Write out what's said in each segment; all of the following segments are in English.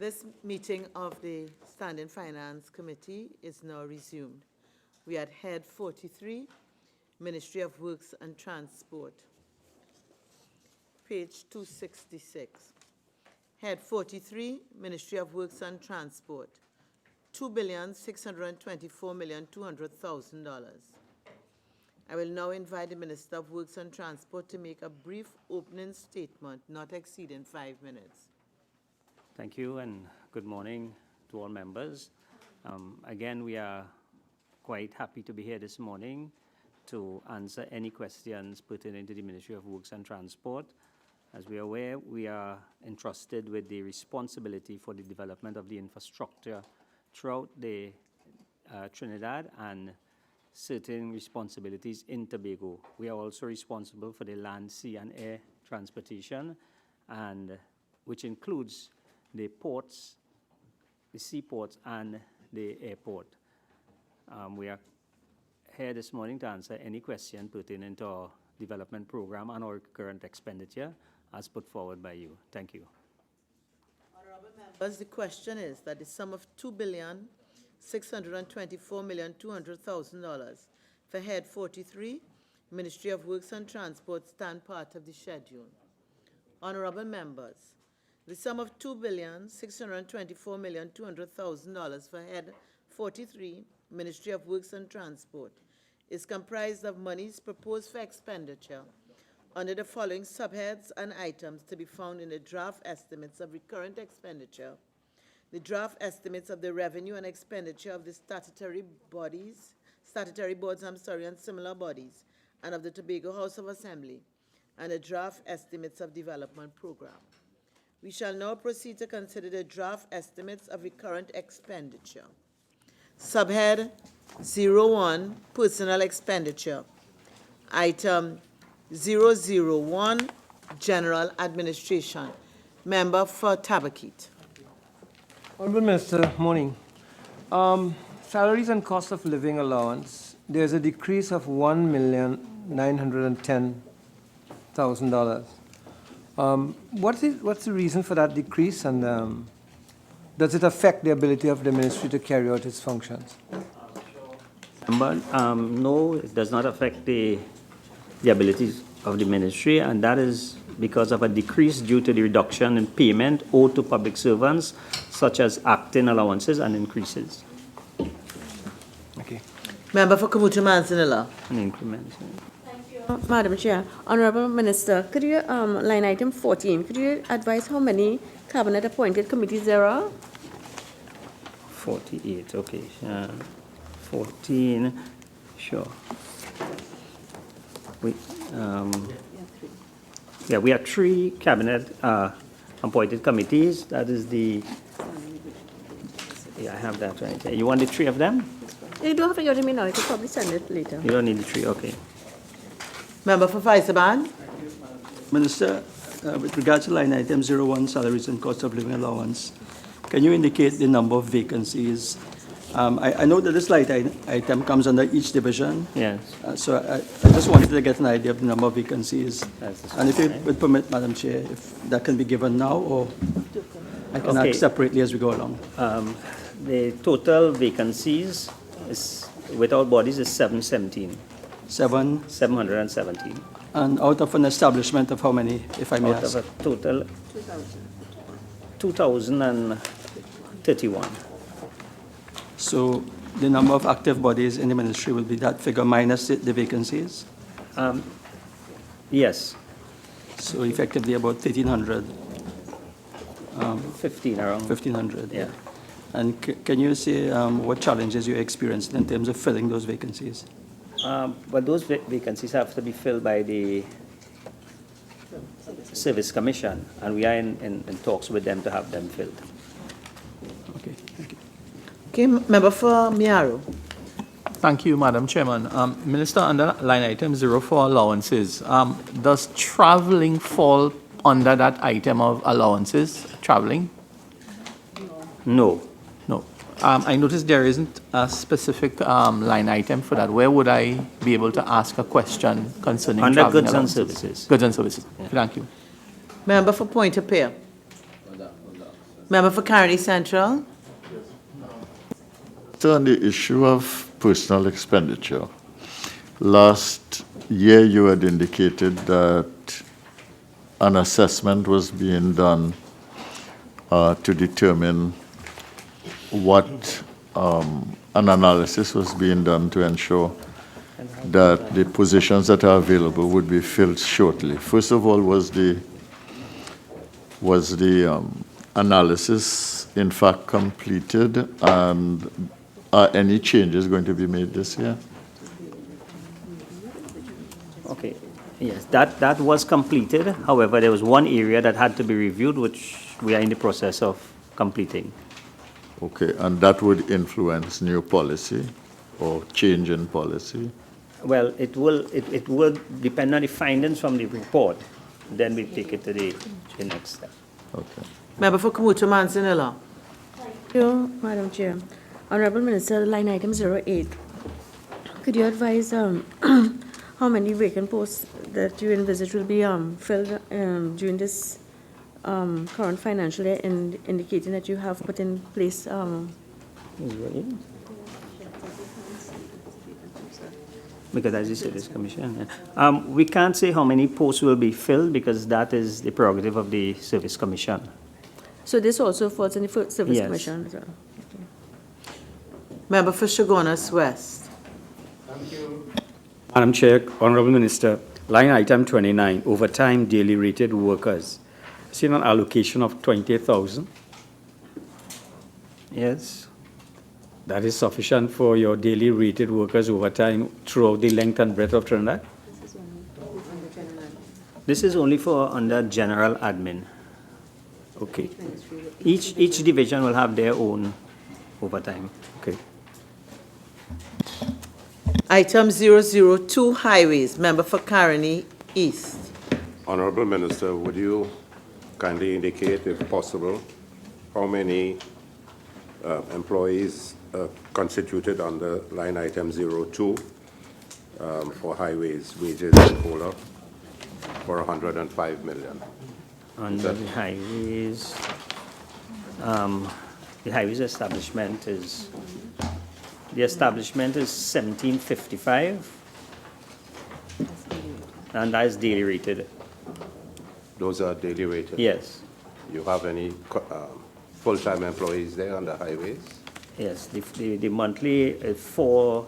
This meeting of the Standing Finance Committee is now resumed. We are at Head 43, Ministry of Works and Transport. Page 266. Head 43, Ministry of Works and Transport, $2,624,200,000. I will now invite the Minister of Works and Transport to make a brief opening statement, not exceeding 5 minutes. Thank you, and good morning to all members. Again, we are quite happy to be here this morning to answer any questions pertaining to the Ministry of Works and Transport. As we are aware, we are entrusted with the responsibility for the development of the infrastructure throughout the Trinidad and certain responsibilities in Tobago. We are also responsible for the land, sea, and air transportation, and which includes the ports, the seaports, and the airport. We are here this morning to answer any question pertaining to our development program and our current expenditure as put forward by you. Thank you. Honorable members, the question is that the sum of $2,624,200,000 for Head 43, Ministry of Works and Transport, stand part of the schedule. Honorable members, the sum of $2,624,200,000 for Head 43, Ministry of Works and Transport, is comprised of monies proposed for expenditure under the following subheads and items to be found in the draft estimates of recurrent expenditure, the draft estimates of the revenue and expenditure of the statutory boards, and similar bodies, and of the Tobago House of Assembly, and the draft estimates of development program. We shall now proceed to consider the draft estimates of recurrent expenditure. Subhead 01, Personal Expenditure. Item 001, General Administration. Member for Tabakit. Honourable Minister, morning. Salaries and cost of living allowance, there's a decrease of $1,910,000. What's the reason for that decrease, and does it affect the ability of the ministry to carry out its functions? No, it does not affect the abilities of the ministry, and that is because of a decrease due to the reduction in payment owed to public servants, such as acting allowances and increases. Okay. Member for Kamutu Manzanilla. And increments. Madam Chair, Honourable Minister, could you, line item 14, could you advise how many cabinet-appointed committees there are? 48, okay. 14, sure. We have 3 cabinet-appointed committees. That is the, I have that right there. You want the 3 of them? You don't have to give it to me now, you could probably send it later. You don't need the 3, okay. Member for Faisaban. Minister, with regard to line item 01, salaries and cost of living allowance, can you indicate the number of vacancies? I know that this line item comes under each division. Yes. So I just wanted to get an idea of the number of vacancies. And if you would permit, Madam Chair, if that can be given now, or I can act separately as we go along. The total vacancies is, with all bodies, is 717. 717. And out of an establishment of how many, if I may ask? Out of a total 2,031. So the number of active bodies in the ministry will be that figure minus the vacancies? Yes. So effectively about 1,300. 15 around. 1,500. Yeah. And can you say what challenges you experienced in terms of filling those vacancies? But those vacancies have to be filled by the Service Commission, and we are in talks with them to have them filled. Okay, thank you. Okay, Member for Miaro. Thank you, Madam Chairman. Minister, under line item 04, allowances, does traveling fall under that item of allowances, traveling? No. No. I noticed there isn't a specific line item for that. Where would I be able to ask a question concerning under traveling goods and allowances? services? Goods and services. Yeah. Thank you. Member for Point-a-Pear. Member for Carney Central. So on the issue of personal expenditure, last year you had indicated that an assessment was being done to determine what an analysis was being done to ensure that the positions that are available would be filled shortly. First of all, was the analysis in fact completed, and are any changes going to be made this year? Okay, yes, that was completed. However, there was one area that had to be reviewed, which we are in the process of completing. Okay, and that would influence new policy or change in policy? Well, it will depend on the findings from the report. Then we take it to the next step. Okay. Member for Kamutu Manzanilla. Thank you, Madam Chair. Honorable Minister, line item 08. Could you advise how many vacant posts that you envisage will be filled during this current financial year, indicating that you have put in place Because as you said, this commission, we can't say how many posts will be filled because that is the prerogative of the Service Commission. So this also falls in the Service Yes. Commission as well? Member for Chaguanas West. Madam Chair, Honorable Minister, line item 29, overtime daily rated workers. Seen an allocation of 20,000. Yes. That is sufficient for your daily rated workers overtime throughout the length and breadth of Trinidad? This is only for under general admin. Okay, Each division will have their own overtime. okay. Item 002, Highways. Member for Carney East. Honorable Minister, would you kindly indicate, if possible, how many employees constituted under line item 02 for highways, wages and COLA for 105 million? Under the highways establishment is, the establishment is 1755, and that is daily rated. Those are daily rated? Yes, You have any full-time employees there under highways? yes, the monthly is for,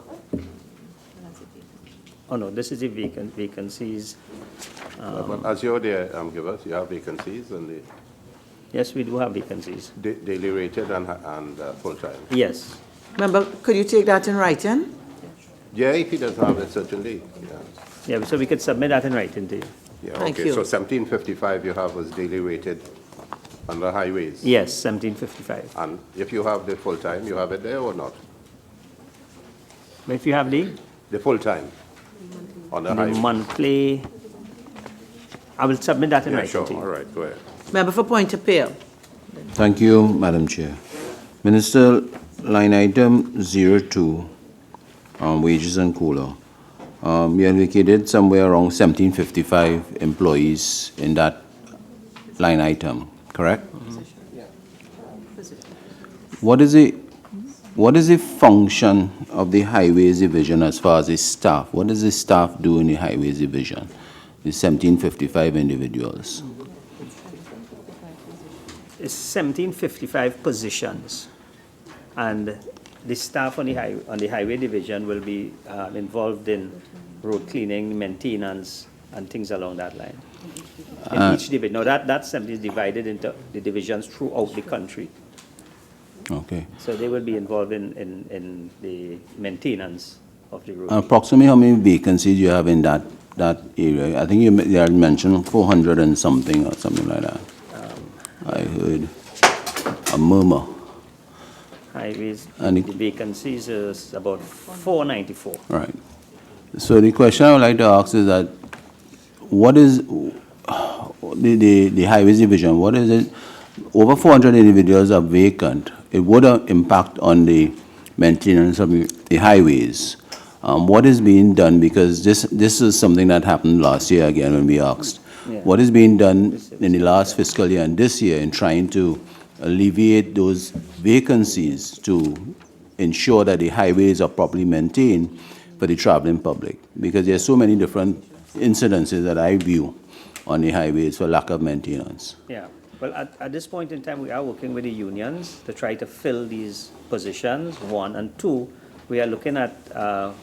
oh no, this is the vacancies. But as you're there, Givers, you have vacancies and the Yes, we do have vacancies. daily rated and full-time? Yes, Member, could you take that in writing? Yeah, if he doesn't have it, certainly, yeah. yeah, so we could submit that in writing to you. Yeah, Thank okay, you. so 1755 you have as daily rated under highways? Yes, 1755. And if you have the full-time, you have it there or not? But if you have the The on the the highway? monthly, I will submit that in Yeah, writing sure, to you. all right, go ahead. Member for Point Appeal. Thank you, Madam Chair. Minister, line item 02, wages and COLA. You indicated somewhere around 1755 employees in that line item, correct? What is the function of the highways division as far as the staff? What does the staff do in the highways division? The 1755 individuals. It's 1755 positions, and the staff on the highway division will be involved in road cleaning, maintenance, and things along that line. In each division. Now that 70 is divided into the divisions throughout the country. Okay. So they will be involved in the maintenance of the road. Approximately how many vacancies you have in that area? I think you had mentioned 400 and something or something like that. I heard a murmur. Highways, And the vacancies is about 494. Right. So the question I would like to ask is that what is the highways division, what is it? Over 400 individuals are vacant. It would impact on the maintenance of the highways. What is being done? Because this is something that happened last year again when we asked. Yeah. What is being done in the last fiscal year and this year in trying to alleviate those vacancies to ensure that the highways are properly maintained for the traveling public? Because there's so many different incidences that I view on the highways for lack of maintenance. Yeah, well, at this point in time, we are working with the unions to try to fill these positions, one, and two, we are looking at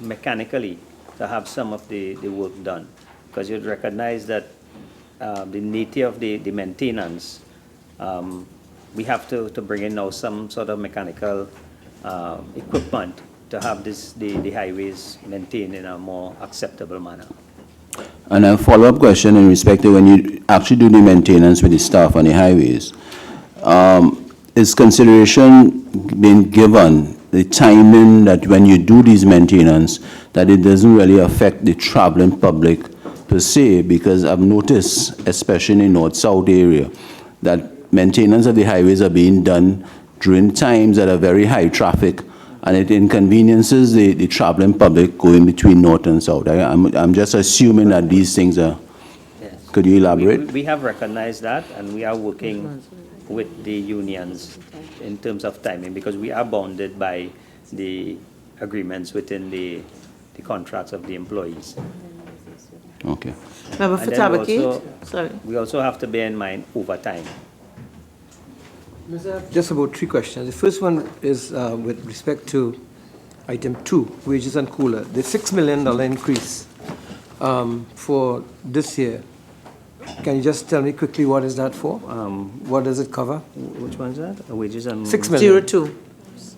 mechanically to have some of the work done, because you'd recognize that the nature of the maintenance, we have to bring in now some sort of mechanical equipment to have the highways maintained in a more acceptable manner. And a follow-up question in respect to when you actually do the maintenance with the staff on the highways, is consideration being given the timing that when you do these maintenance, that it doesn't really affect the traveling public per se? Because I've noticed, especially in the north-south area, that maintenance of the highways are being done during times that are very high traffic, and it inconveniences the traveling public going between north and south. I'm just assuming that these things are. Yes. Could you elaborate? We have recognized that, and we are working with the unions in terms of timing, because we are bounded by the agreements within the contracts of the employees. Okay. Member for And then we Tabakit? also- Sorry. We also have to bear in mind overtime. Just about 3 questions. The first one is with respect to item 2, wages and cooler. The $6 million increase for this year. Can you just tell me quickly what is that for? What does it cover? Which one is that? Wages and... 6 million. 02.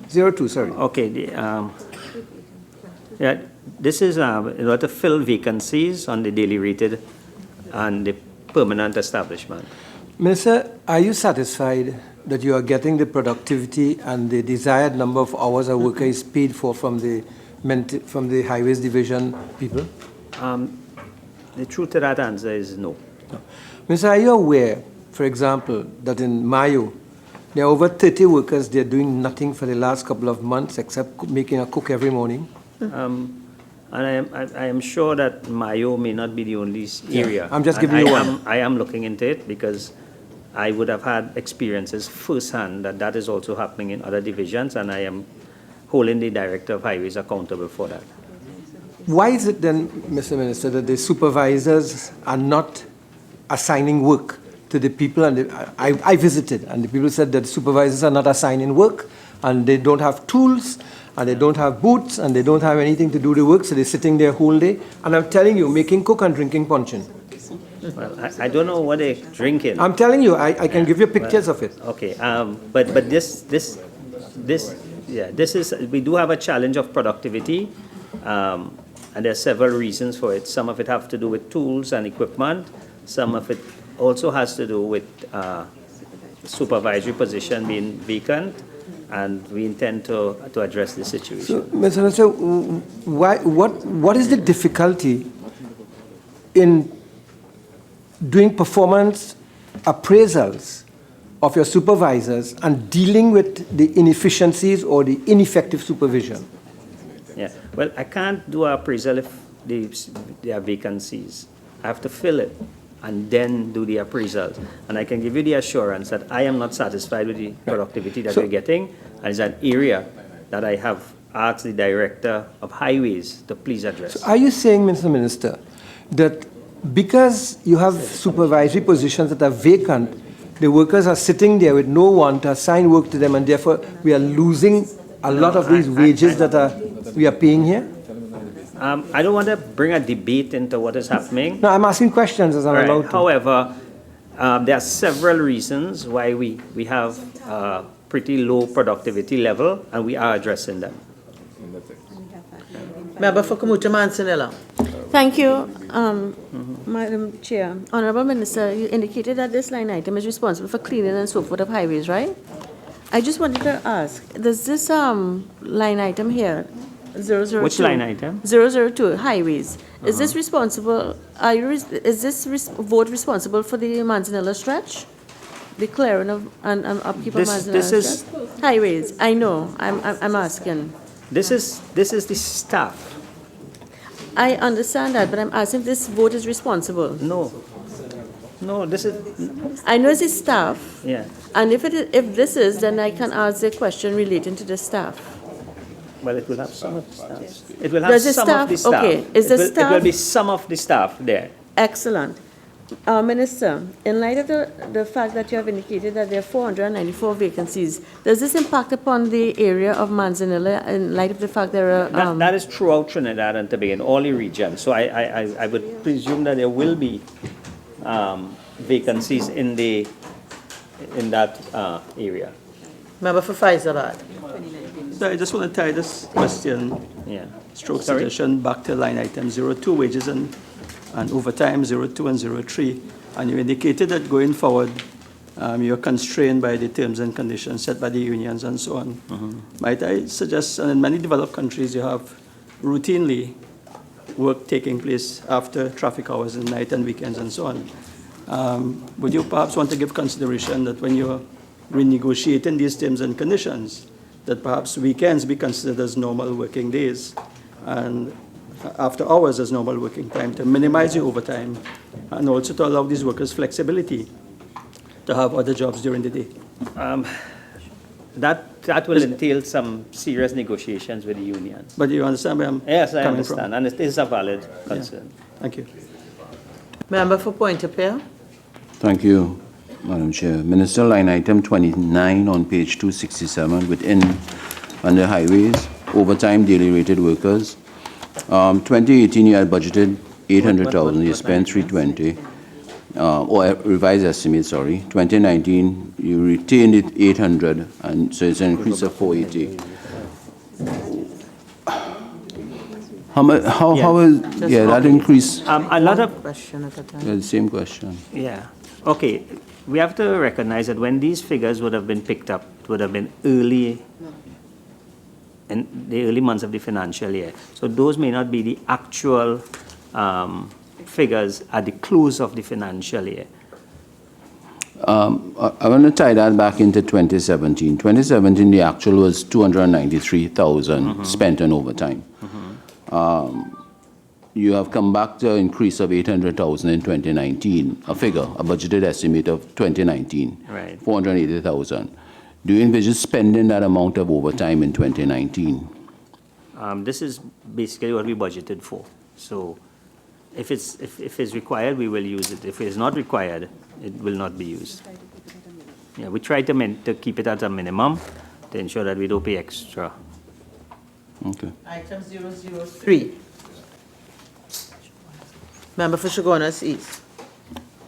02, sorry. Okay, yeah, this is in order to fill vacancies on the daily rated and the permanent establishment. Minister, are you satisfied that you are getting the productivity and the desired number of hours a worker is paid for from the highways division people? The truth to that answer is no. Minister, are you aware, for example, that in Mayo, there are over 30 workers, they're doing nothing for the last couple of months except making a cook every morning? And I am sure that Mayo may not be the only area. I'm just And giving you one. I am looking into it, because I would have had experiences firsthand that is also happening in other divisions, and I am holding the Director of Highways accountable for that. Why is it then, Mr. Minister, that the supervisors are not assigning work to the people? And I visited, and the people said that the supervisors are not assigning work, and they don't have tools, and they don't have boots, and they don't have anything to do the work, so they're sitting there whole day. And I'm telling you, making cook and drinking puncheon. Well, I don't know what they're drinking. I'm telling you, I can give you pictures of it. Okay, but this is, we do have a challenge of productivity, and there are several reasons for it. Some of it have to do with tools and equipment. Some of it also has to do with supervisory position being vacant, and we intend to address this situation. So, Mr. Minister, what is the difficulty in doing performance appraisals of your supervisors and dealing with the inefficiencies or the ineffective supervision? Yeah, well, I can't do an appraisal if there are vacancies. I have to fill it and then do the appraisals. And I can give you the assurance that I am not satisfied with the productivity that we're getting, and it's an area that I have asked the Director of Highways to please address. So are you saying, Mr. Minister, that because you have supervisory positions that are vacant, the workers are sitting there with no one to assign work to them, and therefore we are losing a lot of these wages that we are paying here? I don't want to bring a debate into what is happening. No, I'm asking questions as I'm Right. allowed to. However, there are several reasons why we have pretty low productivity level, and we are addressing them. Member for Kamuta Mansanilla. Thank you, Madam Chair. Honorable Minister, you indicated that this line item is responsible for cleaning and so forth of highways, right? I just wanted to ask, does this line item here, 002? Which line item? 002, highways. Is this responsible, is this vote responsible for the Manzanilla stretch? The clearing of and upkeep of Manzanilla this stretch? Highways, I know, I'm asking. This is the staff. I understand that, but I'm asking if this vote is responsible. No. No, this is, I know it's the staff, yeah. and if this is, then I can ask a question relating to the staff. Well, it will have some of the staff. It will have Does the some of the staff- staff. okay, is the It will staff- be some of the staff there. Excellent. Minister, in light of the fact that you have indicated that there are 494 vacancies, does this impact upon the area of Manzanilla in light of the fact there are? That is throughout Trinidad and Tobago, in all the regions. So I would presume that there will be vacancies in that area. Member for Faisabad. So I just want to tie this question, Yeah. stroke Sorry? suggestion, back to line item 02, wages and overtime, 02 and 03. And you indicated that going forward, you're constrained by the terms and conditions set by the unions and so on. Might I suggest, and in many developed countries, you have routinely work taking place after traffic hours and night and weekends and so on. Would you perhaps want to give consideration that when you're renegotiating these terms and conditions, that perhaps weekends be considered as normal working days and after hours as normal working time to minimize the overtime and also to allow these workers flexibility to have other jobs during the day? That will entail some serious negotiations with the unions. But you understand where I'm Yes, I coming from? understand, and it is a valid concern. Thank you. Member for Pointe-a-Pierre. Thank you, Madam Chair. Minister, line item 29 on page 267 under highways, overtime daily rated workers. 2018 you had budgeted 800,000, you spent 320, or revised estimate, sorry. 2019 you retained it 800, and so it's an increase of 480. How is, yeah, that increase, A lot of, Question at a time. yeah, the same question. yeah, okay. We have to recognize that when these figures would have been picked up, it would have been early in the early months of the financial year. So those may not be the actual figures at the close of the financial year. I want to tie that back into 2017. 2017, the actual was 293,000 spent on overtime. You have come back to an increase of 800,000 in 2019, a budgeted estimate of 2019, Right. 480,000. Do you envision spending that amount of overtime in 2019? This is basically what we budgeted for. So if it's required, we will use it. If it's not required, it will not be used. Yeah, we try to keep it at a minimum to ensure that we don't pay extra. Okay. Item 003. Member for Shogunas East.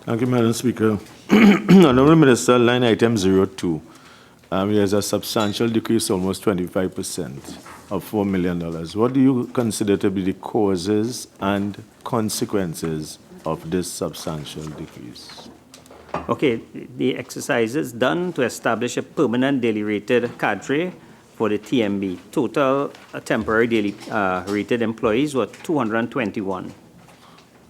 Thank you, Madam Speaker. Honourable Minister, line item 02. There's a substantial decrease, almost 25%, of $4 million. What do you consider to be the causes and consequences of this substantial decrease? Okay, the exercise is done to establish a permanent daily rated cadre for the TMB. Total temporary daily rated employees were 221.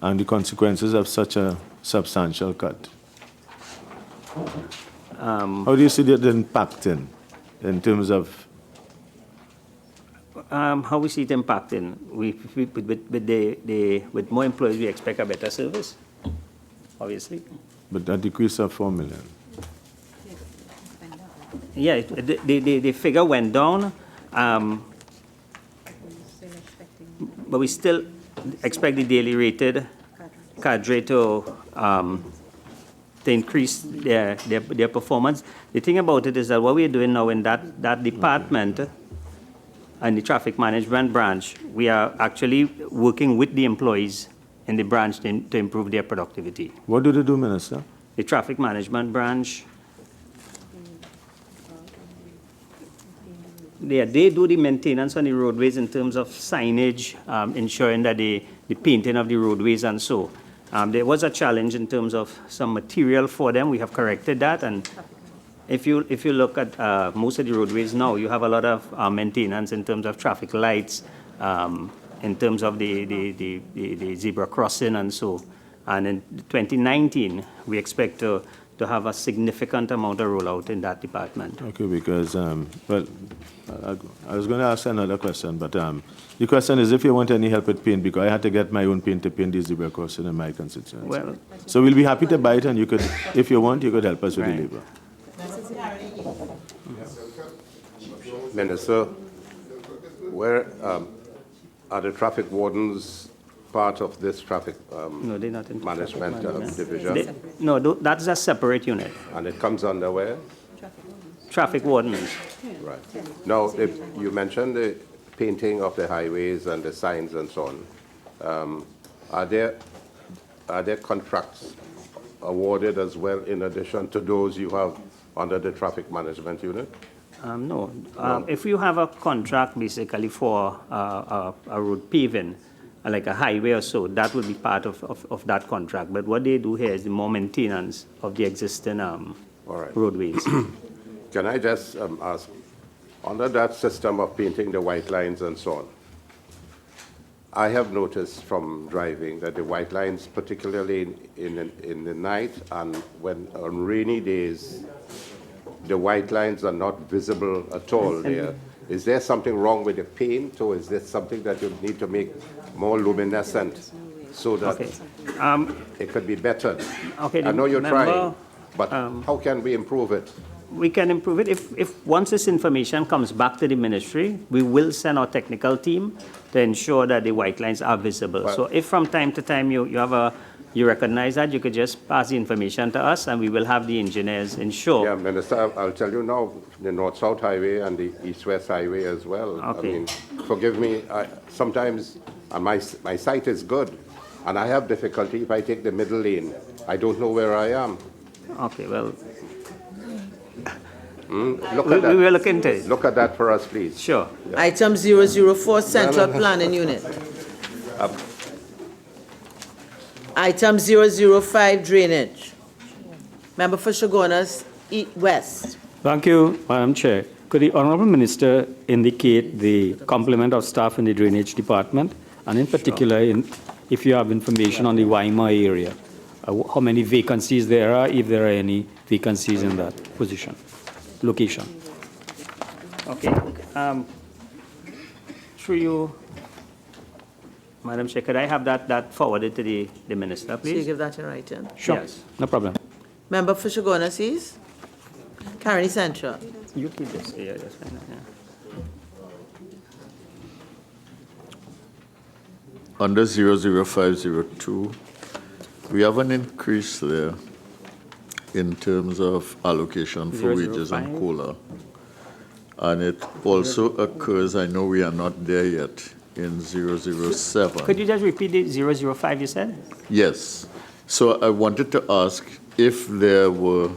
And the consequences of such a substantial cut? How do you see that impacting in terms of? How we see it impacting? With more employees, we expect a better service, obviously. But a decrease of 4 million. Yeah, the figure went down, but we still expect the daily rated cadre to increase their performance. The thing about it is that what we're doing now in that department and the traffic management branch, we are actually working with the employees in the branch to improve their productivity. What do they do, Minister? The traffic management branch, they do the maintenance on the roadways in terms of signage, ensuring that the painting of the roadways and so. There was a challenge in terms of some material for them. We have corrected that, and if you look at most of the roadways now, you have a lot of maintenance in terms of traffic lights, in terms of the zebra crossing and so. And in 2019, we expect to to have a significant amount of rollout in that department. Okay, because, well, I was going to ask another question, but the question is if you want any help with paint, because I had to get my own paint to paint these zebra crossing in my constituency. Well, So we'll be happy to buy it, and you could, if you want, you could help us with the Right. labor. Minister, where are the traffic wardens part of this traffic no, they're not in management division? No, that's a separate unit. And it comes under where? Traffic wardens. Right. Now, if you mentioned the painting of the highways and the signs and so on, are there contracts awarded as well in addition to those you have under the traffic management unit? No. If you have a contract basically for a road paving, like a highway or so, that would be part of that contract. But what they do here is the more maintenance of the existing All right. roadways. Can I just ask, under that system of painting the white lines and so on, I have noticed from driving that the white lines, particularly in the night and when on rainy days, the white lines are not visible at all there. Is there something wrong with the paint, or is there something that you need to make more luminescent so that Okay. it could be better? Okay, I know you're remember, trying, but how can we improve it? We can improve it. If once this information comes back to the ministry, we will send our technical team to ensure that the white lines are visible. But- So if from time to time you recognize that, you could just pass the information to us, and we will have the engineers ensure. Yeah, Minister, I'll tell you now, the North-South Highway and the East-West Highway as well. Okay. I mean, forgive me, sometimes my sight is good, and I have difficulty if I take the middle lane. I don't know where I am. Okay, well, Look we at that. will look into it. Look at that for us, please. Sure. Item 004, Central Planning Unit. Item 005, Drainage. Member for Shogunas West. Thank you, Madam Chair. Could the Honourable Minister indicate the complement of staff in the Drainage Department, and in particular, if you have information on the Weimar area, how many vacancies there are, if there are any vacancies in that location? Okay. Through you, Madam Chair, could I have that forwarded to the minister, So you please? give that in writing. Sure. Yes. No problem. Member for Shogunas East. Carney Central. You keep this. Yeah, that's fine. Yeah. Under 00502, we have an increase there in terms of allocation for wages and 005? COLA. And it also occurs, I know we are not there yet, in 007. Could you just repeat the 005 you said? Yes. So I wanted to ask if there were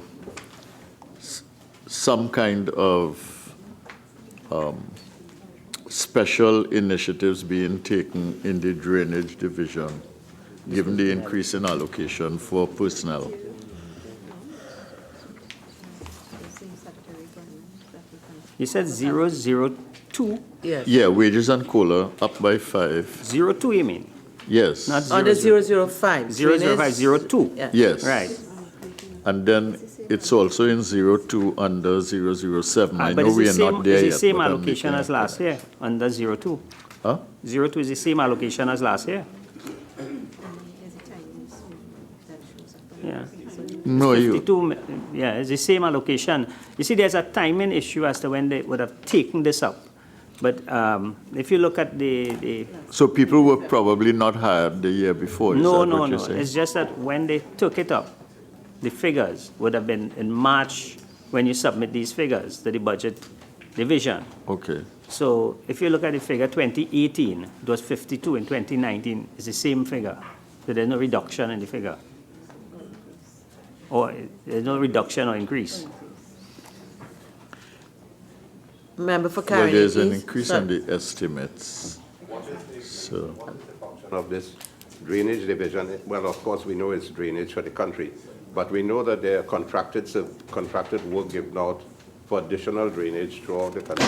some kind of special initiatives being taken in the drainage division, given the increase in allocation for personnel. You said 002? Yes. Yeah, wages and COLA up by 5. 02 you mean? Yes. Not Under 00. 005. 005, 02. Yeah. Yes. Right. And then it's also in 02 under 007. I But know it's we the are same, not there yet. it's the same but I'm allocation making as a- last year, under 02. Huh? 02 is the same allocation as last year. Yeah. No, you, 52, yeah, it's the same allocation. You see, there's a timing issue as to when they would have taken this up. But if you look at the so people were probably not hired the year before, is no, that no, what no. you're saying? It's just that when they took it up, the figures would have been in March when you submit these figures to the budget division. Okay. So if you look at the figure 2018, it was 52. In 2019, it's the same figure. So there's no reduction in the figure. Or there's no reduction or increase. Member for Well, Carney there's an East. increase in the estimates. So, Of this drainage division, well, of course, we know it's drainage for the country, but we know that there are contracted work given out for additional drainage throughout the country.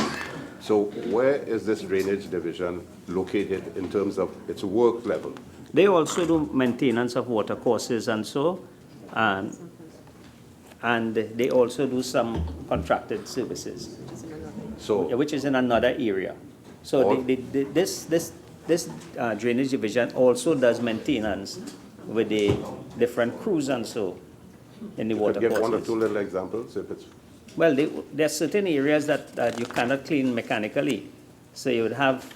So where is this drainage division located in terms of its work level? They also do maintenance of water courses and so. And and they also do some contracted services, So, which is in another area. So All- this drainage division also does maintenance with the different crews and so in the water could give one or courses. two little examples if it's, Well, there are certain areas that you cannot clean mechanically. So you would have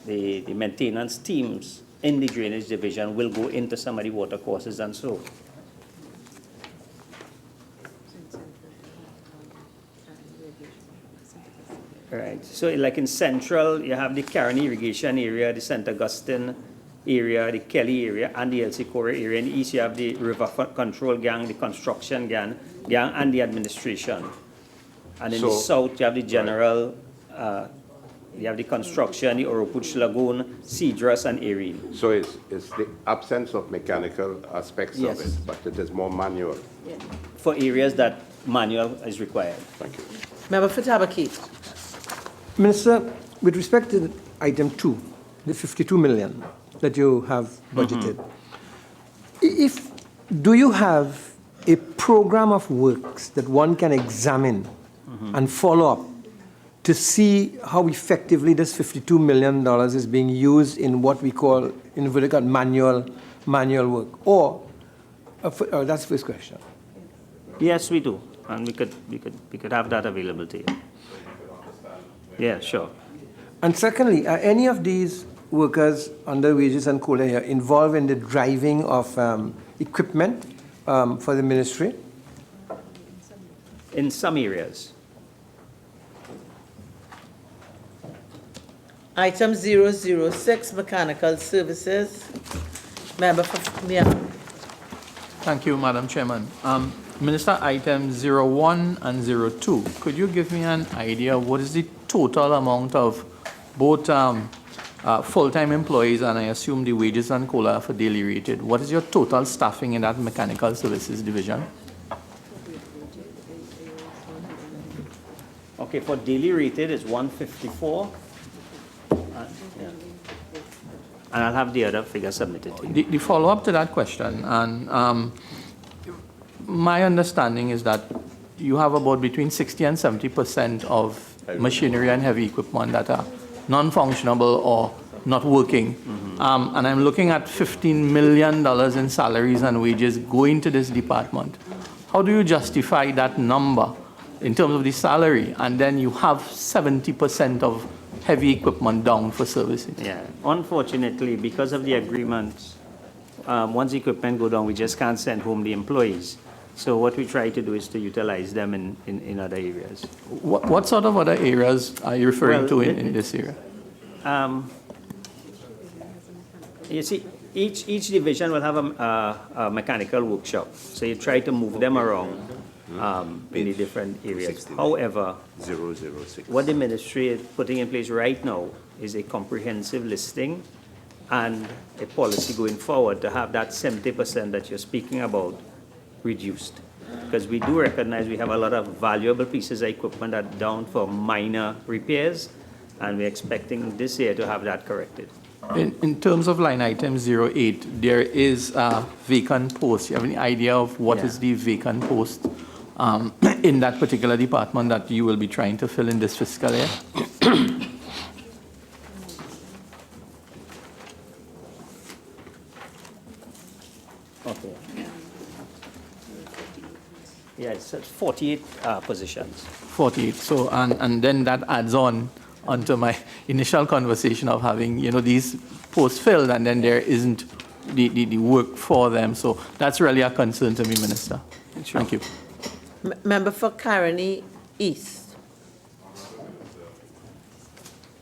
the maintenance teams in the drainage division will go into some of the water courses and so. Right, so like in Central, you have the Karen Irrigation area, the St. Augustine area, the Kelly area, and the LC Corey area. In the East, you have the River Control Gang, the Construction Gang, and the Administration. And in the So- South, you have the General, you have the Construction, the Oropuch Lagoon, Cedrus, and Erin. so it's the absence of mechanical aspects of Yes. it, but it is more manual. For areas that manual is required. Thank you. Member for Tabakit. Minister, with respect to item 2, the 52 million that you have budgeted, do you have a program of works that one can examine and follow up to see how effectively this $52 million is being used in what we call, in vertical, manual work? Or, that's the first question. Yes, we do, and we could have that available to you. Yeah, sure. And secondly, are any of these workers under wages and COLA here involved in the driving of equipment for the ministry? In some areas. Item 006, mechanical services. Member for Miami. Thank you, Madam Chairman. Minister, item 01 and 02, could you give me an idea of what is the total amount of both full-time employees and I assume the wages and COLA for daily rated? What is your total staffing in that mechanical services division? Okay, for daily rated, it's 154. Yeah. And I'll have the other figure submitted to you. The follow-up to that question, and my understanding is that you have about between 60 and 70% of machinery and heavy equipment that are non-functionable or not working. And I'm looking at $15 million in salaries and wages going to this department. How do you justify that number in terms of the salary, and then you have 70% of heavy equipment down for services? Yeah, unfortunately, because of the agreement, once the equipment go down, we just can't send home the employees. So what we try to do is to utilize them in other areas. What sort of other areas are you referring Well, to in this area? You see, each division will have a mechanical workshop. So you try to move them around in the different areas. However, 006. what the ministry is putting in place right now is a comprehensive listing and a policy going forward to have that 70% that you're speaking about reduced. Because we do recognize we have a lot of valuable pieces of equipment that are down for minor repairs, and we're expecting this year to have that corrected. In terms of line item 08, there is a vacant post. You have any idea of what is the vacant post in that particular department that you will be trying to fill in this fiscal year? Okay. Yeah, it's 48 positions. 48. So, and then that adds on onto my initial conversation of having, these posts filled, and then there isn't the work for them. So that's really a concern to me, Minister. Sure. Thank you. Member for Caroni East.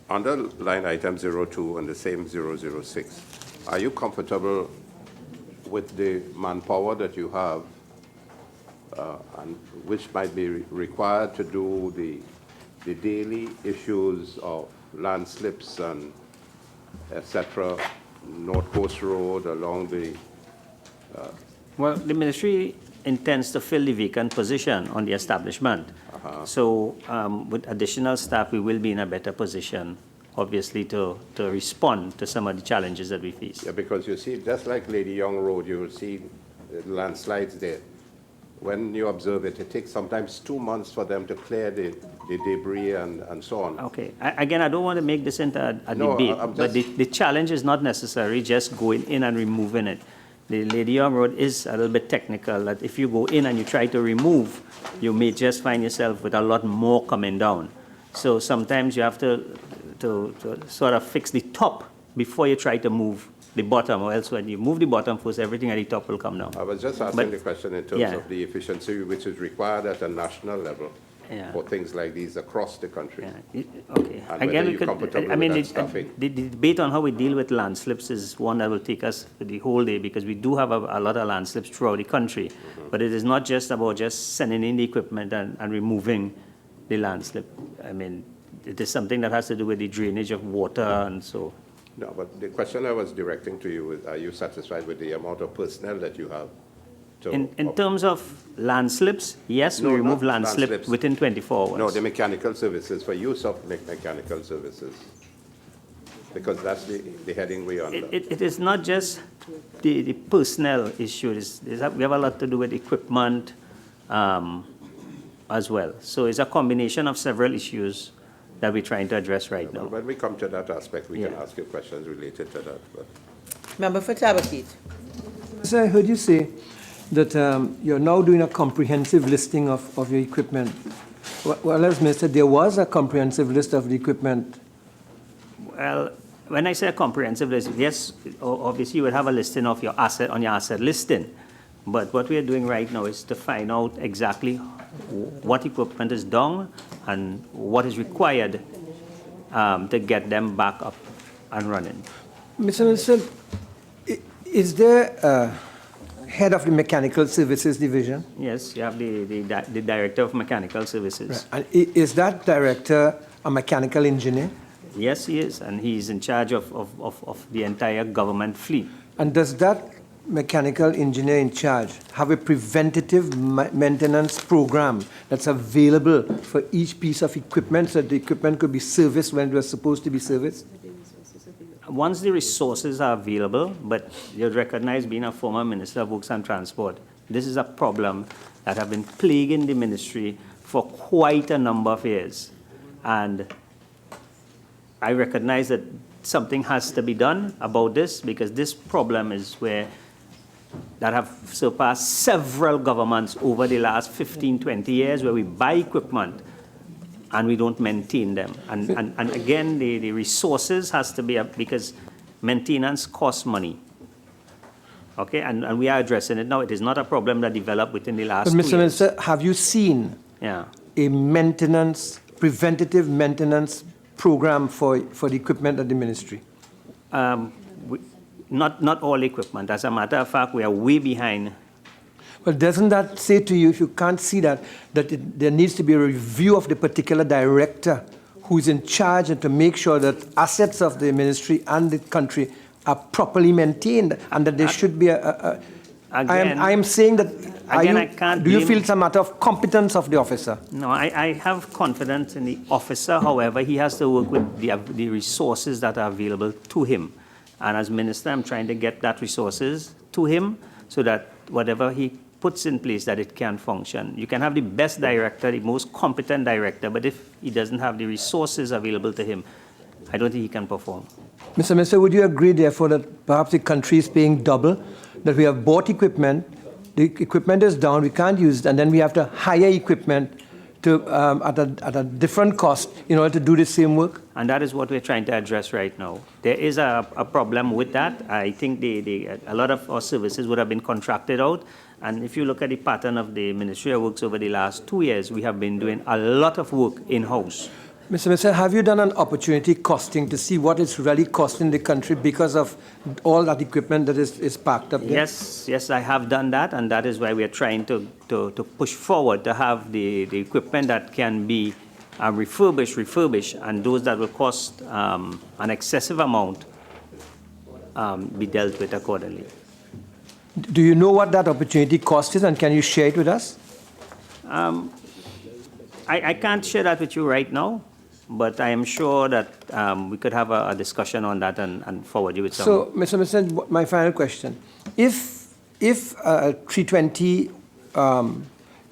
Under line item 02 and the same 006, are you comfortable with the manpower that you have and which might be required to do the daily issues of landslips and et cetera, North Coast Road along the... Well, the ministry intends to fill the vacant position on the establishment. So with additional staff, we will be in a better position, obviously, to respond to some of the challenges that we face. Yeah, because you see, just like Lady Young Road, you will see landslides there. when you observe it, it takes sometimes 2 months for them to clear the debris and so on. Okay. Again, I don't want to make this into a No, debate, I'm but just- the challenge is not necessarily just going in and removing it. The Lady Young Road is a little bit technical, that if you go in and you try to remove, you may just find yourself with a lot more coming down. So sometimes you have to sort of fix the top before you try to move the bottom, or else when you move the bottom first, everything at the top will come down. I was just asking But- the question in terms yeah. of the efficiency which is required at a national level Yeah. for things like these across the country. Yeah, okay. And Again, whether we you're could, comfortable I mean, with that stuffing. the debate on how we deal with landslips is one that will take us for the whole day, because we do have a lot of landslips throughout the country. But it is not just about just sending in the equipment and removing the landslip. I mean, it is something that has to do with the drainage of water and so. No, but the question I was directing to you is, are you satisfied with the amount of personnel that you have? to In terms of landslips, yes, we No, remove not landslip landslips. within 24 hours. No, the mechanical services, for use of mechanical services. Because that's the heading we're under. It is not just the personnel issue. We have a lot to do with equipment as well. So it's a combination of several issues that we're trying to address right now. When we come to that aspect, we can Yeah. ask you questions related to that. But Member for Tabaquit. So I heard you say that you're now doing a comprehensive listing of your equipment. Well, as Minister, there was a comprehensive list of the equipment. Well, when I say a comprehensive list, yes, obviously you would have a listing of your asset on your asset listing. But what we are doing right now is to find out exactly what equipment is down and what is required to get them back up and running. Mr. Minister, is there a head of the Mechanical Services Division? Yes, you have the Director of Mechanical Services. And is that director a mechanical engineer? Yes, he is, and he's in charge of the entire government fleet. And does that mechanical engineer in charge have a preventative maintenance program that's available for each piece of equipment so that the equipment could be serviced when it was supposed to be serviced? Once the resources are available, but you'd recognize, being a former Minister of Works and Transport, this is a problem that have been plaguing the ministry for quite a number of years. And I recognize that something has to be done about this, because this problem is that have surpassed several governments over the last 15, 20 years, where we buy equipment and we don't maintain them. And again, the resources has to be up, because maintenance costs money. Okay, and we are addressing it now. It is not a problem that developed within the last But 2 Mr. years. Minister, have you seen Yeah. a preventative maintenance program for the equipment of the ministry? Not all equipment. As a matter of fact, we are way behind. Well, doesn't that say to you, if you can't see that there needs to be a review of the particular director who's in charge, and to make sure that assets of the ministry and the country are properly maintained, and that there should be I am saying that, do you feel it's a matter of competence of the officer? No, I have confidence in the officer. However, he has to work with the resources that are available to him. And as minister, I'm trying to get that resources to him so that whatever he puts in place, that it can function. You can have the best director, the most competent director, but if he doesn't have the resources available to him, I don't think he can perform. Mr. Minister, would you agree, therefore, that perhaps the country is paying double, that we have bought equipment, the equipment is down, we can't use it, and then we have to hire equipment at a different cost in order to do the same work? And that is what we're trying to address right now. There is a problem with that. I think a lot of our services would have been contracted out. And if you look at the pattern of the Ministry of Works over the last 2 years, we have been doing a lot of work in-house. Mr. Minister, have you done an opportunity costing to see what it's really costing the country because of all that equipment that is parked up there? Yes, I have done that, and that is why we are trying to push forward to have the equipment that can be refurbished, and those that will cost an excessive amount be dealt with accordingly. Do you know what that opportunity cost is, and can you share it with us? I can't share that with you right now, but I am sure that we could have a discussion on that and forward you with some. So, Mr. Minister, my final question. If 320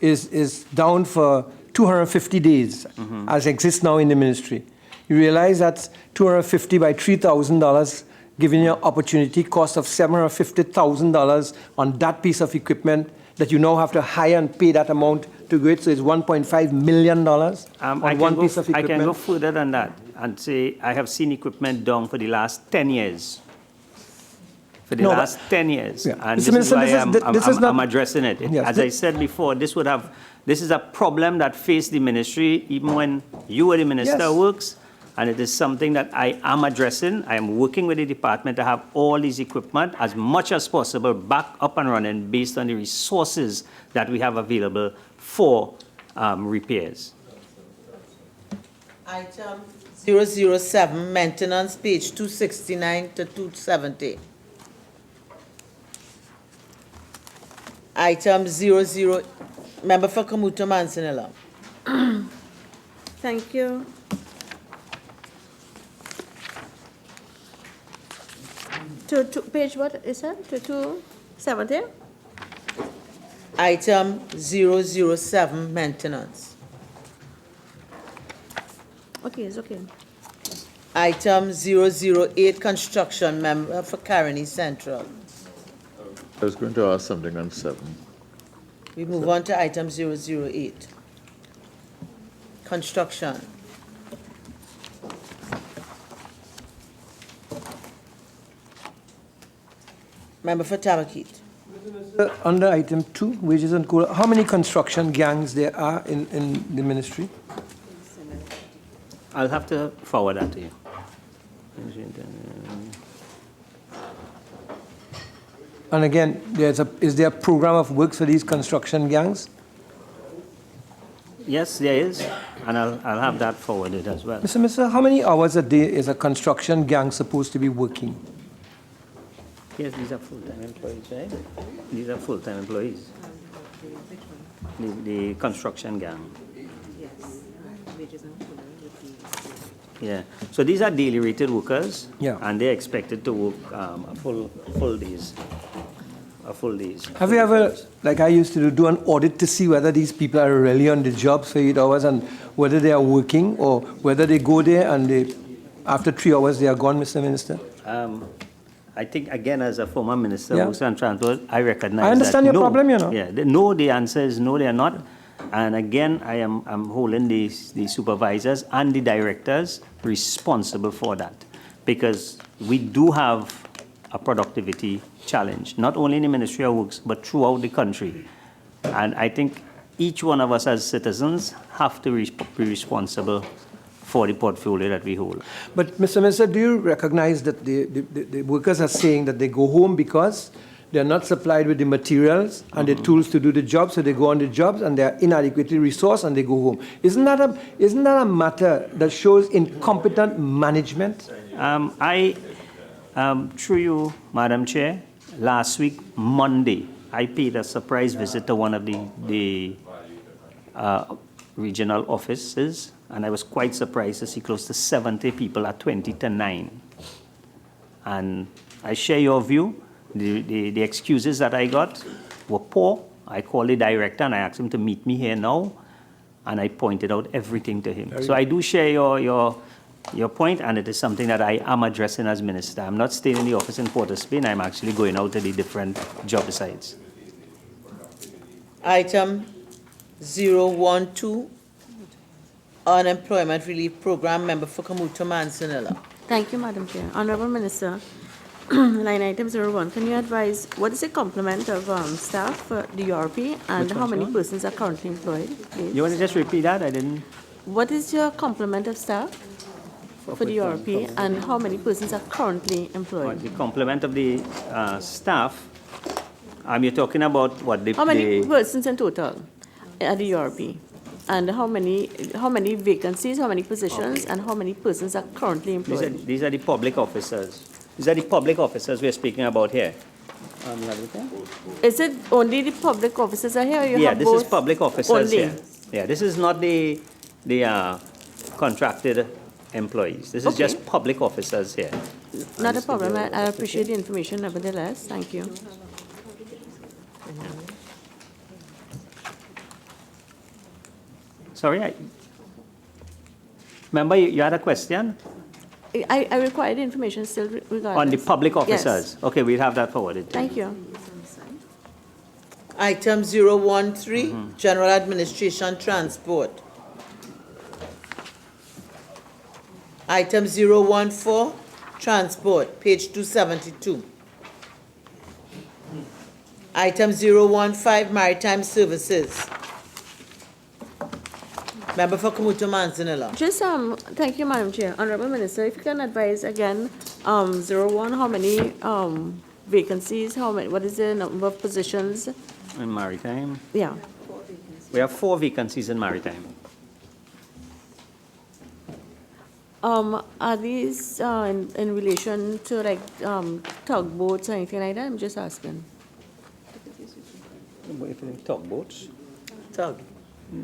is down for 250 days, as exists now in the ministry. You realize that's 250 by $3,000, giving you an opportunity cost of $750,000 on that piece of equipment that you now have to hire and pay that amount to go it. So it's $1.5 million on one piece of equipment. I can go further than that and say I have seen equipment down for the last 10 years. For the last 10 years. Yeah. And Mr. this is why Minister, I'm addressing it. Yes, As I said before, this is a problem that faced the ministry even when you were the Minister of Works, and it is something that I am addressing. I am working with the department to have all these equipment as much as possible back up and running based on the resources that we have available for repairs. Item 007, maintenance, page 269 to 270. Item 00, Member for Kamuta Mansinilla. Thank you. To page what is that? To 270? Item 007, maintenance. Okay, it's okay. Item 008, construction, member for Caroni Central. I was going to ask something on 7. We move on to item 008. Construction. Member for Tamakit. Under item 2, wages and COLA, how many construction gangs there are in the ministry? I'll have to forward that to you. And again, is there a program of works for these construction gangs? Yes, there is, and I'll have that forwarded as well. Mr. Minister, how many hours a day is a construction gang supposed to be working? Yes, these are full-time employees, right? These are full-time employees. The construction gang. Yeah, so these are daily rated workers. Yeah. And they're expected to work a full days. Have you ever, like I used to do an audit to see whether these people are really on the job for 8 hours and whether they are working or whether they go there and after 3 hours they are gone, Mr. Minister? I think, again, as a former Minister of Works and Transport, I recognize I understand that your problem, you know. Yeah, no, the answer is no, they are not. And again, I'm holding the supervisors and the directors responsible for that, because we do have a productivity challenge, not only in the Ministry of Works, but throughout the country. And I think each one of us as citizens have to be responsible for the portfolio that we hold. But, Mr. Minister, do you recognize that the workers are saying that they go home because they are not supplied with the materials and the tools to do the job, so they go on the jobs and they are inadequately resourced and they go home? Isn't that a matter that shows incompetent management? Through you, Madam Chair, last week, Monday, I paid a surprise visit to one of the regional offices, and I was quite surprised to see close to 70 people at 20 to 9. And I share your view. The excuses that I got were poor. I called the director and I asked him to meet me here now, and I pointed out everything to him. So I do share your point, and it is something that I am addressing as Minister. I'm not staying in the office in Port of Spain. I'm actually going out to the different job sites. Item 012, Unemployment Relief Program, member for Kamuta Mansinilla. Thank you, Madam Chair. Honorable Minister, line item 01, can you advise what is the complement of staff for the URP and how many persons are currently employed, please? You want to just repeat that? I didn't. What is your complement of staff for the URP and how many persons are currently employed? The complement of the staff, you're talking about what? How many persons in total at the URP? And how many vacancies, how many positions, and how many persons are currently employed? These are the public officers. These are the public officers we're speaking about here. Is it only the public officers are here, or you have this both? is public officers only? here. Yeah, this is not the contracted employees. This is just public officers here. Not a problem. I appreciate the information nevertheless. Thank you. Sorry, remember you had a question I require the information still regarding. on the public officers? Yes. Okay, we'll have that forwarded. Thank you. Item 013, General Administration Transport. Item 014, Transport, page 272. Item 015, Maritime Services. Member for Kamuto Manzanilla. Just, thank you, Madam Chair. Honorable Minister, if you can advise again, 01, how many vacancies, what is the number of positions? In Maritime, Yeah. we have 4 vacancies in Maritime. Are these in relation to like tugboats or anything like that? I'm just asking. Tugboats? Tug.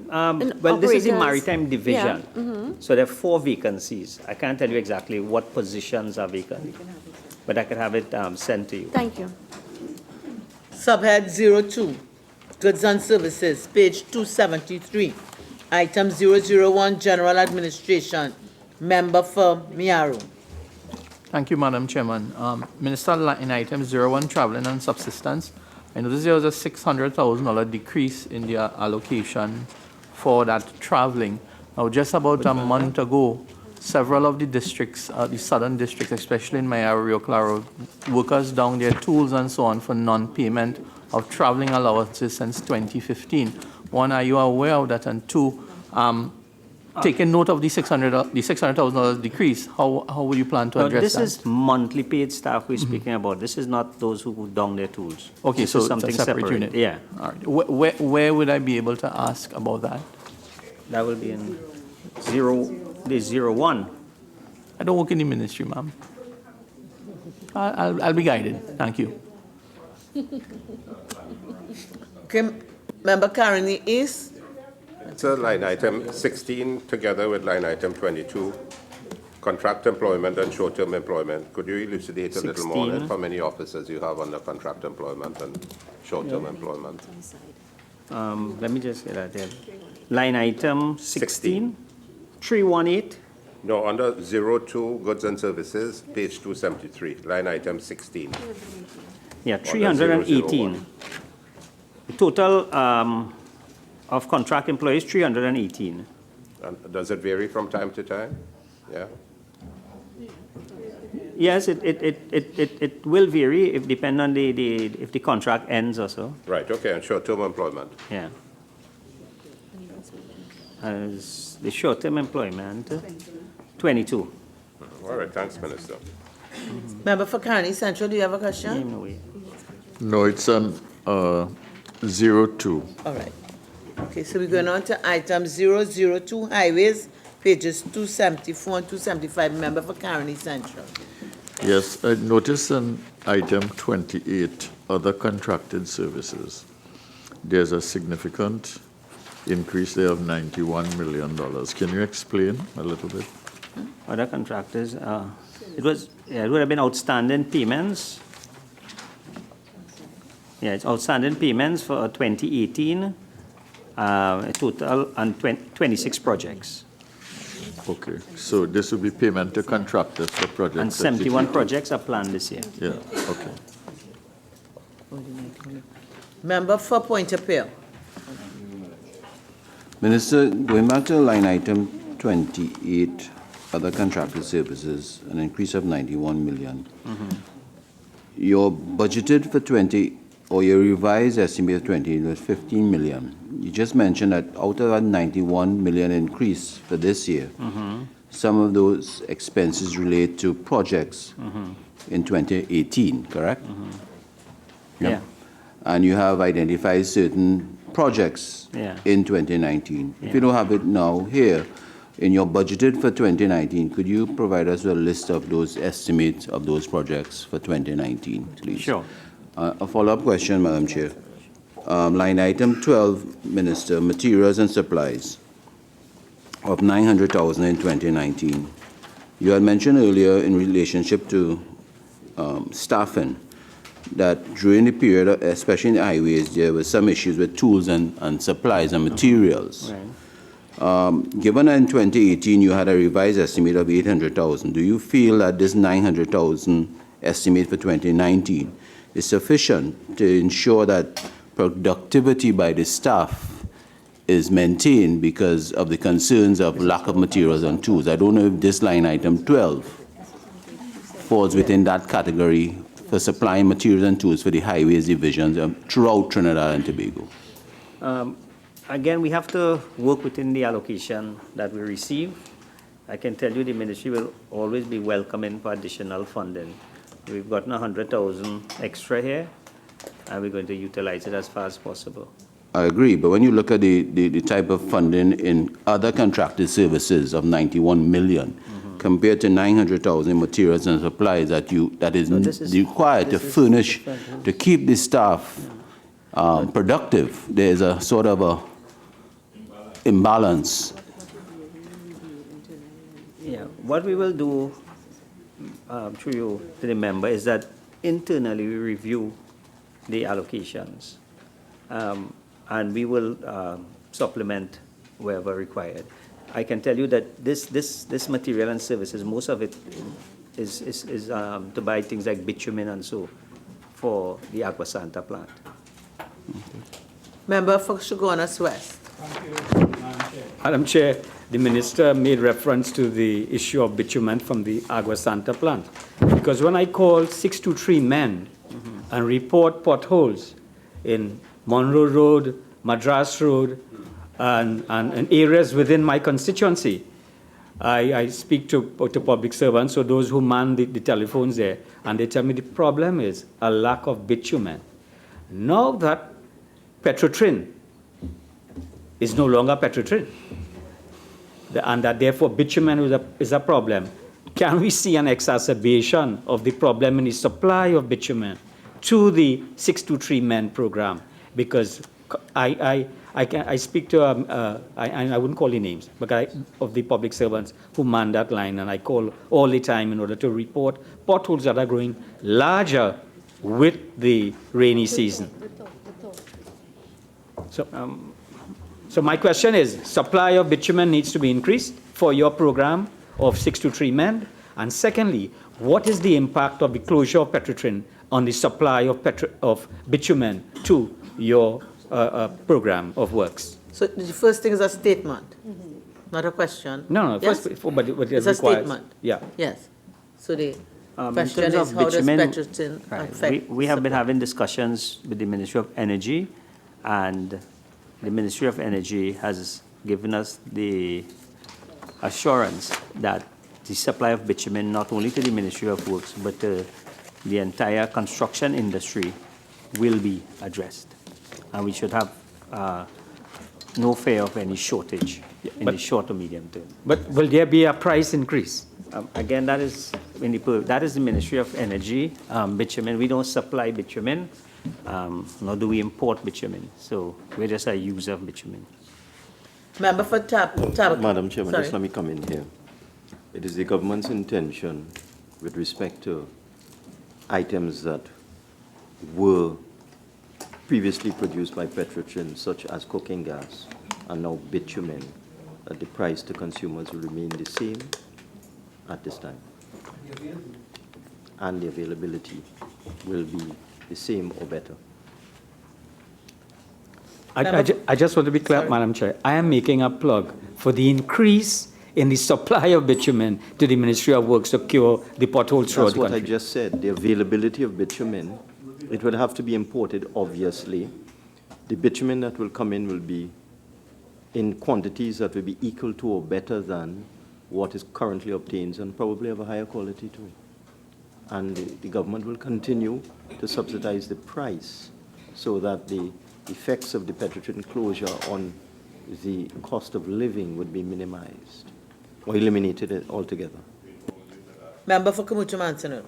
Well, this is the operators. Maritime Division. Yeah, So there are 4 vacancies. I can't tell you exactly what positions are vacant, but I could have it sent to you. Thank you. Subhead 02, Goods and Services, page 273. Item 001, General Administration. Member for Miaru. Thank you, Madam Chairman. Minister, in item 01, traveling and subsistence, I noticed there was a $600,000 decrease in the allocation for that traveling. Now, just about a month ago, several of the districts, the southern districts, especially in my area, Rio Claro, workers down their tools and so on for non-payment of traveling allowances since 2015. One, are you aware of that? And two, taking note of the $600,000 decrease, how will you plan to address This that? is monthly paid staff we're speaking about. This is not those who put down their tools. Okay, This so is it's something a separate unit. Yeah, All right. Where would I be able to ask about that? that will be in 01. I don't work in the ministry, ma'am. I'll be guided. Thank you. Okay, Member Carney East. It's a line item 16 together with line item 22, contract employment and short-term employment. Could you elucidate a little more 16. on how many officers you have under contract employment and short-term employment? Let me just get that there. Line item 16, 318. No, under 02, goods and services, page 273, line item 16. Yeah, Under 318. 001. The total of contract employees, 318. And does it vary from time to time? Yeah? Yes, it will vary if depend on if the contract ends or so. Right, okay, and short-term employment? Yeah. As the short-term employment, 22. All right, thanks, Minister. Member for Carney Central, do you have a question? Name away. No, it's on 02. All right. Okay, so we're going on to item 002, Highways, pages 274 and 275. Member for Carney Central. Yes, I noticed on item 28, other contracted services, there's a significant increase there of $91 million. Can you explain a little bit? Other contractors, it would have been outstanding payments. Yeah, it's outstanding payments for 2018, a total on 26 projects. Okay, so this will be payment to contractors for projects. And 71 projects are planned this year. Yeah, okay. Member for Point-a-Pearl. Minister, going back to line item 28, other contracted services, an increase of 91 million. Your budgeted for your revised estimate of 20 was 15 million. You just mentioned that out of that 91 million increase for this year, some of those expenses relate to projects in 2018, correct? Yeah. And you have identified certain projects Yeah. in 2019. If Yeah. you don't have it now here, in your budgeted for 2019, could you provide us with a list of those estimates of those projects for 2019, please? Sure. A follow-up question, Madam Chair. Line item 12, Minister, materials and supplies of 900,000 in 2019. You had mentioned earlier in relationship to staffing that during the period, especially in the highways, there were some issues with tools and supplies and materials. Given in 2018 you had a revised estimate of 800,000, do you feel that this 900,000 estimate for 2019 is sufficient to ensure that productivity by the staff is maintained because of the concerns of lack of materials and tools? I don't know if this line item 12 falls within that category for supplying materials and tools for the highways divisions throughout Trinidad and Tobago. Again, we have to work within the allocation that we receive. I can tell you the ministry will always be welcoming for additional funding. We've gotten 100,000 extra here, and we're going to utilize it as far as possible. I agree, but when you look at the type of funding in other contracted services of 91 million, compared to 900,000 materials and supplies that is required to furnish, to keep the staff productive, there's a sort of a imbalance. Yeah, what we will do, through you to the member, is that internally we review the allocations, and we will supplement wherever required. I can tell you that this material and services, most of it is to buy things like bitumen and so for the Agua Santa plant. Member for Chaguanas West. Madam Chair, the minister made reference to the issue of bitumen from the Agua Santa plant. Because when I call 623 men and report potholes in Monroe Road, Madras Road, and areas within my constituency, I speak to public servants, so those who man the telephones there, and they tell me the problem is a lack of bitumen. Now that Petrotrin is no longer Petrotrin, and that therefore bitumen is a problem, can we see an exacerbation of the problem in the supply of bitumen to the 623 men program? Because I speak to, I wouldn't call the names, but of the public servants who man that line, and I call all the time in order to report potholes that are growing larger with the rainy season. So my question is, supply of bitumen needs to be increased for your program of 623 men. And secondly, what is the impact of the closure of Petrotrin on the supply of bitumen to your program of works? So the first thing is a statement, not a question. No, yes? but it it's a requires, statement. Yeah. Yes. So the In question terms is, of how does bitumen, Petrotrin affect we have been supply? having discussions with the Ministry of Energy, and the Ministry of Energy has given us the assurance that the supply of bitumen, not only to the Ministry of Works, but to the entire construction industry, will be addressed. And we should have no fear of any shortage in the short or medium term. But will there be a price increase? Again, that is the Ministry of Energy. Bitumen, we don't supply bitumen, nor do we import bitumen. So we're just a user of bitumen. Member for Madam Chairman, Sorry. just let me come in here. It is the government's intention with respect to items that were previously produced by Petrotrin, such as cooking gas and now bitumen, that the price to consumers will remain the same at this time. And the availability will be the same or better. I just want to be clear, Sorry. Madam Chair. I am making a plug for the increase in the supply of bitumen to the Ministry of Works to cure the potholes throughout That's the what country. I just said. The availability of bitumen, it would have to be imported, obviously. The bitumen that will come in will be in quantities that will be equal to or better than what is currently obtained, and probably of a higher quality too. And the government will continue to subsidize the price so that the effects of the Petrotrin closure on the cost of living would be minimized or eliminated altogether. Member for Kamutu Mansanup.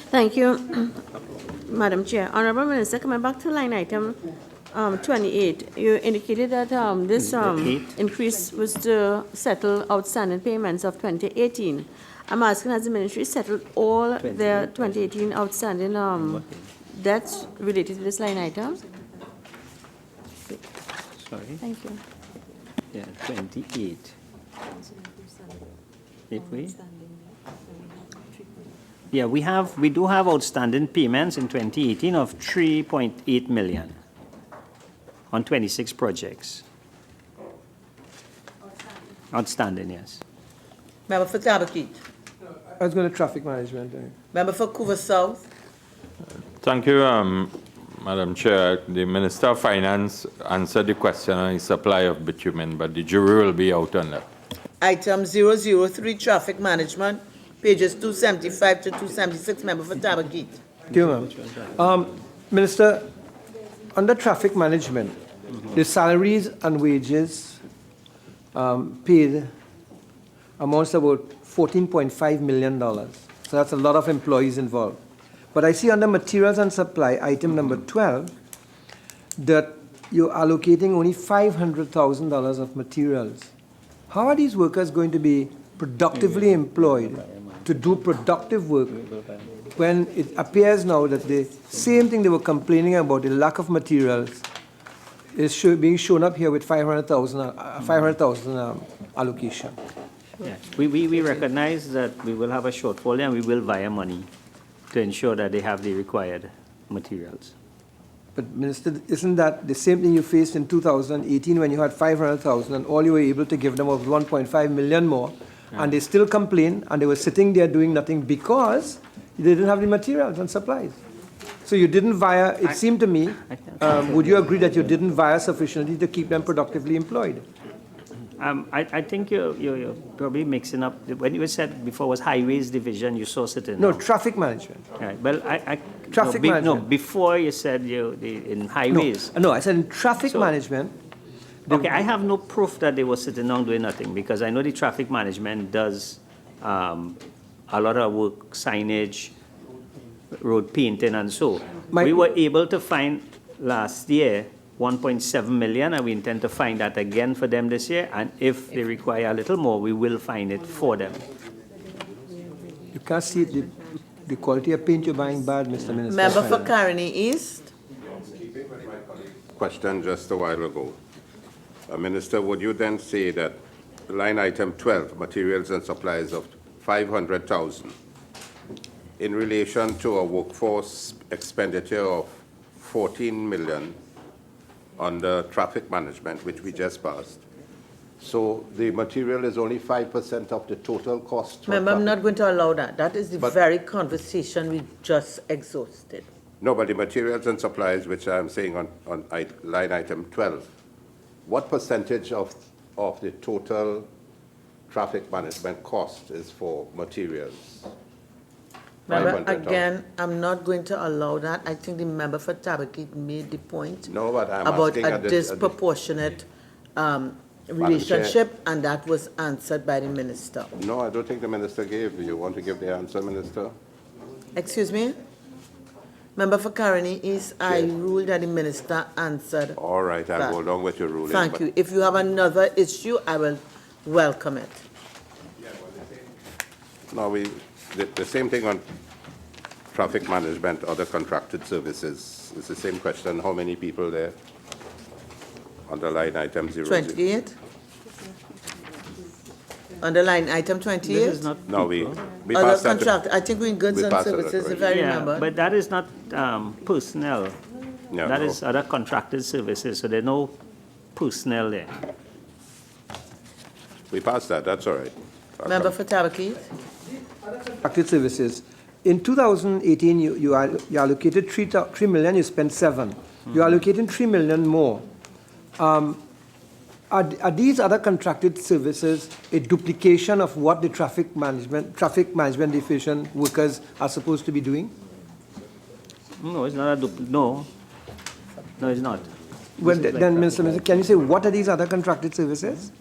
Thank you, Madam Chair. Honorable Minister, coming back to line item 28, you indicated that this increase was to settle outstanding payments of 2018. I'm asking, has the ministry settled all their 2018 outstanding debts related to this line item? Sorry. Thank you. Yeah, 28. If we? Yeah, we do have outstanding payments in 2018 of 3.8 million on 26 projects. Outstanding, yes. Member for Tabakit. I was going to traffic management. Member for Couva South. Thank you, Madam Chair. The Minister of Finance answered the question on the supply of bitumen, but the jury will be out on that. Item 003, traffic management, pages 275 to 276, member for Tabakit. Thank you, ma'am. Minister, under traffic management, the salaries and wages paid amounts to about $14.5 million. So that's a lot of employees involved. But I see under materials and supply, item number 12, that you're allocating only $500,000 of materials. How are these workers going to be productively employed to do productive work when it appears now that the same thing they were complaining about, the lack of materials, is being shown up here with 500,000 allocation? Yeah. We recognize that we will have a shortfall and we will wire money to ensure that they have the required materials. But Minister, isn't that the same thing you faced in 2018 when you had 500,000 and all you were able to give them was 1.5 million more, and they still complain and they were sitting there doing nothing because they didn't have the materials and supplies? So you didn't wire, it seemed to me, would you agree that you didn't wire sufficiently to keep them productively employed? I think you're probably mixing up. When you said before was highways division, you saw it in. No, traffic management. Right. Well, Traffic management. No, before you said in highways. No, I said in traffic management. Okay, I have no proof that they were sitting down doing nothing because I know the traffic management does a lot of work, signage, road painting, and so. We were able to find last year 1.7 million, and we intend to find that again for them this year, and if they require a little more, we will find it for them. You can't see the quality of paint you're buying bad, Mr. Minister. Member for Caroni East. Question just a while ago. Minister, would you then say that line item 12, materials and supplies of 500,000, in relation to a workforce expenditure of 14 million under traffic management, which we just passed, so the material is only 5% of the total cost? Member, I'm not going to allow that. That is the very conversation we just exhausted. No, but the materials and supplies, which I'm saying on line item 12, what percentage of the total traffic management cost is for materials? Member, again, I'm not going to allow that. I think the member for Tabakit made the point about a disproportionate relationship, and that was answered by the minister. No, I don't think the minister gave. You want to give the answer, Minister? Excuse me? Member for Caroni East, I ruled that the minister answered. All right, I'll go along with your ruling. Thank you. If you have another issue, I will welcome it. No, the same thing on traffic management, other contracted services. It's the same question. How many people there? On line item 0. 28? On line item 28? This is not. No, we other passed that. contract. I think we're in goods and services, if I remember. But that is not personnel. No, that is other contracted services, so there's no personnel there. We passed that. That's all right. Member for Tabakit? Contracted services. In 2018, you allocated 3 million, you spent 7. You're allocating 3 million more. Are these other contracted services a duplication of what the traffic management division workers are supposed to be doing? No, it's not no, it's not. Well, then, Minister, can you say what are these other contracted services?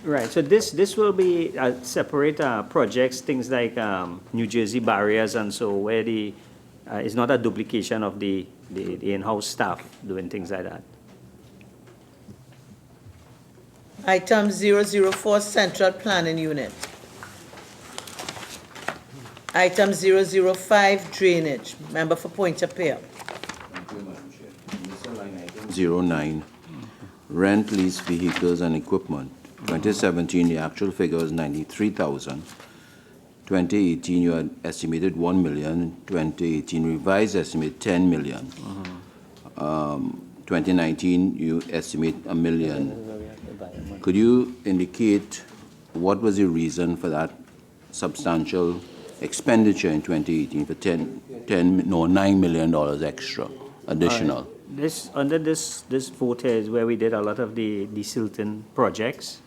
Right, so this will be separate projects, things like New Jersey barriers and so, where it's not a duplication of the in-house staff doing things like that. Item 004, Central Planning Unit. Item 005, Drainage. Member for Point-a-Pierre. Thank you, Madam Chair. Minister, line item 09, rent, lease vehicles and equipment. 2017, the actual figure was 93,000. 2018, you had estimated 1 million. 2018 revised estimate 10 million. 2019, you estimate 1 million. Could you indicate what was the reason for that substantial expenditure in 2018 for $9 million extra, additional? Under this vote here is where we did a lot of the silting projects.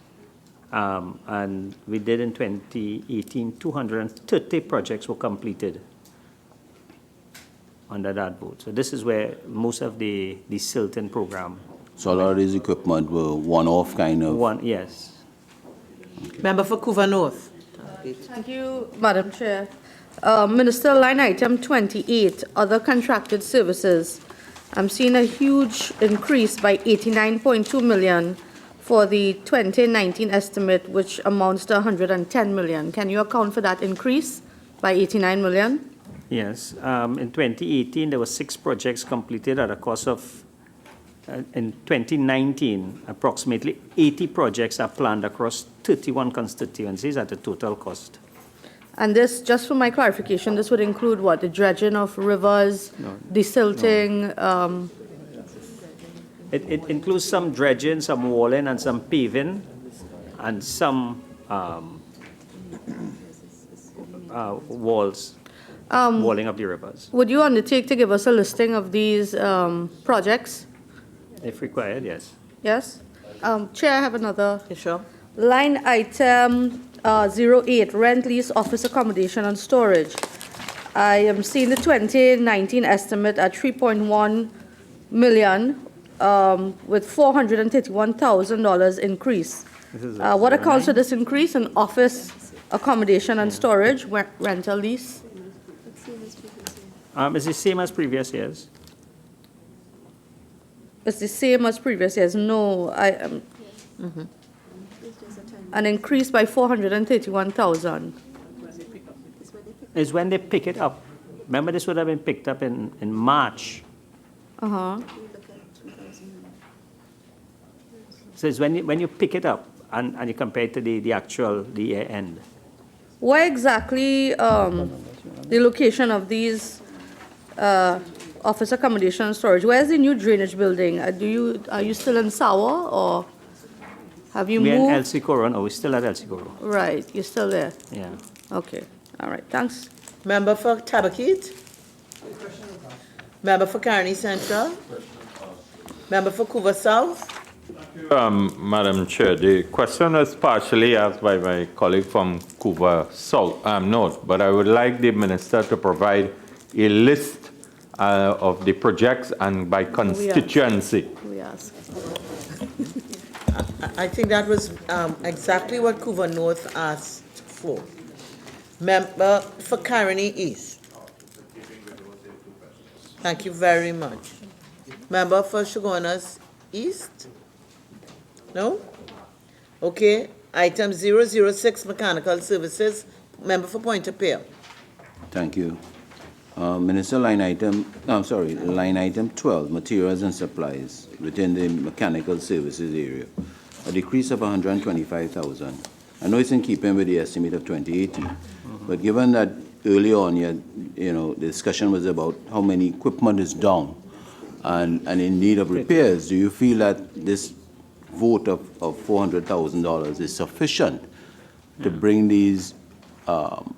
And we did in 2018, 230 projects were completed under that vote. So this is where most of the silting program. So a lot of these equipment were one-off kind of? Yes. Member for Couva North. Thank you, Madam Chair. Minister, line item 28, other contracted services. I'm seeing a huge increase by 89.2 million for the 2019 estimate, which amounts to 110 million. Can you account for that increase by 89 million? Yes. In 2018, there were 6 projects completed at a cost of, in 2019, approximately 80 projects are planned across 31 constituencies at a total cost. And this, just for my clarification, this would include what? The dredging of rivers, desilting? No. It includes some dredging, some walling, and some paving, and some walling of the rivers. Would you undertake to give us a listing of these projects? If required, yes. Yes? Chair, I have another. Sure. Line item 08, rent, lease, office accommodation and storage. I am seeing the 2019 estimate at 3.1 million with $431,000 increase. What accounts for this increase in office accommodation and storage, rental lease? It's the same as previous years. It's the same as previous years. No, an increase by 431,000. Is when they pick it up. Remember, this would have been picked up in March. So it's when you pick it up and you compare it to the actual year end. Where exactly the location of these office accommodation and storage? Where's the new drainage building? Are you still in Sawa or have you moved? We're in El Socorro. No, we're still at El Socorro. Right, you're still there. Yeah. Okay, all right, thanks. Member for Tabakit. Member for Carney Central. Member for Couva South. Madam Chair, the question was partially asked by my colleague from Couva South, North, but I would like the Minister to provide a list of the projects and by constituency. I think that was exactly what Couva North asked for. Member for Carney East. Thank you very much. Member for Shogunas East? No? Okay. Item 006, Mechanical Services. Member for Pointe-a-Pierre. Thank you. Minister, line item 12, materials and supplies within the mechanical services area, a decrease of 125,000. I know it's in keeping with the estimate of 2018, but given that early on, the discussion was about how many equipment is down and in need of repairs, do you feel that this vote of $400,000 is sufficient to bring these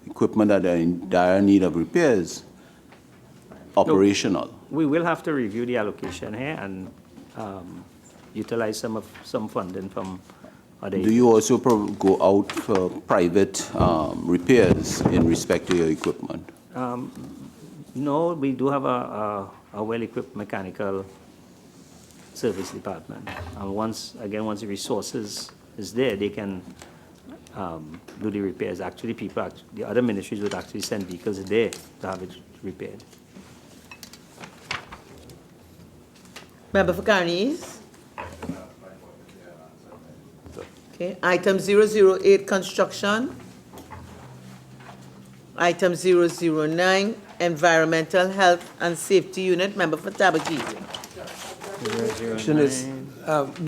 equipment that are in dire need of repairs operational? No, we will have to review the allocation here and utilize some funding from other Do you also go out for private repairs in respect to your equipment? No, we do have a well-equipped mechanical service department. And once the resources is there, they can do the repairs. Actually, the other ministries would actually send vehicles there to have it repaired. Member for Carney East. Okay. Item 008, construction. Item 009, Environmental Health and Safety Unit. Member for Tabakit. question is,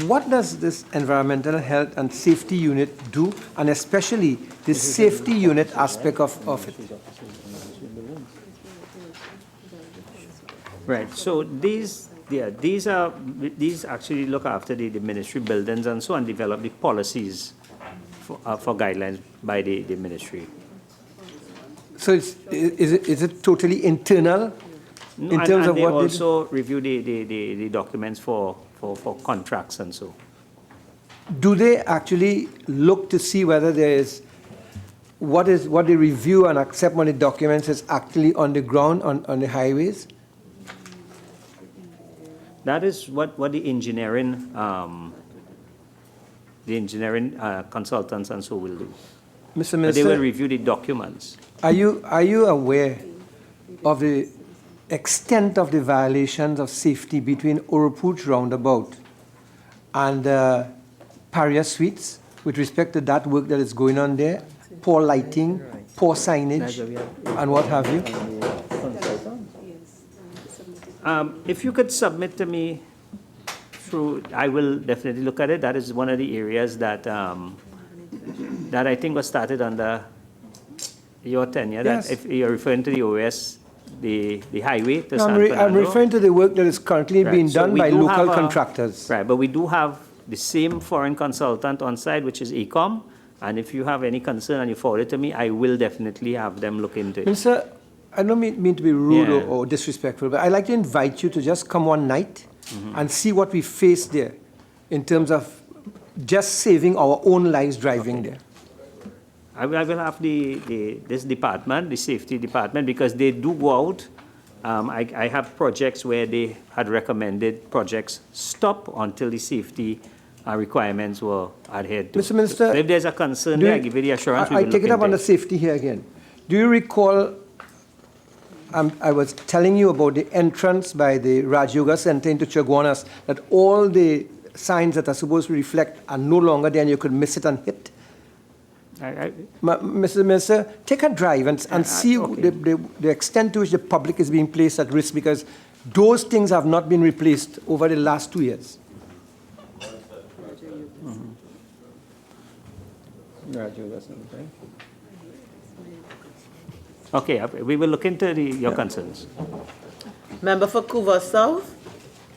what does this environmental health and safety unit do, and especially the safety unit aspect of it? Right, so these actually look after the ministry buildings and so on, develop the policies for guidelines by the ministry. So is it totally internal in terms of they what also review the documents for contracts and so. do they actually look to see whether there is what they review and accept on the documents is actually on the ground on the highways? That is what the engineering consultants and so will do. Mr. But Minister, they will review the documents. are you aware of the extent of the violations of safety between Oropuch roundabout and Paria Suites with respect to that work that is going on there? Poor lighting, poor signage, and what have you? If you could submit to me through, I will definitely look at it. That is one of the areas that that I think was started under your tenure. Yes. That if you're referring to the OS, the highway to No, San I'm Fernando. referring to the work that is currently Right, being so done we by do local have contractors. Right, but we do have the same foreign consultant on site, which is ECOM. And if you have any concern and you forward it to me, I will definitely have them look into it. Minister, I don't mean to be rude Yeah. or disrespectful, but I'd like to invite you to just come one night and see what we face there in terms of just saving our own lives driving there. I will have this department, the safety department, because they do go out. I have projects where they had recommended projects stop until the safety requirements were adhered to. Mr. Minister, so if there's a concern there, I give you the assurance. I take it up on the safety here again. Do you recall, I was telling you about the entrance by the Raj Yoga Center into Chaguanas, that all the signs that are supposed to reflect are no longer there and you could miss it and hit? Mr. Minister, take a drive and see okay. the extent to which the public is being placed at risk, because those things have not been replaced over the last 2 years. Okay, we will look into your concerns. Member for Couva South.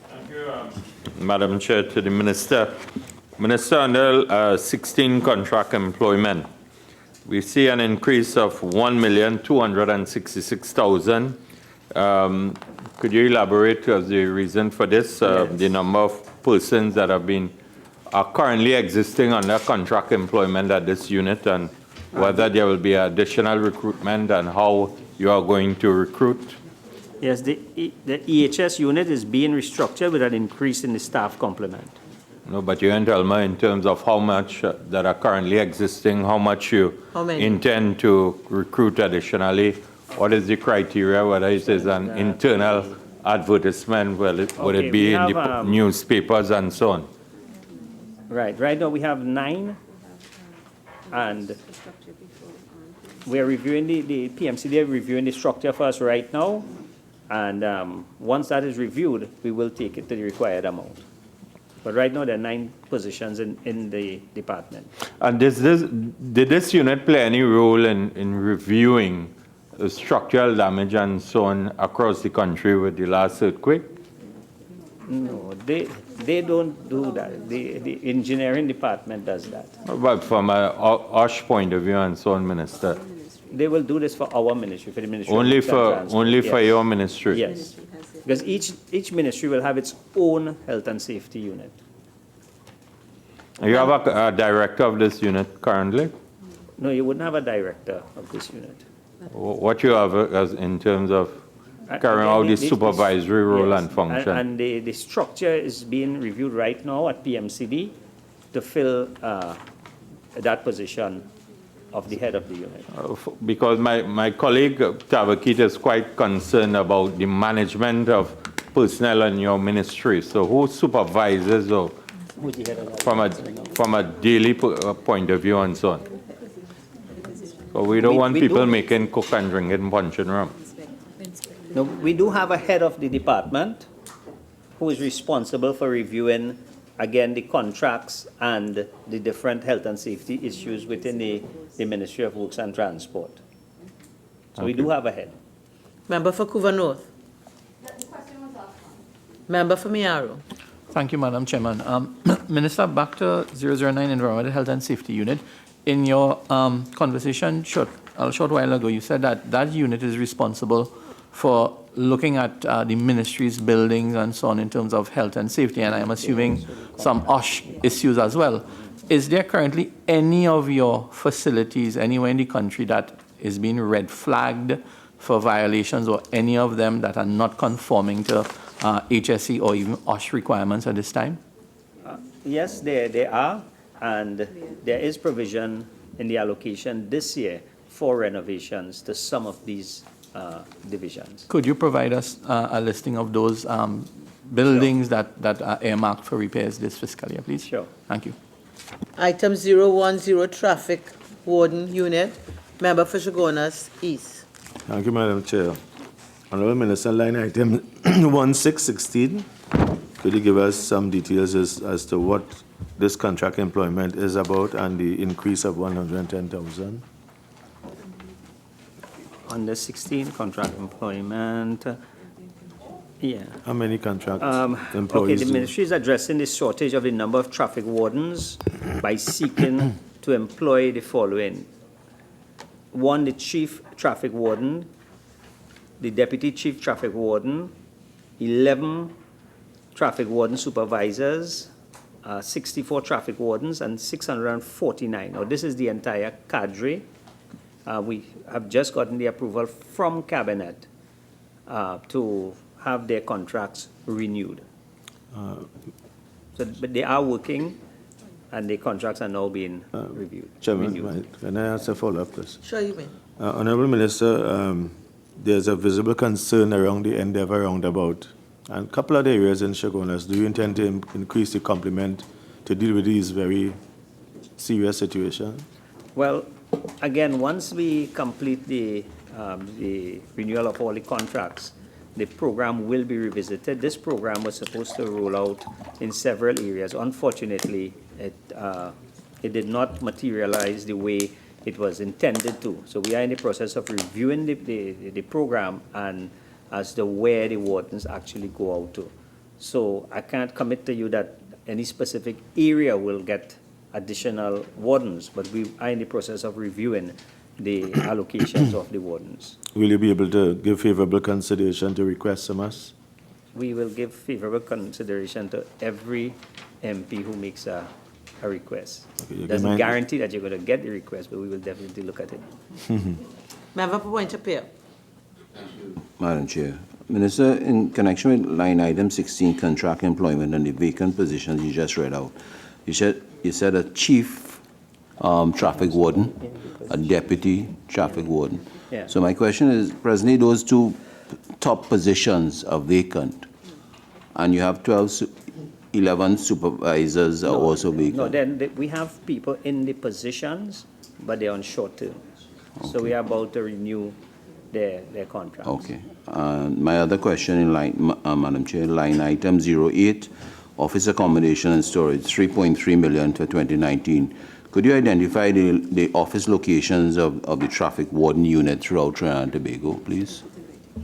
Thank you, Madam Chair, to the Minister. Minister, under 16 contract employment, we see an increase of 1,266,000. Could you elaborate as the reason for this, Yes. the number of persons that are currently existing under contract employment at this unit, and whether there will be additional recruitment and how you are going to recruit? Yes, the EHS unit is being restructured with an increase in the staff complement. No, but you can tell me in terms of how much that are currently existing, how much you intend to recruit additionally. What is the criteria, whether it is an internal advertisement, would it be in the newspapers and so on? Right now we have 9, and we are reviewing the PMCD are reviewing the structure for us right now, and once that is reviewed, we will take it to the required amount. But right now there are 9 positions in the department. And did this unit play any role in reviewing structural damage and so on across the country with the last earthquake? No, they don't do that. The engineering department does that. But from a OSH point of view and so on, Minister? They will do this for our ministry, for the ministry. Only for your ministry? Yes, because each ministry will have its own health and safety unit. You have a director of this unit currently? No, you wouldn't have a director of this unit. What you have as in terms of carrying out the supervisory role and function? And the structure is being reviewed right now at PMCD to fill that position of the head of the unit. Because my colleague Tavakit is quite concerned about the management of personnel in your ministry. So who supervises or from a daily point of view and so on? So we don't want people making cook and drinking punch and rum. No, we do have a head of the department, who is responsible for reviewing, again, the contracts and the different health and safety issues within the Ministry of Works and Transport. So we do have a head. Member for Couva North. Member for Miaro. Thank you, Madam Chairman. Minister, back to 009 Environmental Health and Safety Unit. In your conversation a short while ago, you said that that unit is responsible for looking at the ministry's buildings and so on in terms of health and safety, and I'm assuming some OSH issues as well. Is there currently any of your facilities anywhere in the country that is being red flagged for violations, or any of them that are not conforming to HSE or even OSH requirements at this time? Yes, there are, and there is provision in the allocation this year for renovations to some of these divisions. Could you provide us a listing of those buildings that are earmarked for repairs this fiscal year, please? Sure. Thank you. Item 010 Traffic Warden Unit. Member for Chaguanas East. Thank you, Madam Chair. Honorable Minister, line item 1616. Could you give us some details as to what this contract employment is about and the increase of 110,000? Under 16, contract employment. Yeah. How many contract Okay, employees? the ministry is addressing the shortage of the number of traffic wardens by seeking to employ the following. One, the chief traffic warden, the deputy chief traffic warden, 11 traffic warden supervisors, 64 traffic wardens, and 649. Now, this is the entire cadre. We have just gotten the approval from Cabinet to have their contracts renewed. But they are working, and the contracts are now being reviewed. Chairman, can I ask a follow-up question? Sure, you may. Honorable Minister, there's a visible concern around the Endeavour roundabout and a couple of areas in Chaguanas. Do you intend to increase the complement to deal with these very serious situations? Well, again, once we complete the renewal of all the contracts, the program will be revisited. This program was supposed to roll out in several areas. Unfortunately, it did not materialize the way it was intended to. So we are in the process of reviewing the program and as to where the wardens actually go out to. So I can't commit to you that any specific area will get additional wardens, but we are in the process of reviewing the allocations of the wardens. Will you be able to give favorable consideration to requests from us? We will give favorable consideration to every MP who makes a request. Okay, Doesn't guarantee that you're going to get the request, but we will definitely look at it. Member for Pointe-a-Pierre. Madam Chair. Minister, in connection with line item 16, contract employment and the vacant positions you just read out, you said a chief traffic warden, a deputy traffic warden. Yeah. So my question is, presently those two top positions are vacant, and you have 11 supervisors are also vacant. No, then we have people in the positions, but they're on short term. Okay. So we are about to renew their contracts. Okay. My other question in line, Madam Chair, line item 08, office accommodation and storage, 3.3 million for 2019. Could you identify the office locations of the traffic warden unit throughout Trinidad and Tobago, please?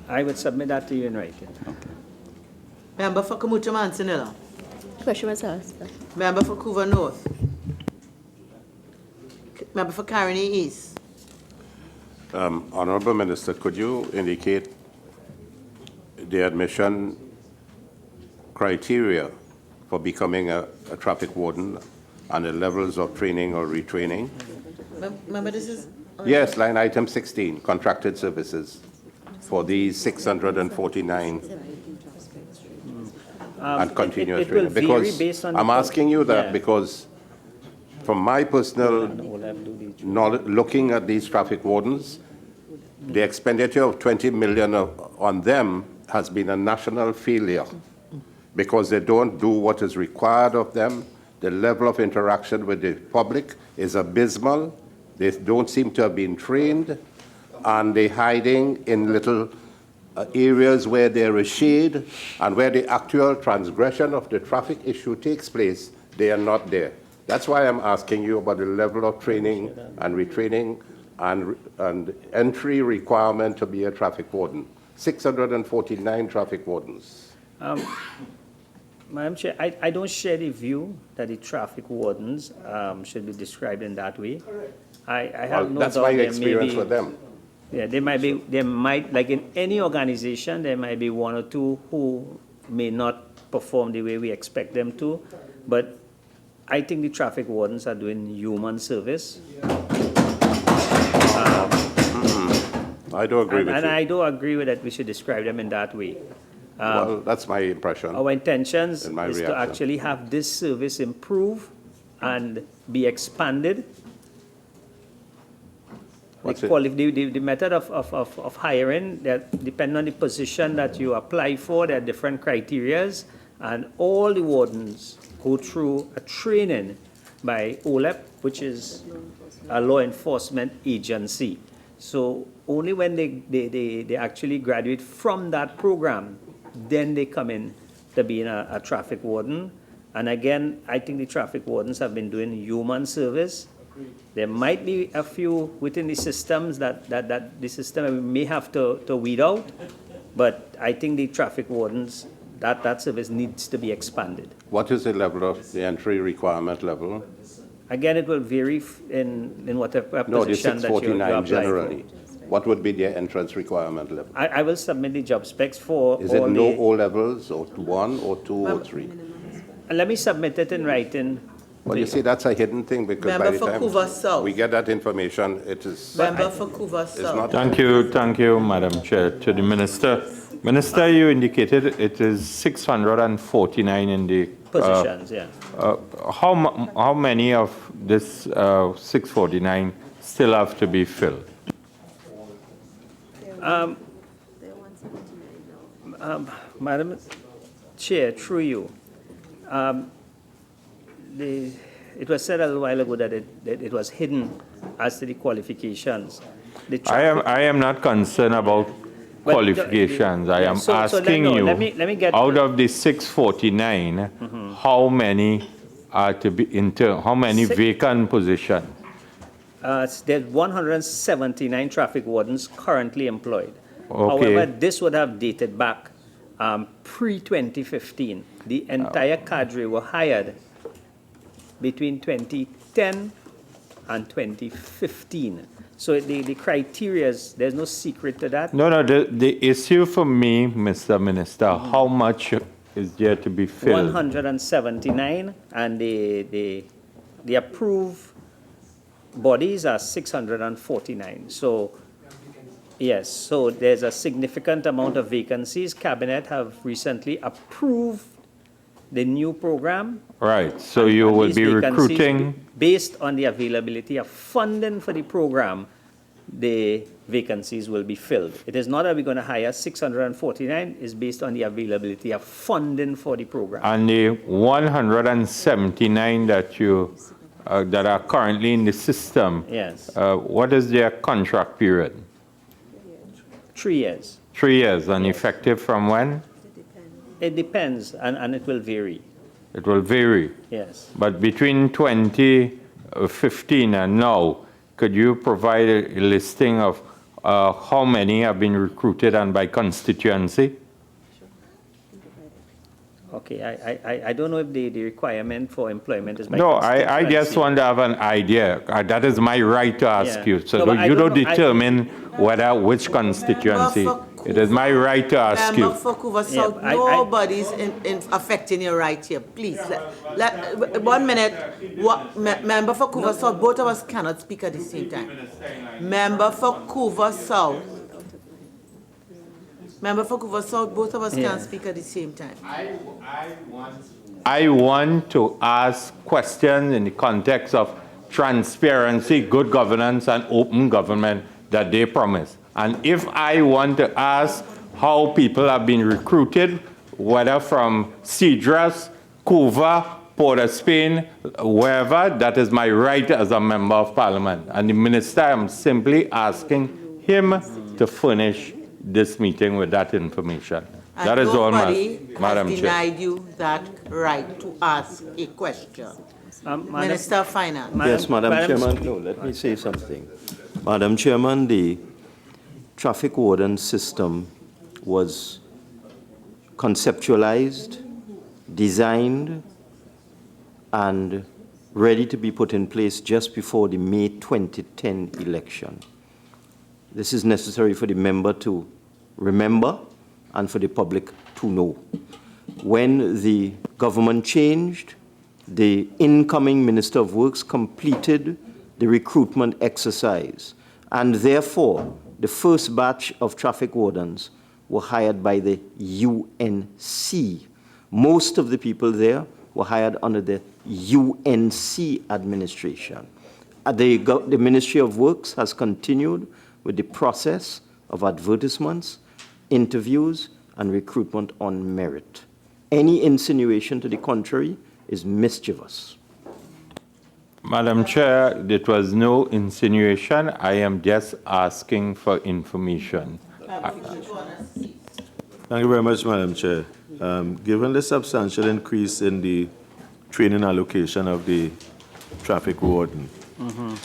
I would submit that to you in writing. Okay. Member for Kamucha Manzanilla. Question was asked. Member for Couva North. Member for Caroni East. Honorable Minister, could you indicate the admission criteria for becoming a traffic warden and the levels of training or retraining? Remember, this is... Yes, line item 16, contracted services for these 649 and continuous training. Because I'm asking you that because from my personal knowledge, looking at these traffic wardens, the expenditure of 20 million on them has been a national failure because they don't do what is required of them. The level of interaction with the public is abysmal. They don't seem to have been trained, and they're hiding in little areas where there is shade and where the actual transgression of the traffic issue takes place, they are not there. That's why I'm asking you about the level of training and retraining and entry requirement to be a traffic warden. 649 traffic wardens. Madam Chair, I don't share the view that the traffic wardens should be described in that way. I have no doubt that's my there experience may be, with them. Yeah, there might, like in any organization, there might be one or two who may not perform the way we expect them to, but I think the traffic wardens are doing human service. I do agree with you. And I do agree with that we should describe them in that way. Well, that's my impression. Our intentions is reaction. to actually have this service improve and be expanded. The method of hiring, that depending on the position that you apply for, there are different criterias, and all the wardens go through a training by OLEP, which is a law enforcement agency. So only when they actually graduate from that program, then they come in to being a traffic warden. And again, I think the traffic wardens have been doing human service. There might be a few within the systems that the system may have to weed out, but I think the traffic wardens, that service needs to be expanded. What is the level of the entry requirement level? Again, it will vary in whatever No, the position that you 649 apply generally. for. What would be their entrance requirement level? I will submit the job specs for Is all it no the, O levels or 1 or 2 or 3? let me submit it in writing. Well, you see, that's a hidden thing because by Member the for time Couva South. we get that information, it is. Member for Couva It's South. not. Thank you, Madam Chair. To the Minister. Minister, you indicated it is 649 in the Positions, yeah. how many of this 649 still have to be filled? Madam Chair, through you, it was said a little while ago that it was hidden as to the qualifications. I am not concerned about qualifications. I am asking you, let me get out of the 649, how many are to be how many vacant positions? There's 179 traffic wardens currently employed. Okay. However, this would have dated back pre-2015. The entire cadre were hired between 2010 and 2015. So the criteria, there's no secret to that. No, the issue for me, Mr. Minister, how much is there to be filled? 179, and the approved bodies are 649. So, yes, so there's a significant amount of vacancies. Cabinet have recently approved the new program. Right, so you will be recruiting. Based on the availability of funding for the program, the vacancies will be filled. It is not that we're going to hire 649, it's based on the availability of funding for the program. And the 179 that you that are currently in the system, yes. What is their contract period? 3 years. 3 years, and effective from when? It depends, and it will vary. It will vary. Yes. But between 2015 and now, could you provide a listing of how many have been recruited and by constituency? Okay, I don't know if the requirement for employment is by No, I just constituency. want to have an idea. That is my right to ask Yeah. you. So No, but I you don't don't know- determine which constituency. It is my right to ask Member you. for Couva South, I- nobody's in affecting your right here. Please, 1 minute. Member for Couva South, both of us cannot speak at the same time. Member for Couva South. Member for Couva South, both of us can't speak at the same time. I want to ask questions in the context of transparency, good governance, and open government that they promise. And if I want to ask how people have been recruited, whether from Cedras, Couva, Port of Spain, wherever, that is my right as a member of parliament. And the minister, I'm simply asking him to furnish this meeting with that information. And That is all, nobody Madam has Chair. denied you that right to ask a question. Minister of Finance. Yes, Madam Chairman. No, let me say something. Madam Chairman, the traffic warden system was conceptualized, designed, and ready to be put in place just before the May 2010 election. This is necessary for the member to remember and for the public to know. When the government changed, the incoming Minister of Works completed the recruitment exercise, and therefore the first batch of traffic wardens were hired by the UNC. Most of the people there were hired under the UNC administration. The Ministry of Works has continued with the process of advertisements, interviews, and recruitment on merit. Any insinuation to the contrary is mischievous. Madam Chair, it was no insinuation. I am just asking for information. Thank you very much, Madam Chair. Given the substantial increase in the training allocation of the traffic warden,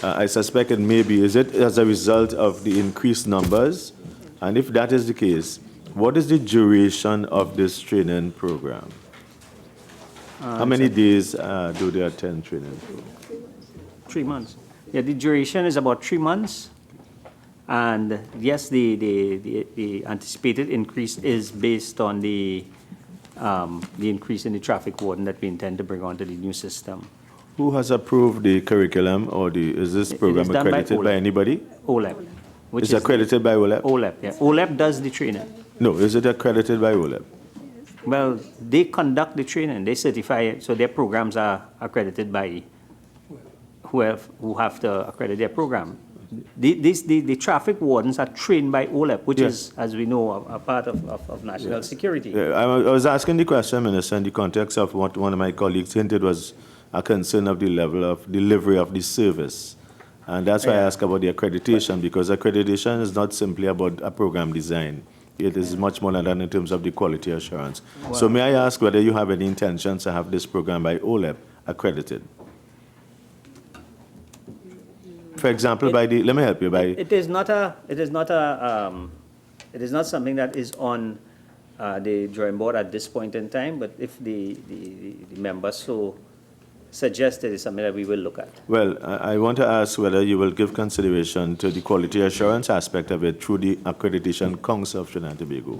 I suspect it may be, is it as a result of the increased numbers? And if that is the case, what is the duration of this training program? How many days do they attend training? 3 months. Yeah, the duration is about 3 months. And yes, the anticipated increase is based on the increase in the traffic warden that we intend to bring onto the new system. Who has approved the curriculum, or is this program accredited by anybody? OLEP. It's accredited by OLEP? OLEP, yeah. OLEP does the training. No, is it accredited by OLEP? Well, they conduct the training, they certify it, so their programs are accredited by who have to accredit their program. The traffic wardens are trained by OLEP, which is, as we know, a part of national security. Yeah, I was asking the question, Minister, in the context of what one of my colleagues hinted was a concern of the level of delivery of the service. And that's why I ask about the accreditation, because accreditation is not simply about a program design. It is much more than that in terms of the quality assurance. Wow. So may I ask whether you have any intentions to have this program by OLEP accredited? For example, let me help you by. It is not something that is on the drawing board at this point in time, but if the members so suggest it is something that we will look at. Well, I want to ask whether you will give consideration to the quality assurance aspect of it through the Accreditation Council of Trinidad and Tobago.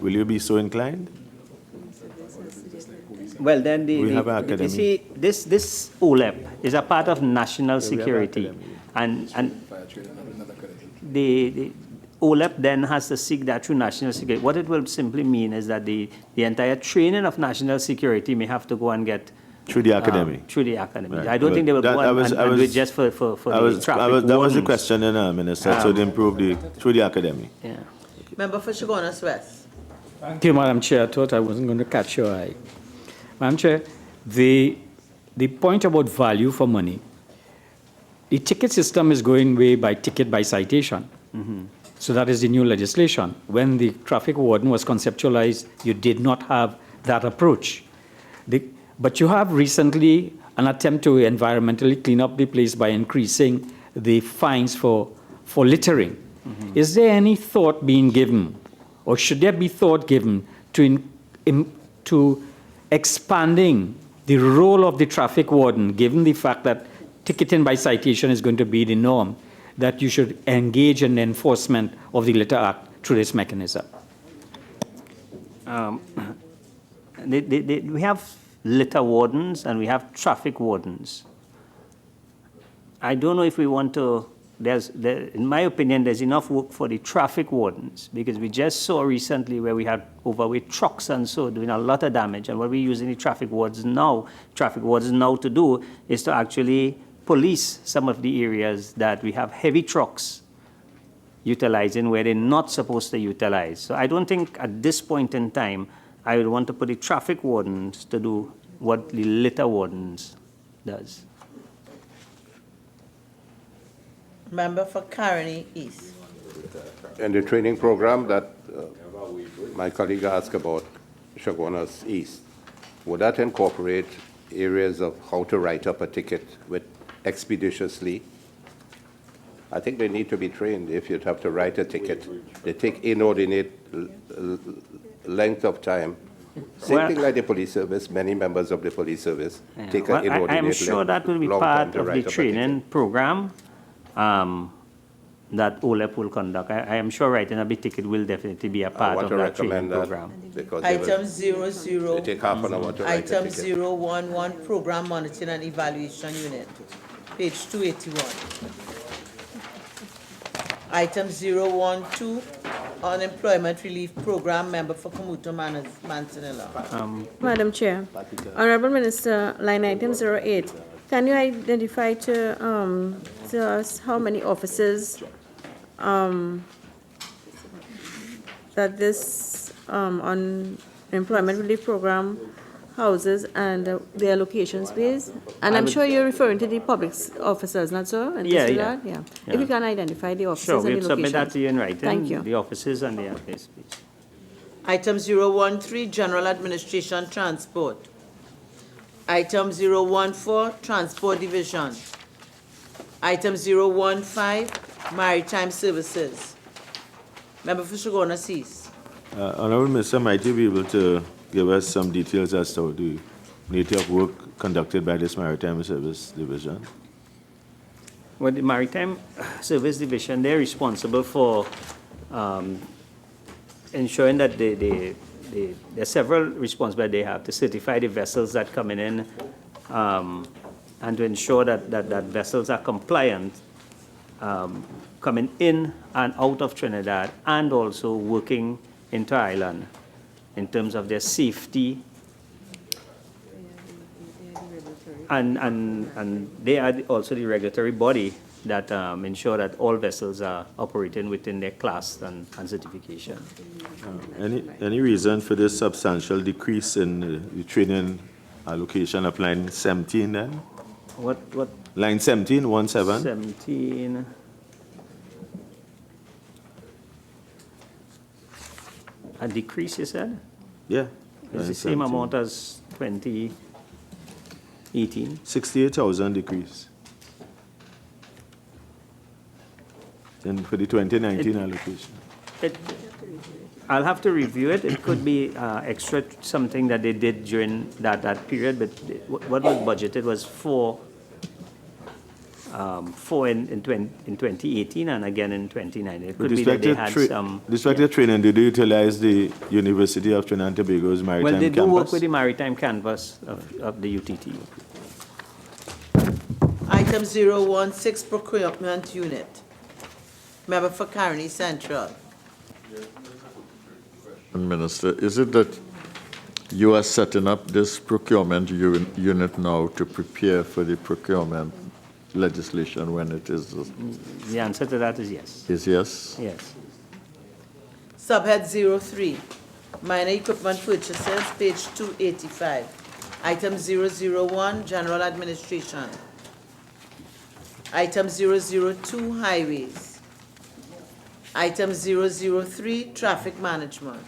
Will you be so inclined? Well, then you see, this OLEP is a part of national security, and the OLEP then has to seek that through national security. What it will simply mean is that the entire training of national security may have to go and get through the academy. Through the academy. Right. I don't think they will go and do it just for the traffic that was the question, Minister, so to improve through the academy. Yeah. Member for Chaguanas West. Thank you, Madam Chair. I thought I wasn't going to catch your eye. Madam Chair, the point about value for money, the ticket system is going way by ticket by citation. So that is the new legislation. When the traffic warden was conceptualized, you did not have that approach. But you have recently an attempt to environmentally clean up the place by increasing the fines for littering. Is there any thought being given, or should there be thought given to expanding the role of the traffic warden, given the fact that ticketing by citation is going to be the norm, that you should engage in the enforcement of the Litter Act through this mechanism? We have litter wardens and we have traffic wardens. I don't know if we want to, in my opinion, there's enough work for the traffic wardens, because we just saw recently where we had overweight trucks and so doing a lot of damage, and what we're using the traffic wardens now to do is to actually police some of the areas that we have heavy trucks utilizing where they're not supposed to utilize. So I don't think at this point in time I would want to put the traffic wardens to do what the litter wardens does. Member for Caroni East. in the training program that my colleague asked about, Chaguanas East, would that incorporate areas of how to write up a ticket with expeditiously? I think they need to be trained if you'd have to write a ticket. They take inordinate length of time. Same thing like the police service. Many members of the police service take an inordinate I'm sure that will be long part time to of the write up a training program that OLEP will conduct. I am sure writing up a ticket will definitely be a part of that training program. Because Item 00. they take half an hour to write a Item ticket. 011, Program Monitoring and Evaluation Unit, page 281. Item 012, Unemployment Relief Program, member for Kamuto Manzanilla. Madam Chair, Honorable Minister, line item 08, can you identify to us how many officers that this unemployment relief program houses and their locations based? And I'm sure you're referring to the public officers, not so? In this regard? Yeah. If you can identify the officers Sure, and the we'll submit that to you in writing. Thank you. The offices and their place, please. Item 013, General Administration Transport. Item 014, Transport Division. Item 015, Maritime Services. Member for Chaguanas East. Honorable Minister, might you be able to give us some details as to the nature of work conducted by this Maritime Service Division? Well, the Maritime Service Division, they're responsible for ensuring that there are several responsibilities they have to certify the vessels that come in and to ensure that vessels are compliant coming in and out of Trinidad and also working into Ireland in terms of their safety. And they are also the regulatory body that ensure that all vessels are operating within their class and certification. Any reason for this substantial decrease in the training allocation of line 17 then? What? Line 17, 17? 17. A decrease, you said? Yeah. It's the same amount as 2018. 68,000 decrease. And for the 2019 allocation. I'll have to review it. It could be extra something that they did during that period, but what was budgeted was four in 2018 and again in 2019. It could be that they had some. With respect to training, did you utilize the University of Trinidad and Tobago's Maritime Well, they campus? do work with the Maritime campus of the UTT. Item 016, Procurement Unit. Member for Caroni Central. Minister, is it that you are setting up this procurement unit now to prepare for the procurement legislation when it is? The answer to that is yes. Is yes? Yes. Subhead 03, Minor Equipment Purchases, page 285. Item 001, General Administration. Item 002, Highways. Item 003, Traffic Management.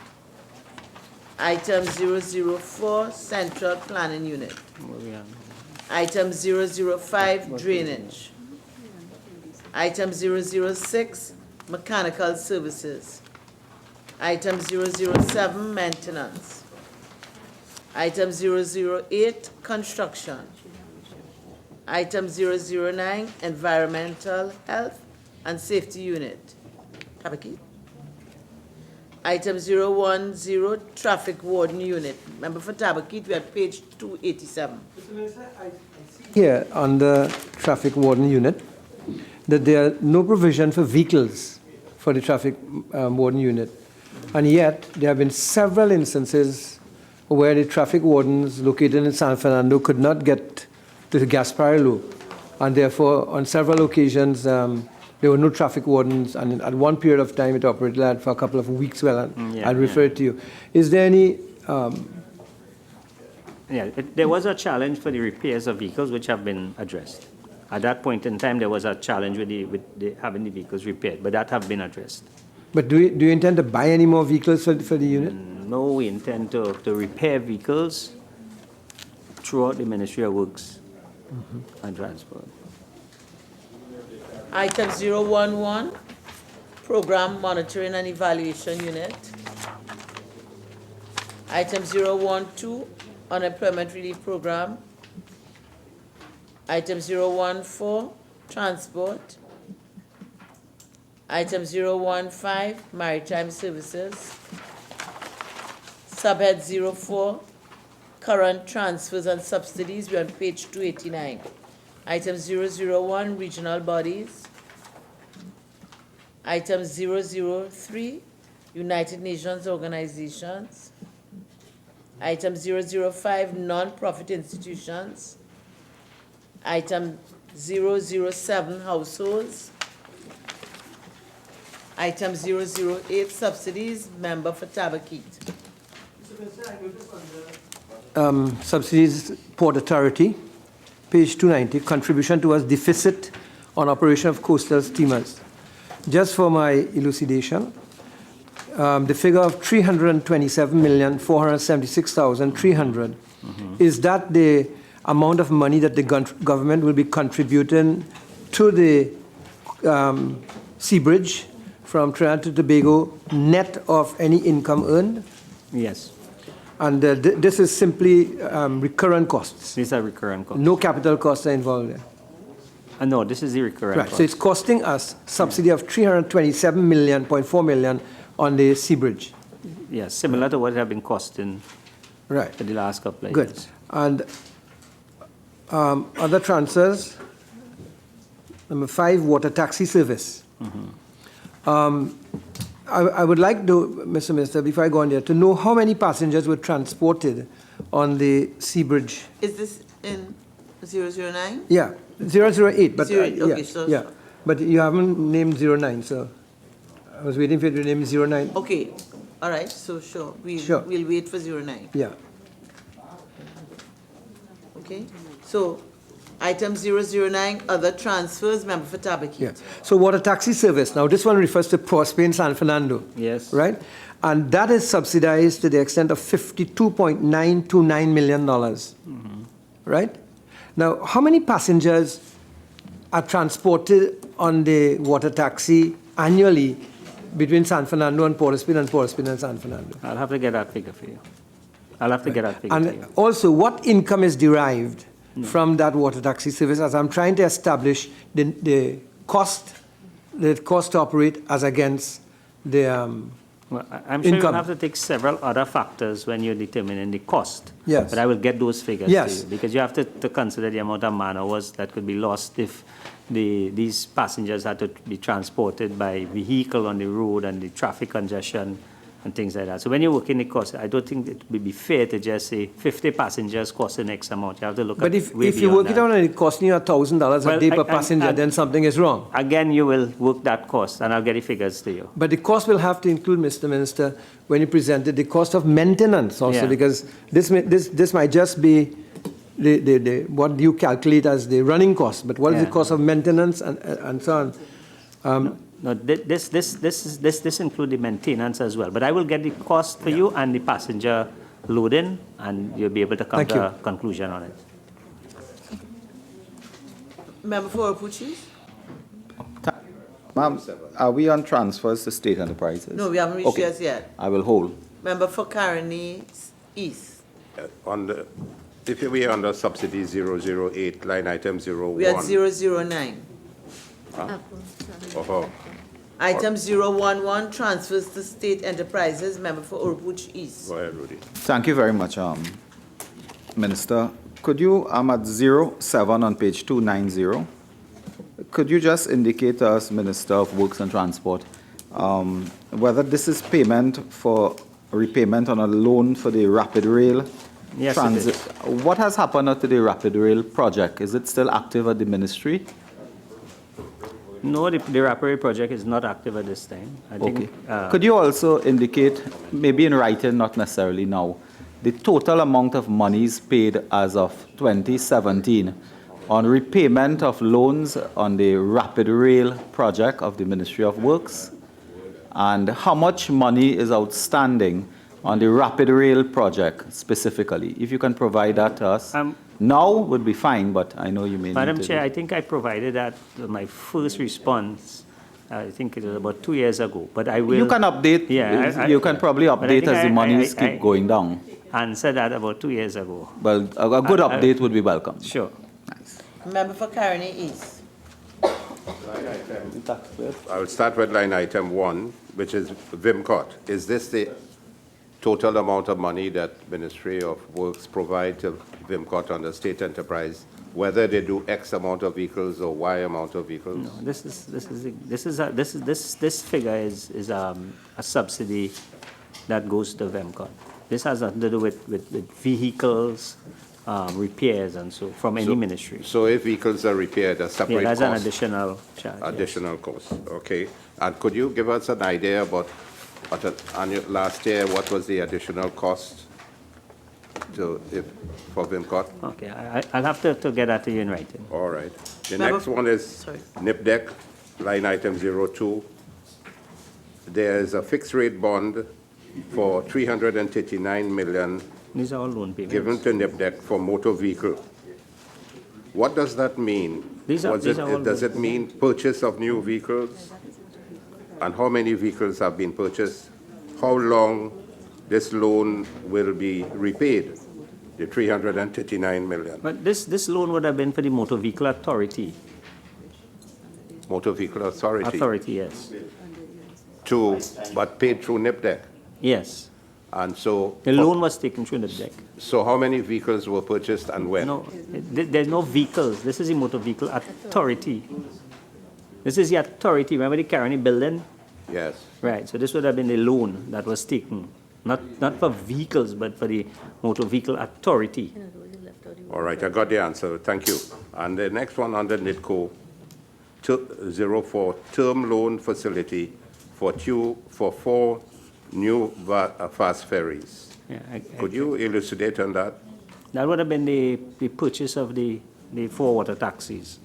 Item 004, Central Planning Unit. Item 005, Drainage. Item 006, Mechanical Services. Item 007, Maintenance. Item 008, Construction. Item 009, Environmental Health and Safety Unit. Tabaki. Item 010, Traffic Warden Unit. Member for Tabaki, we are at page 287. Here, on the traffic warden unit, that there are no provision for vehicles for the traffic warden unit. And yet, there have been several instances where the traffic wardens located in San Fernando could not get to the Gaspar loop. And therefore, on several occasions, there were no traffic wardens. And at one period of time, it operated for a couple of weeks. Well, I'll refer it to you. Is there any... there was a challenge for the repairs of vehicles which have been addressed. At that point in time, there was a challenge with having the vehicles repaired, but that have been addressed. But do you intend to buy any more vehicles for the unit? No, we intend to repair vehicles throughout the Ministry of Works and Transport. Item 011, Program Monitoring and Evaluation Unit. Item 012, Unemployment Relief Program. Item 014, Transport. Item 015, Maritime Services. Subhead 04, Current Transfers and Subsidies, we're on page 289. Item 001, Regional Bodies. Item 003, United Nations Organizations. Item 005, Non-Profit Institutions. Item 007, Households. Item 008, Subsidies, member for Tabakit. Subsidies, Port Authority, page 290, contribution towards deficit on operation of coastal steamers. Just for my elucidation, the figure of 327,476,300, is that the amount of money that the government will be contributing to the Sea Bridge from Trinidad and Tobago, net of any income earned? Yes. And this is simply recurrent costs? These are recurrent costs. No capital costs are involved there? No, this is the recurrent Right, cost. so it's costing us subsidy of 327.4 million on the Sea Bridge? Yes, similar to what it has been costing right. for the last couple of Good. years. And other transfers, number 5, water taxi service. I would like to, Mr. Minister, before I go on there, to know how many passengers were transported on the Sea Bridge. Is this in 009? Yeah, 008, but Okay, yeah, so yeah. But you haven't named 09, so I was waiting for you to name 09. okay, all right. So sure, Sure. we'll wait for 09. Yeah. Okay. So, item 009, other transfers, member for Tabakit. Yeah. So water taxi service. Now this one refers to Prosper in San Fernando. Yes. Right? And that is subsidized to the extent of $52.929 million. Right? Now, how many passengers are transported on the water taxi annually between San Fernando and Port of Spain and San Fernando? I'll have to get that figure for you. I'll have to get that figure And for you. also, what income is derived from that water taxi service, as I'm trying to establish the cost to operate as against the Well, I'm sure income. you'll have to take several other factors when you're determining the cost. Yes. But I will get those figures Yes. to you, because you have to consider the amount of man-hours that could be lost if these passengers had to be transported by vehicle on the road and the traffic congestion and things like that. So when you're working the cost, I don't think it would be fair to just say 50 passengers costing X amount. You have to look But at if way you beyond work it that. out and it costing you $1,000 a Well, day per I- passenger, then something is wrong. Again, you will work that cost, and I'll get the figures to you. But the cost will have to include, Mr. Minister, when you present it, the cost of maintenance also, Yeah. because this might just be the what you calculate as the running cost, but what is the Yeah. cost of maintenance and so on? No, this includes the maintenance as well. But I will get the cost for you and the passenger loading, and you'll be able to come Thank to you. a conclusion on it. Member for Opuchi? Ma'am, are we on transfers to state enterprises? No, we haven't reached Okay. yours yet. I will hold. Member for Caroni East. If we are under subsidy 008, line item 01. We are at 009. Oh, Item 011, transfers to state enterprises, member for Orupuch East. go ahead, Rudy. Thank you very much, Minister. Could you, at 07 on page 290, could you just indicate to us, Minister of Works and Transport, whether this is repayment on a loan for the Rapid Rail Yes, it transit? is. What has happened to the Rapid Rail project? Is it still active at the ministry? No, the Rapid Rail project is not active at this time. I Okay. think, Could you also indicate, maybe in writing, not necessarily now, the total amount of monies paid as of 2017 on repayment of loans on the Rapid Rail project of the Ministry of Works? and how much money is outstanding on the Rapid Rail project specifically? If you can provide that to us. Now would be fine, but I know you may Madam need to Chair, I think I provided that my first response. I think it was about 2 years ago, but I will. You can update. Yeah, you can probably update as the monies keep going down. Answered that about 2 years ago. Well, a good update would be welcome. Sure. Member for Caroni East. I will start with line item 1, which is VIMCOT. Is this the total amount of money that Ministry of Works provide to VIMCOT under state enterprise, whether they do X amount of vehicles or Y amount of vehicles? No, this figure is a subsidy that goes to VIMCOT. This has nothing to do with vehicles, repairs and so from any ministry. So if vehicles are repaired, a separate that's cost? an additional charge. Additional cost, okay. And could you give us an idea about last year, what was the additional cost for VIMCOT? Okay, I'll have to get that to you in writing. All right. The next one is NIPDEC, line item 02. There's a fixed rate bond for 339 million. These are all loan payments. Given to NIPDEC for motor vehicle. What does that mean? Does it mean purchase of new vehicles? And how many vehicles have been purchased? How long this loan will be repaid, the 339 million? But this loan would have been for the Motor Vehicle Authority. Motor Vehicle Authority? Authority, yes. But paid through NIPDEC? Yes. And so... The loan was taken through NIPDEC. So how many vehicles were purchased and when? No, there's no vehicles. This is the Motor Vehicle Authority. This is the authority. Remember the Caroni building? Yes. Right. So this would have been the loan that was taken, not for vehicles, but for the Motor Vehicle Authority. All right, I got the answer. Thank you. And the next one under NITCO, 04, term loan facility for 4 new fast ferries. Yeah, Could you elucidate on that? That would have been the purchase of the 4 water taxis.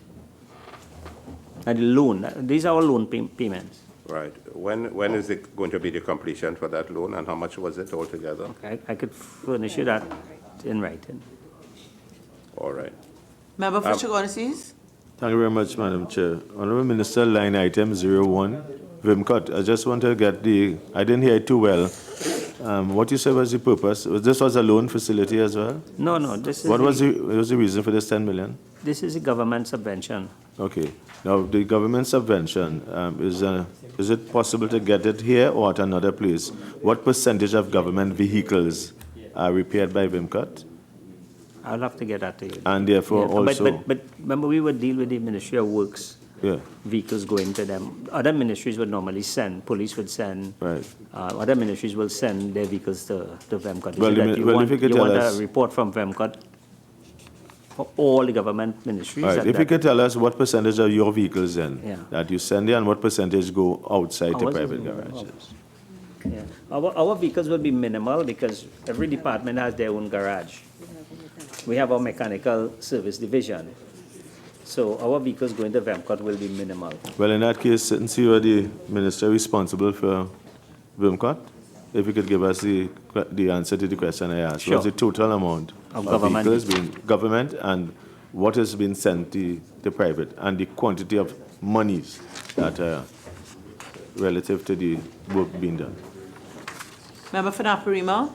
And the loan. These are all loan payments. Right. When is it going to be the completion for that loan, and how much was it altogether? Okay, I could furnish you that in writing. All right. Member for Chagonis. Thank you very much, Madam Chair. Honourable Minister, line item 01, VIMCOT. I just want to get I didn't hear it too well. What you said was the purpose. This was a loan facility as well? No. This is what was the reason for this 10 million? This is a government subvention. Okay. Now, the government subvention, is it possible to get it here or at another place? What percentage of government vehicles are repaired by VIMCOT? I'll have to get that to you. And therefore also... But remember, we would deal with the Ministry of Works. Yeah. Vehicles going to them. Other ministries would normally send, police would send, other ministries will send their vehicles to VEMCOT. Well, you want a report from VEMCOT for all the government ministries? Right. If you could tell us what percentage of your vehicles then that you send there and what percentage go outside to private garages? Yeah. Our vehicles will be minimal because every department has their own garage. We have our mechanical service division. So our vehicles going to VEMCOT will be minimal. Well, in that case, since you are the minister responsible for VIMCOT, if you could give us the answer to the question I asked. Sure. What's the total amount of vehicles being government and what has been sent to the private and the quantity of monies that are relative to the work being done? Member for Naparima.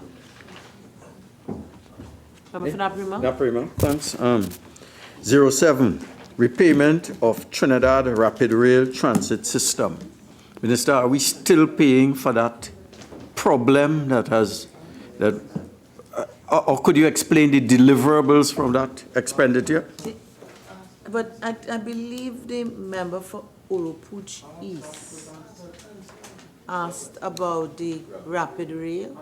Member for Naparima. Naparima, thanks. 07, repayment of Trinidad Rapid Rail Transit System. Minister, are we still paying for that problem or could you explain the deliverables from that expenditure? But I believe the member for Urupuch East asked about the rapid rail.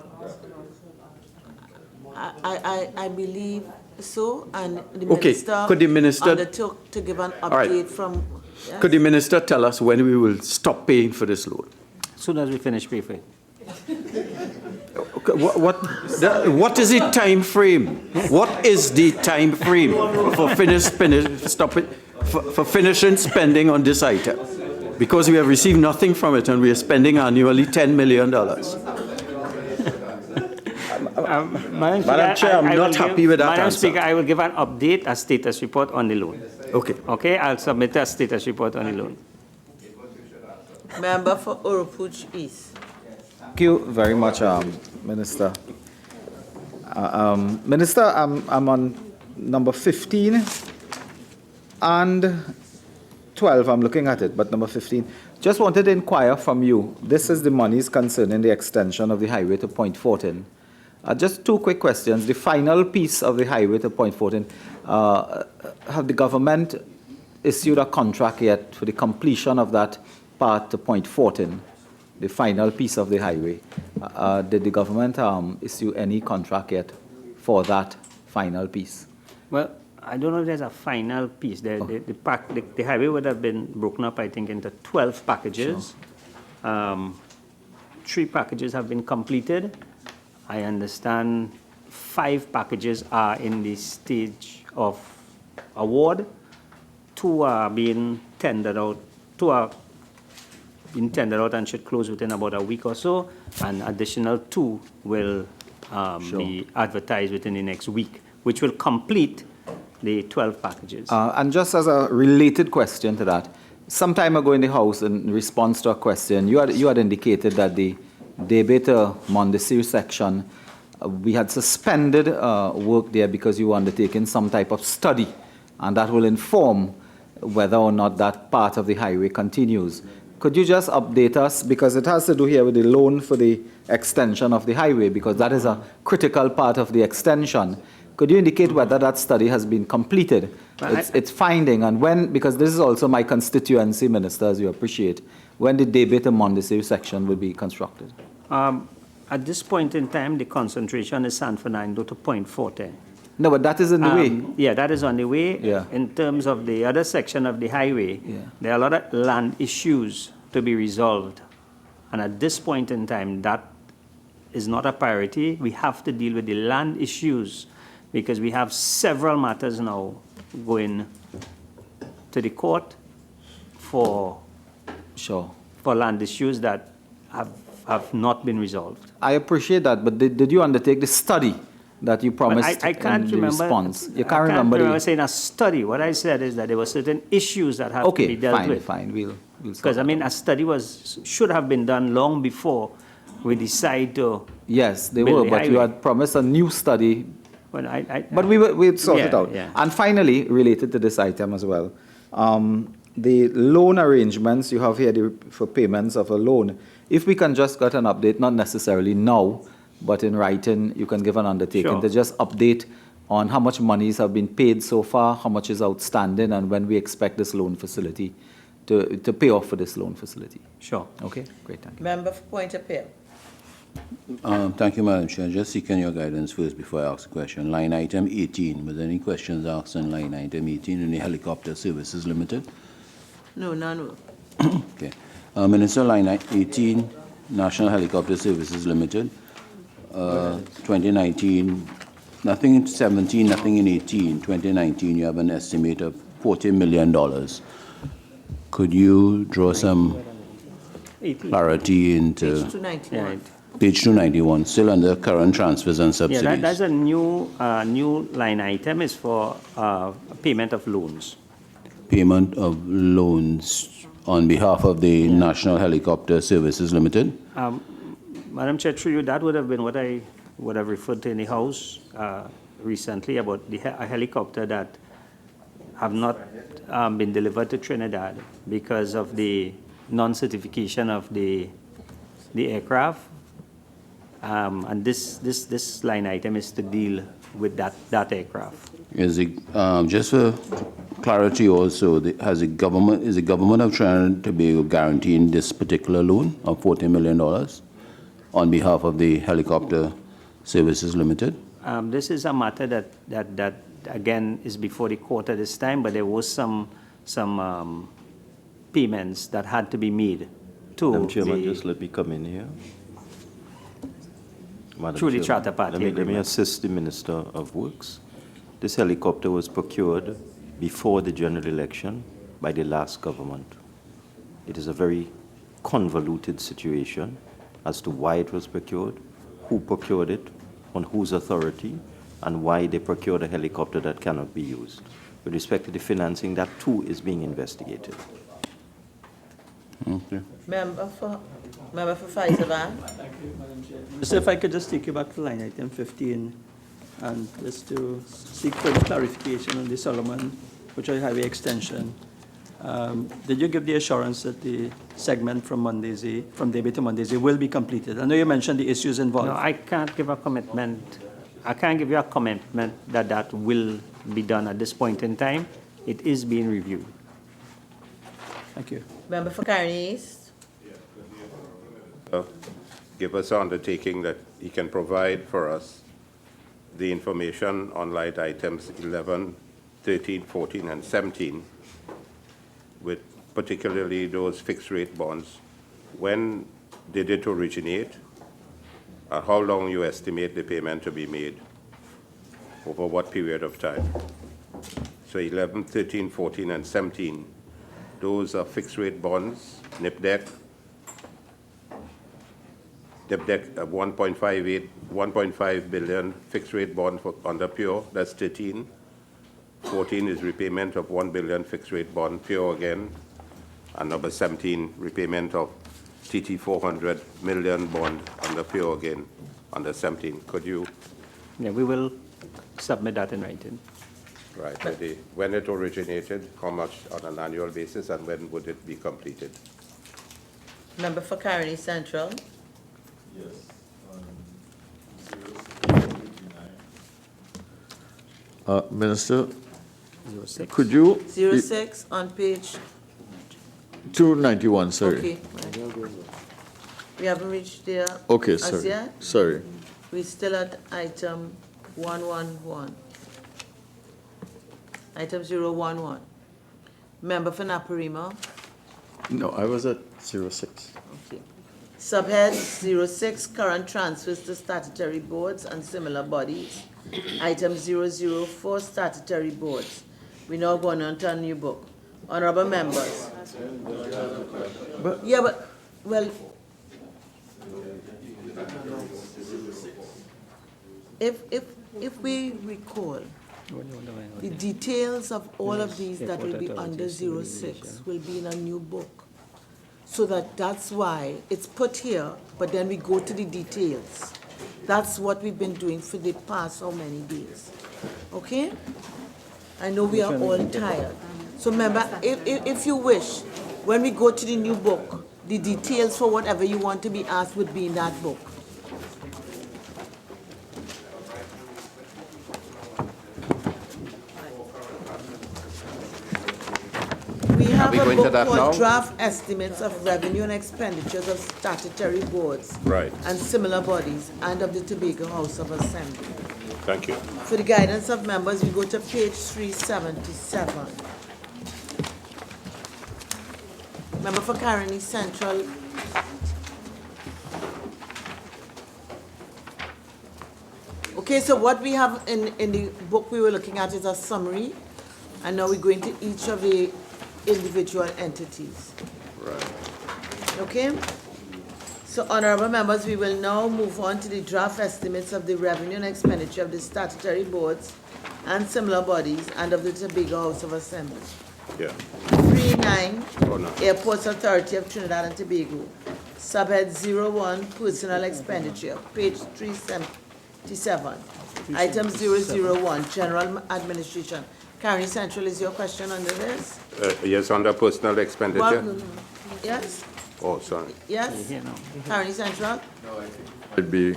I believe so, and the minister, could the minister undertook to give an update from... Yes? Could the minister tell us when we will stop paying for this loan? As soon as we finish briefing. Okay, what is the time frame? What is the time frame for finishing spending on this item? because we have received nothing from it and we are spending annually $10 million. Madam Chair, I'm not happy with that Madam answer. Speaker, I will give an update, a status report on the loan. Okay. Okay, I'll submit a status report on the loan. Member for Urupuch East. Thank you very much, Minister. Minister, I'm on number 15 and 12. I'm looking at it, but number 15. Just wanted to inquire from you. This is the monies concerning the extension of the highway to Point Fortin. Just two quick questions. The final piece of the highway to Point Fortin, have the government issued a contract yet for the completion of that part to Point Fortin, the final piece of the highway? Did the government issue any contract yet for that final piece? Well, I don't know if there's a final piece. The highway would have been broken up, I think, into 12 packages. Sure. 3 packages have been completed. I understand 5 packages are in the stage of award. 2 are being tendered out. 2 are being tendered out and should close within about a week or so. And additional 2 will be advertised within the next week, which will complete the 12 packages. And just as a related question to that, some time ago in the House, in response to a question, you had indicated that the Debate Mondesir section, we had suspended work there because you were undertaking some type of study, and that will inform whether or not that part of the highway continues. Could you just update us, because it has to do here with the loan for the extension of the highway, because that is a critical part of the extension. Could you indicate whether that study has been completed, its finding, and when, because this is also my constituency, Minister, as you appreciate, when the Debate Mondesir section will be constructed? At this point in time, the concentration is San Fernando to Point Fortin. No, but that is in the way. Yeah, that is on the way. Yeah. In terms of the other section of the highway, there are a lot of land issues to be resolved. And at this point in time, that is not a priority. We have to deal with the land issues because we have several matters now going to the court for land issues that have not been resolved. I appreciate that, but did you undertake the study that you promised I can't in the remember. response? You I can't remember saying a study. What I said is that there were certain issues that have to be dealt with. Okay, fine. We'll because I mean, a study should have been done long before we decide to. Yes, they were, but you had promised a new study. Well, but we'll sort it out. Yeah. And finally, related to this item as well, the loan arrangements you have here for payments of a loan. If we can just get an update, not necessarily now, but in writing, you can give an undertaking to just update on how much monies have been paid so far, how much is outstanding, and when we expect this loan facility to pay off for this loan facility. Sure. Okay, great, thank you. Member for Point Appeal. Thank you, Madam Chair. Just seeking your guidance first before I ask a question. Line item 18, were there any questions asked on line item 18 in the Helicopter Services Limited? No, none. Okay. Minister, line 18, National Helicopter Services Limited, 2019, nothing in 17, nothing in 18. 2019, you have an estimate of $40 million. Could you draw some clarity into Page 291. page 291, still under current transfers and subsidies? Yeah, that's a new line item. Is for payment of loans. Payment of loans on behalf of the National Helicopter Services Limited? Madam Chair, through you, that would have been what I would have referred to in the House recently about a helicopter that have not been delivered to Trinidad because of the non-certification of the aircraft. And this line item is to deal with that aircraft. Is it, just for clarity also, is the government of Trinidad to be guaranteeing this particular loan of $40 million on behalf of the Helicopter Services Limited? This is a matter that again is before the court at this time, but there was some payments that had to be made to Madam Chairman, just let me come in here. Through the charter party. Let me assist the Minister of Works. This helicopter was procured before the general election by the last government. It is a very convoluted situation as to why it was procured, who procured it, on whose authority, and why they procured a helicopter that cannot be used. With respect to the financing, that too is being investigated. Okay. Member for Faisal. So if I could just take you back to line item 15 and just to seek further clarification on the Solomon Butcher Highway extension. Did you give the assurance that the segment from Debe to Mondesi will be completed? I know you mentioned the issues involved. No, I can't give a commitment. I can't give you a commitment that that will be done at this point in time. It is being reviewed. Thank you. Member for Caroni East. Give us an undertaking that he can provide for us the information on line items 11, 13, 14, and 17, with particularly those fixed rate bonds. When did it originate? How long you estimate the payment to be made? Over what period of time? So 11, 13, 14, and 17, those are fixed rate bonds, NIPDEC, 1.5 billion fixed rate bond for under Pure, that's 13. 14 is repayment of 1 billion fixed rate bond, Pure again. And number 17, repayment of TT 400 million bond under Pure again, under 17. Could you? Yeah, we will submit that in writing. Right. When it originated, how much on an annual basis, and when would it be completed? Member for Caroni Central. Yes. Minister, could you? 06 on page. 291, sorry. Okay. We haven't reached there. Okay, as sorry. yet. Sorry. We're still at item 111. Item 011. Member for Naparima. No, I was at 06. Okay. Subhead 06, current transfers to statutory boards and similar bodies. Item 004, statutory boards. We're now going on to a new book. Honorable members. Well, if we recall, the details of all of these that will be under 06 will be in a new book. So that's why it's put here, but then we go to the details. That's what we've been doing for the past how many days. Okay? I know we are all tired. So remember, if you wish, when we go to the new book, the details for whatever you want to be asked would be in that book. We have a book called Draft Estimates of Revenue and Expenditures of Statutory Boards and similar bodies and of the Tobago House of Assembly. Thank you. For the guidance of members, we go to page 377. Member for Caroni Central. Okay, so what we have in the book we were looking at is a summary, and now we're going to each of the individual entities. Right. Okay? So, honorable members, we will now move on to the draft estimates of the revenue and expenditure of the statutory boards and similar bodies and of the Tobago House of Assembly. Yeah. 39, Airports Authority of Trinidad and Tobago. Subhead 01, Personal Expenditure, page 377. Item 001, General Administration. Caroni Central, is your question under this? Yes, under personal expenditure. Yes? Oh, sorry. Yes? Caroni Central? No, I think it might be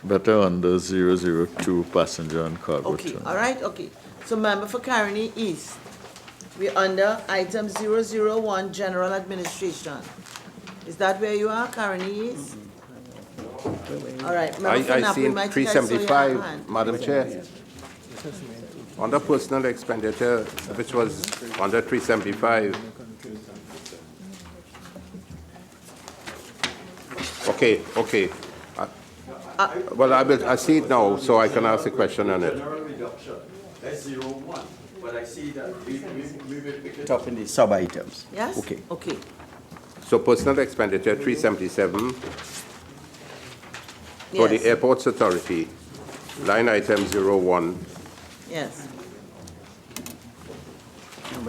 better under 002, passenger and cargo. Okay, all right, okay. So member for Caroni East, we're under item 001, General Administration. Is that where you are, Caroni East? All right, member for I see in 375, Madam Chair. Under personal expenditure, which was under 375. Okay. Well, I see it now, so I can ask a question on it. General reduction, S01. But I see that we will pick it up in the sub-items. Yes? Okay. Okay. So personal expenditure, 377. For the Yes. Airports Authority, line item 01. Yes.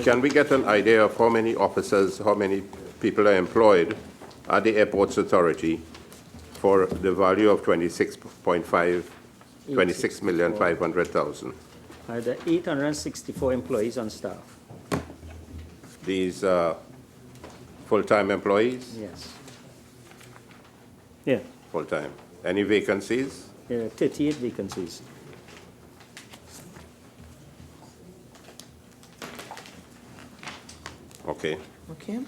Can we get an idea of how many officers, how many people are employed at the Airports Authority for the value of 26,500,000? There are 864 employees on staff. These full-time employees? Yes. Yeah, Full-time. Any vacancies? there are 38 vacancies. Okay. Okay.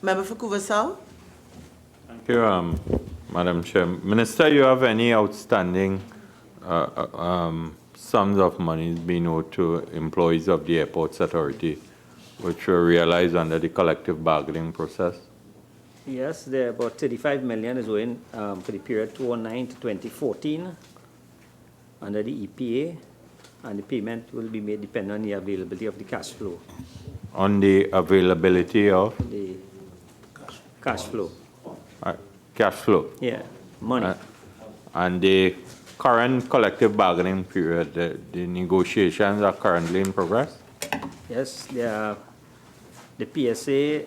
Member for Curaçao? Thank you, Madam Chair. Minister, you have any outstanding sums of money being owed to employees of the Airports Authority, which were realized under the collective bargaining process? Yes, there are about 35 million is owing for the period 2009 to 2014 under the EPA, and the payment will be made depending on the availability of the cash flow. On the availability of? The cash flow. Cash flow? Yeah, money. And the current collective bargaining period, the negotiations are currently in progress? Yes, the PSA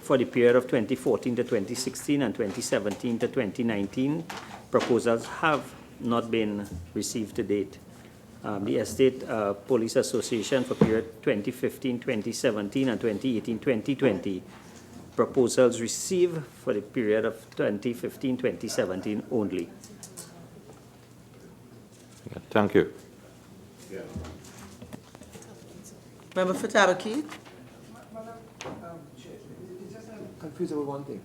for the period of 2014 to 2016 and 2017 to 2019, proposals have not been received to date. The Estate Police Association for period 2015-2017 and 2018-2020, proposals received for the period of 2015-2017 only. Thank you. Member for Tabakit? Confused about one thing.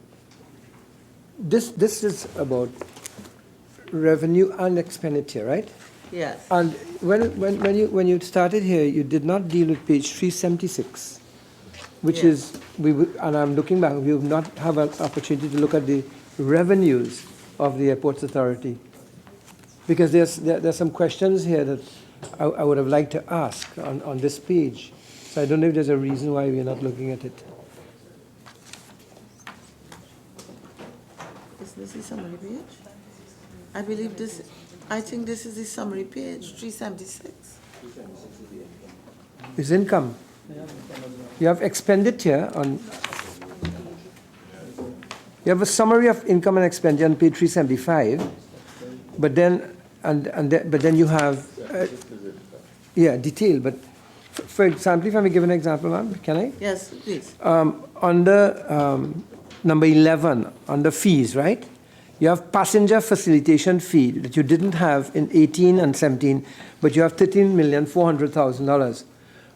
This is about revenue and expenditure, right? Yes. And when you started here, you did not deal with page 376, which is, and I'm looking back, we have not have an opportunity to look at the revenues of the Airports Authority. Because there's some questions here that I would have liked to ask on this page. So I don't know if there's a reason why we're not looking at it. Is this the summary page? I believe this, I think this is the summary page, 376. Is income. You have expenditure on, you have a summary of income and expenditure on page 375, but then, but then you have, detail, but for example, if I may give an example, ma'am, can I? Yes, please. Under number 11, under fees, right? You have passenger facilitation fee that you didn't have in 18 and 17, but you have $13,400,000.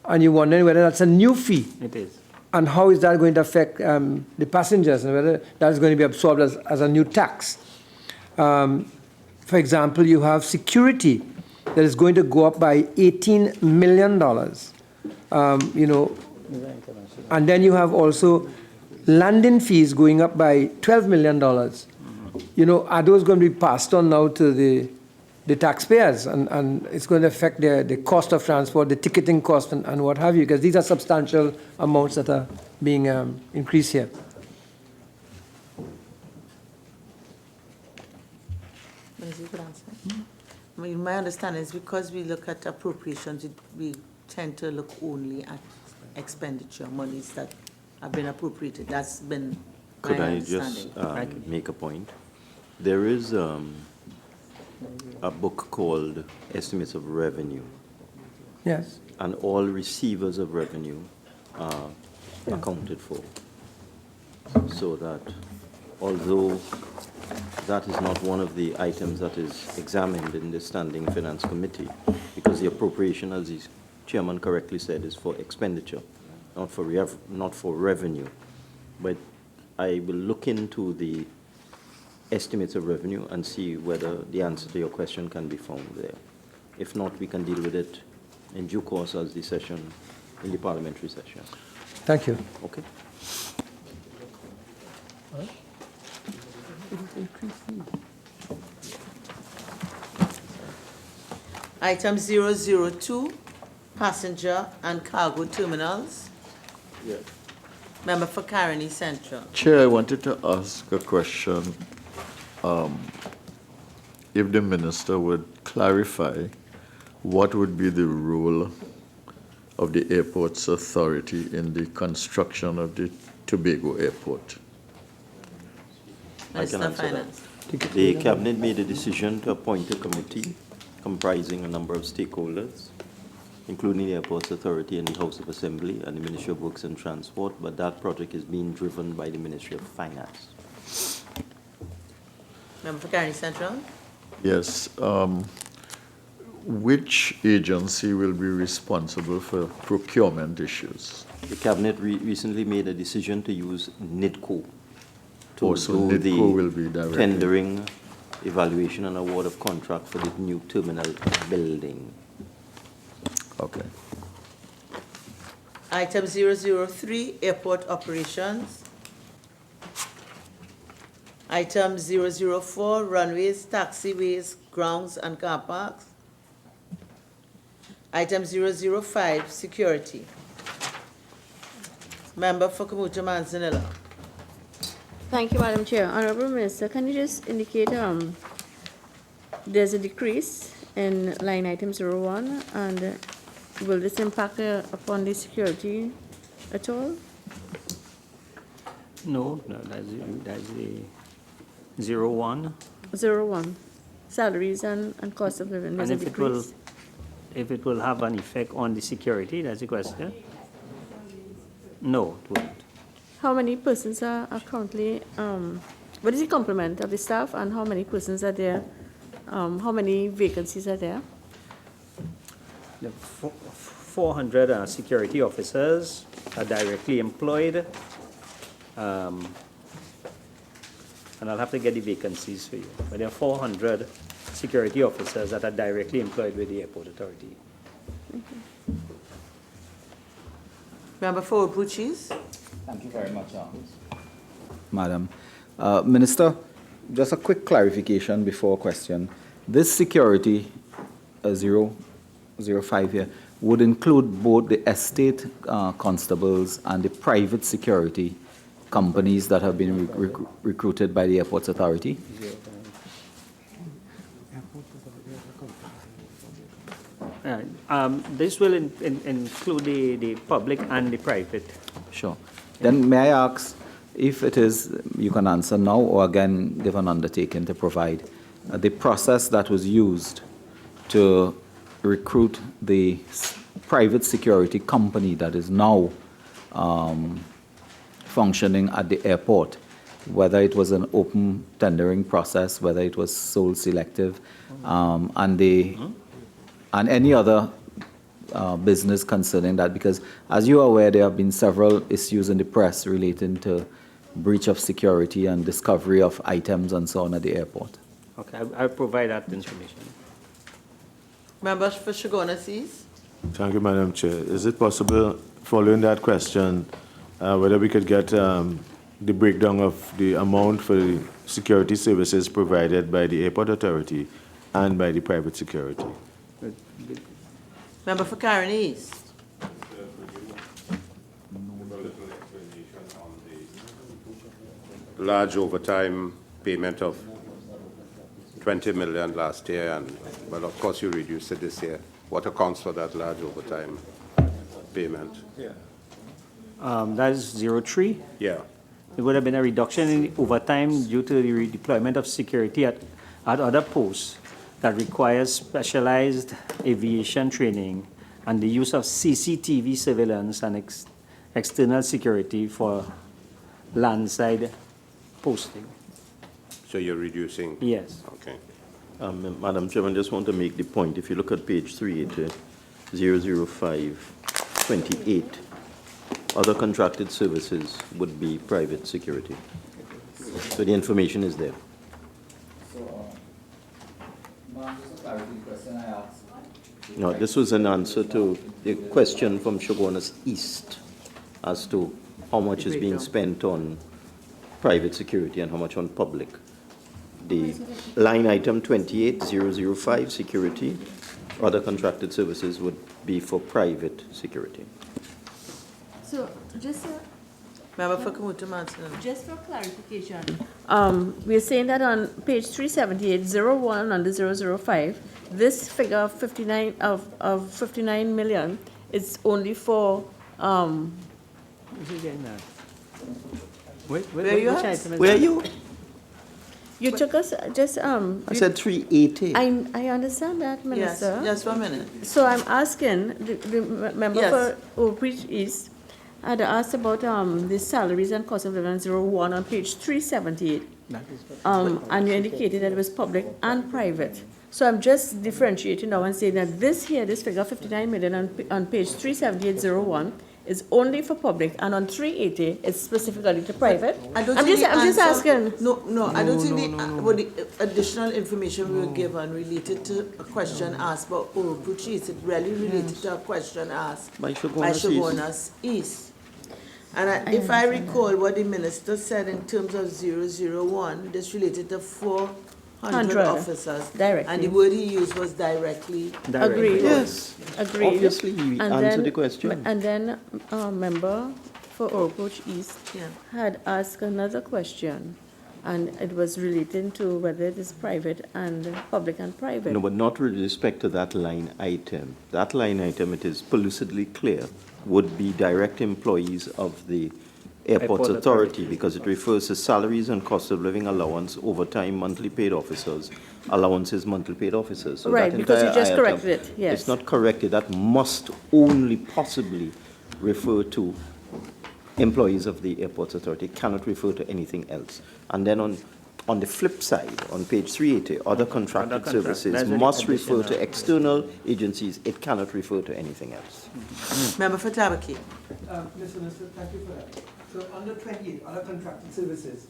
And you're wondering whether that's a new fee. It is. And how is that going to affect the passengers, and whether that's going to be absorbed as a new tax. For example, you have security that is going to go up by $18 million. And then you have also landing fees going up by $12 million. Are those going to be passed on now to the taxpayers? And it's going to affect the cost of transport, the ticketing cost, and what have you, because these are substantial amounts that are being increased here. My understanding is because we look at appropriations, we tend to look only at expenditure, monies that have been appropriated. That's been Could my I understanding. just make a point? There is a book called Estimates of Revenue. Yes. And all receivers of revenue are accounted for. So that although that is not one of the items that is examined in the Standing Finance Committee, because the appropriation, as the chairman correctly said, is for expenditure, not for revenue. But I will look into the estimates of revenue and see whether the answer to your question can be found there. If not, we can deal with it in due course as the session, in the parliamentary session. Thank you. Okay. Item 002, passenger and cargo terminals. Member for Caroni Central. Chair, I wanted to ask a question. If the minister would clarify what would be the role of the Airports Authority in the construction of the Tobago Airport. I can answer that. The Cabinet made a decision to appoint a committee comprising a number of stakeholders, including the Airports Authority and the House of Assembly and the Ministry of Works and Transport, but that project is being driven by the Ministry of Finance. Member for Caroni Central. Yes. Which agency will be responsible for procurement issues? The Cabinet recently made a decision to use NIDCO to Also, do NIDCO will the be directly. tendering, evaluation, and award of contract for the new terminal building. Okay. Item 003, airport operations. Item 004, runways, taxiways, grounds, and car parks. Item 005, security. Member for Kamuta Manzanilla. Thank you, Madam Chair. Honorable Minister, can you just indicate there's a decrease in line item 01, and will this impact upon the security at all? No, that's the 01. 01, salaries and cost of living, there's And a decrease. if it will have an effect on the security, that's the question? No, it won't. How many persons are currently, what is the complement of the staff, and how many persons are there? How many vacancies are there? The 400 security officers are directly employed. And I'll have to get the vacancies for you. But there are 400 security officers that are directly employed with the Airport Authority. Member for Obuchis. Thank you very much, Madam. Minister, just a quick clarification before question. This security 005 here would include both the estate constables and the private security companies that have been recruited by the Airports Authority? This will include the public and the private. Sure. Then may I ask if it is, you can answer now or again give an undertaking to provide the process that was used to recruit the private security company that is now functioning at the airport, whether it was an open tendering process, whether it was sole selective, and any other business concerning that, because as you are aware, there have been several issues in the press relating to breach of security and discovery of items and so on at the airport. Okay, I'll provide that information. Members for Shagona Seas. Thank you, Madam Chair. Is it possible, following that question, whether we could get the breakdown of the amount for the security services provided by the Airport Authority and by the private security? Member for Caroni East. Large overtime payment of 20 million last year, and, well, of course, you reduced it this year. What accounts for that large overtime payment? That is 03. Yeah. It would have been a reduction in overtime due to the redeployment of security at other posts that requires specialized aviation training and the use of CCTV surveillance and external security for landside posting. So you're reducing? Yes. Okay. Madam Chairman, I just want to make the point. If you look at page 380, 00528, other contracted services would be private security. So the information is there. No, this was an answer to the question from Shogunas East as to how much is being spent on private security and how much on public. The line item 28005, security, other contracted services would be for private security. So, just Member for Kamuta Manson. just for clarification, we're saying that on page 378, under 005, this figure of 59 million is only for, Where you at? Where are you? you took us, just, I said 380. I understand that, Yes, Minister. just 1 minute. So I'm asking, the member Yes. for Oak Ridge East had asked about the salaries and cost of living 01 on page 378. And you indicated that it was public and private. So I'm just differentiating now and saying that this figure 59 million on page 37801 is only for public, and on 380 it's specifically to private. I'm just asking. No, I don't think what the additional information we were given related to a question asked by Oak Ridge East, it really related to a question asked By Shogunas East. And if I recall what the minister said in terms of 001, this related to 400 officers. Directly. And the word he used was directly. Agreed. Yes. Agreed. Obviously, we answered the question. And then member for Oak Ridge East Yeah. had asked another question, and it was relating to whether it is private and public and private. No, but not with respect to that line item. That line item, it is lucidly clear, would be direct employees of the Airports Authority, because it refers to salaries and cost of living allowance, overtime, monthly paid officers, allowances, monthly paid officers. So Right, that because you entire just item, corrected it, yes. It's not corrected. That must only possibly refer to employees of the Airports Authority. It cannot refer to anything else. And then on the flip side, on page 380, other contracted services must refer to external agencies. It cannot refer to anything else. Member for Tabaki. Mr. Minister, thank you for that. So under 28, other contracted services,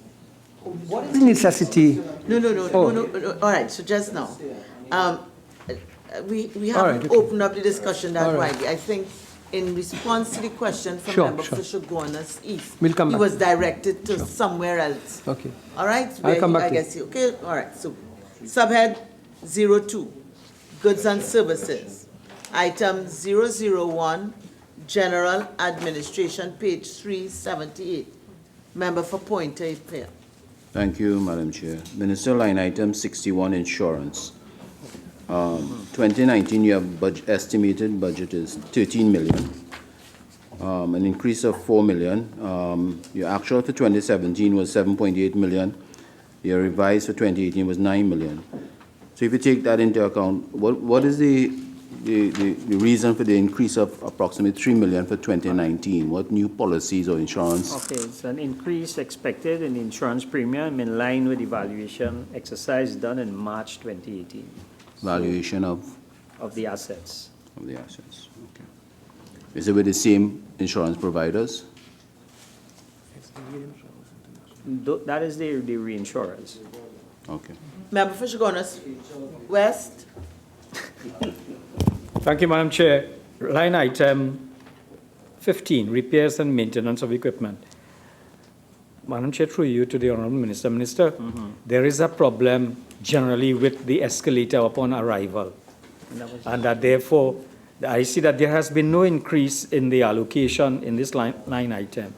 what is the necessity? No. All right, so just now. We haven't opened up the discussion that widely. I think in response to the question from Member for Shogunas East, We'll come he back. was directed to somewhere else. Okay. All right? I'll come back I to you. guess okay, all right. So subhead 02, goods and services. Item 001, general administration, page 378. Member for Pointer Fair. Thank you, Madam Chair. Minister, line item 61, insurance. 2019, your estimated budget is 13 million, an increase of 4 million. Your actual for 2017 was 7.8 million. Your revised for 2018 was 9 million. So if you take that into account, what is the reason for the increase of approximately 3 million for 2019? What new policies or insurance? Okay, it's an increase expected in insurance premium in line with the valuation exercise done in March 2018. Valuation of the assets. Of the assets, okay. Is it with the same insurance providers? That is the reinsurers. Okay. Member for Shogunas West. Thank you, Madam Chair. Line item 15, repairs and maintenance of equipment. Madam Chair, through you to the Honourable Minister. Minister, there is a problem generally with the escalator upon arrival. And that therefore, I see that there has been no increase in the allocation in this line item.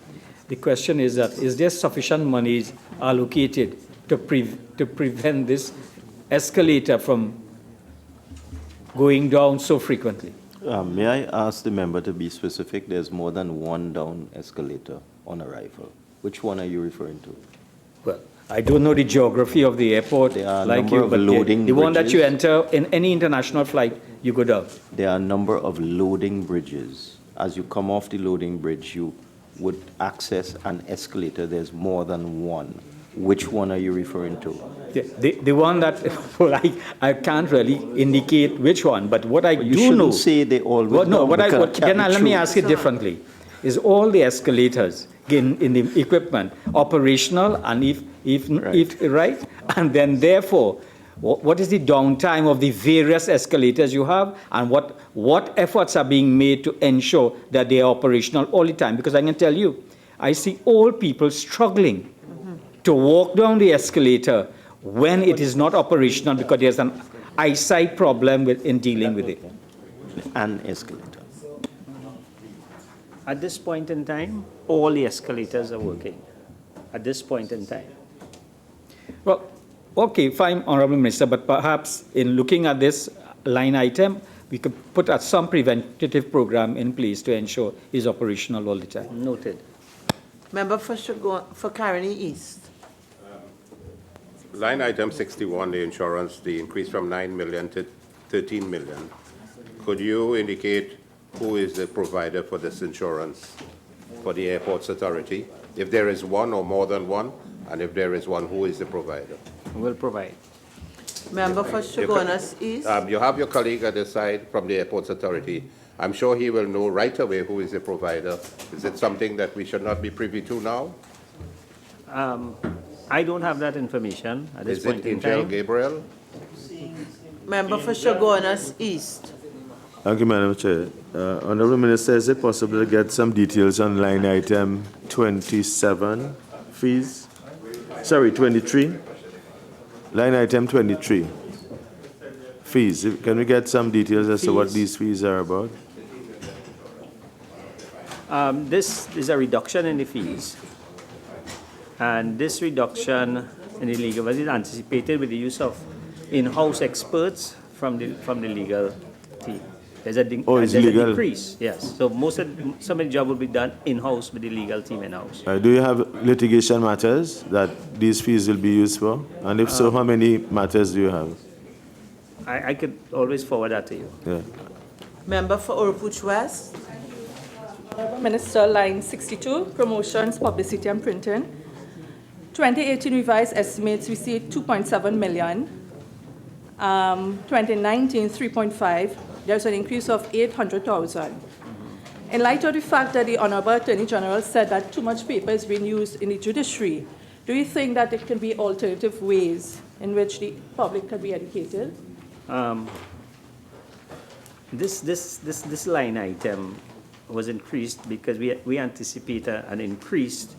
The question is that, is there sufficient monies allocated to prevent this escalator from going down so frequently? May I ask the member to be specific? There's more than one down escalator on arrival. Which one are you referring to? Well, I don't know the geography of the airport There are a like number you, of but loading the one that you bridges. enter in any international flight, you go down. There are a number of loading bridges. As you come off the loading bridge, you would access an escalator. There's more than one. Which one are you referring to? The one that, well, I can't really indicate which one, but what I You do shouldn't know. say they all will Well, no, down, because it can't be let me true. ask it differently. Is all the escalators in the equipment operational, and if right? And then therefore, what is the downtime of the various escalators you have, and what efforts are being made to ensure that they are operational all the time? Because I can tell you, I see old people struggling to walk down the escalator when it is not operational because there's an eyesight problem in dealing with it. And escalator. At this point in time, all the escalators are working. At this point in time. Well, okay, fine, Honorable Minister, but perhaps in looking at this line item, we could put some preventative program in place to ensure it's operational all the time. Noted. Member for Caroni East. Line item 61, the insurance, the increase from 9 million to 13 million. Could you indicate who is the provider for this insurance for the Airports Authority? If there is one or more than one, and if there is one, who is the provider? Will provide. Member for Shogunas East. You have your colleague at the side from the Airports Authority. I'm sure he will know right away who is the provider. Is it something that we should not be privy to now? I don't have that information at this point in Angel time. Gabriel? Member for Shogunas East. Thank you, Madam Chair. Honourable Minister, is it possible to get some details on line item 27, fees? Sorry, 23. Line item 23, fees. Can we get some details as to what these fees are about? This is a reduction in the fees. And this reduction in the legal was anticipated with the use of in-house experts from the legal team. There's a decrease, yes. So some of the job will be done in-house with the legal team in-house. Do you have litigation matters that these fees will be used for? And if so, how many matters do you have? I could always forward that to you. Yeah. Member for Oropouche West. Minister, line 62, promotions, publicity and printing. 2018 revised estimates, we see 2.7 million. 2019, 3.5. There's an increase of 800,000. In light of the fact that the Honorable Attorney General said that too much paper is being used in the judiciary, do you think that there can be alternative ways in which the public can be educated? This line item was increased because we anticipate an increase